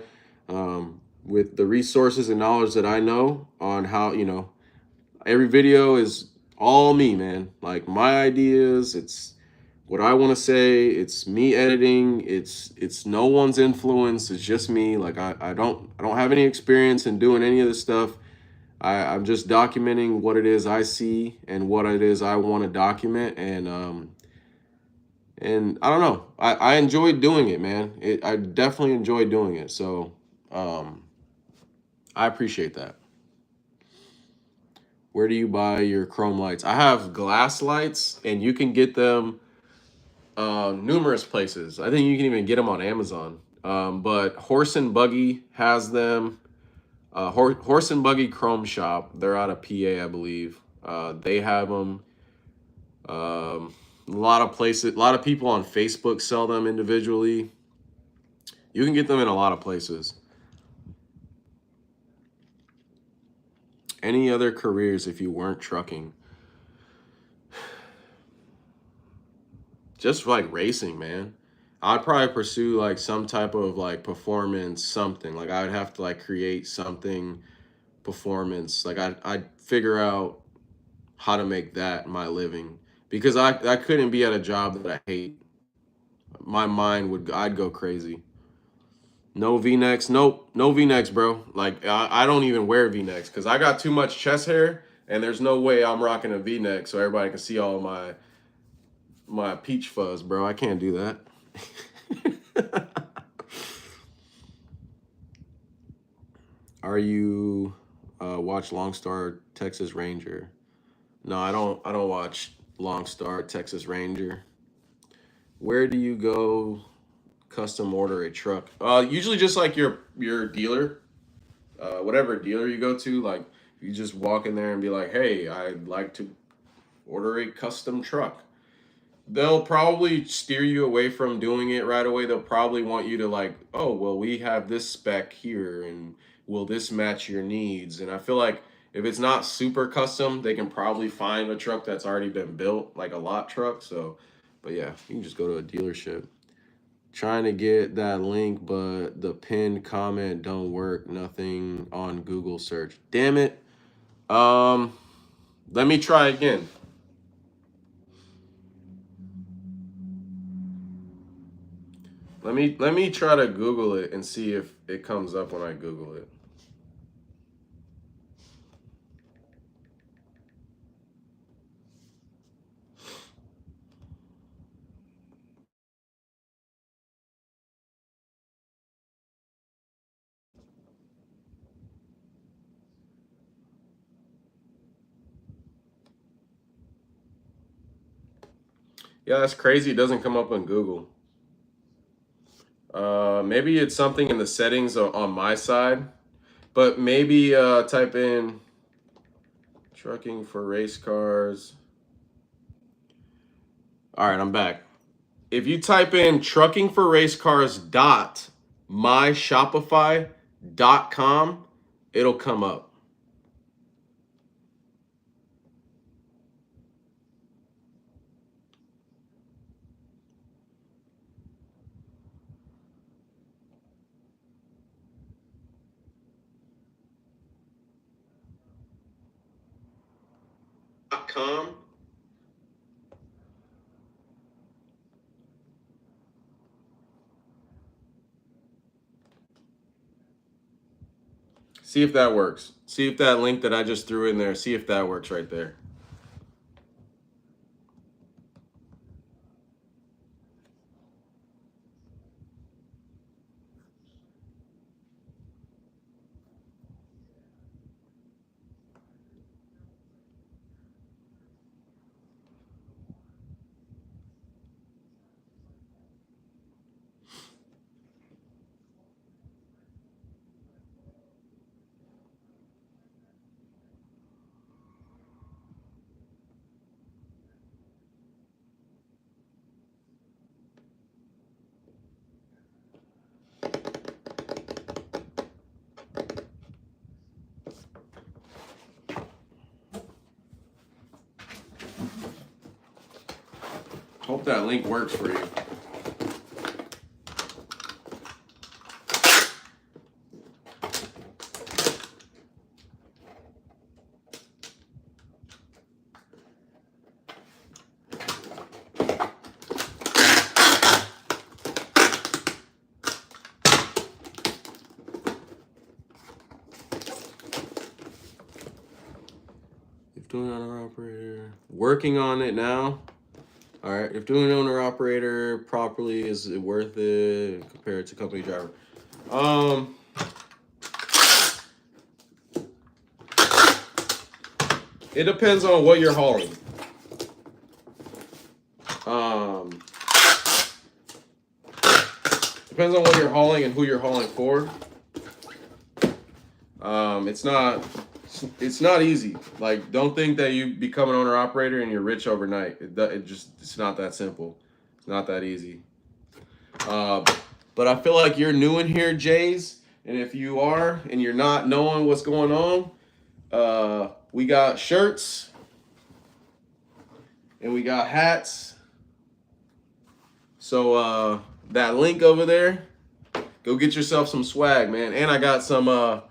with the resources and knowledge that I know on how, you know, every video is all me, man. Like my ideas, it's what I want to say, it's me editing, it's no one's influence, it's just me. Like I don't have any experience in doing any of this stuff. I'm just documenting what it is I see and what it is I want to document, and I don't know. I enjoy doing it, man. I definitely enjoy doing it. So I appreciate that. Where do you buy your chrome lights? I have glass lights, and you can get them numerous places. I think you can even get them on Amazon. But Horse and Buggy has them. Horse and Buggy Chrome Shop. They're out of PA, I believe. They have them. A lot of places, a lot of people on Facebook sell them individually. You can get them in a lot of places. Any other careers if you weren't trucking? Just like racing, man. I'd probably pursue like some type of like performance, something. Like I would have to like create something performance. Like I'd figure out how to make that my living because I couldn't be at a job that I hate. My mind would I'd go crazy. No V-necks. Nope. No V-necks, bro. Like I don't even wear V-necks because I got too much chest hair and there's no way I'm rocking a V-neck so everybody can see all my peach fuzz, bro. I can't do that. Are you watch Long Star Texas Ranger? No, I don't watch Long Star Texas Ranger. Where do you go custom order a truck? Usually just like your dealer, whatever dealer you go to, like you just walk in there and be like, "Hey, I'd like to order a custom truck." They'll probably steer you away from doing it right away. They'll probably want you to like, "Oh, well, we have this spec here and will this match your needs?" And I feel like if it's not super custom, they can probably find a truck that's already been built, like a lot truck. So, but yeah, you can just go to a dealership. Trying to get that link, but the pinned comment don't work. Nothing on Google search. Damn it. Um, Let me try again. Let me try to Google it and see if it comes up when I Google it. Yeah, that's crazy. It doesn't come up on Google. Maybe it's something in the settings on my side, but maybe type in trucking for race cars. All right, I'm back. If you type in trucking for race cars dot myshopify.com, it'll come up. .com. See if that works. See if that link that I just threw in there, see if that works right there. Hope that link works for you. Doing owner operator, working on it now. All right, if doing owner operator properly, is it worth it compared to company driver? It depends on what you're hauling. Depends on what you're hauling and who you're hauling for. It's not easy. Like, don't think that you become an owner operator and you're rich overnight. It's not that simple. It's not that easy. But I feel like you're new in here, Jays, and if you are and you're not knowing what's going on, we got shirts and we got hats. So that link over there, go get yourself some swag, man. And I got some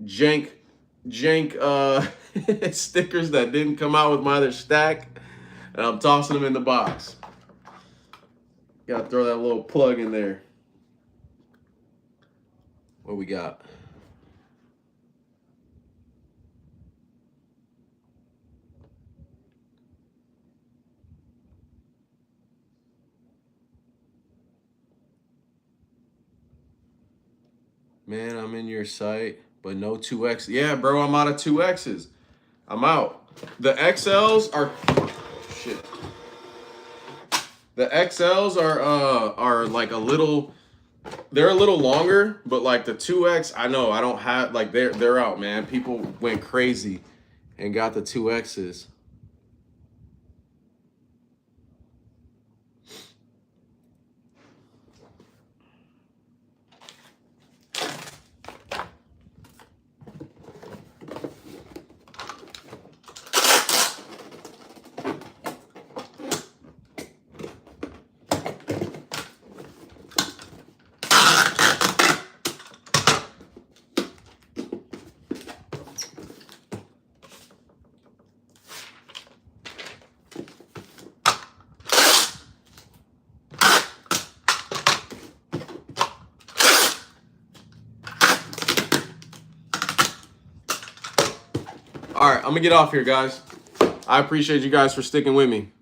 jank stickers that didn't come out with my other stack, and I'm tossing them in the box. Gotta throw that little plug in there. What we got? Man, I'm in your site, but no 2X. Yeah, bro, I'm out of 2Xs. I'm out. The XLs are shit. The XLs are like a little, they're a little longer, but like the 2X, I know I don't have, like they're out, man. People went crazy and got the 2Xs. All right, I'm gonna get off here, guys. I appreciate you guys for sticking with me.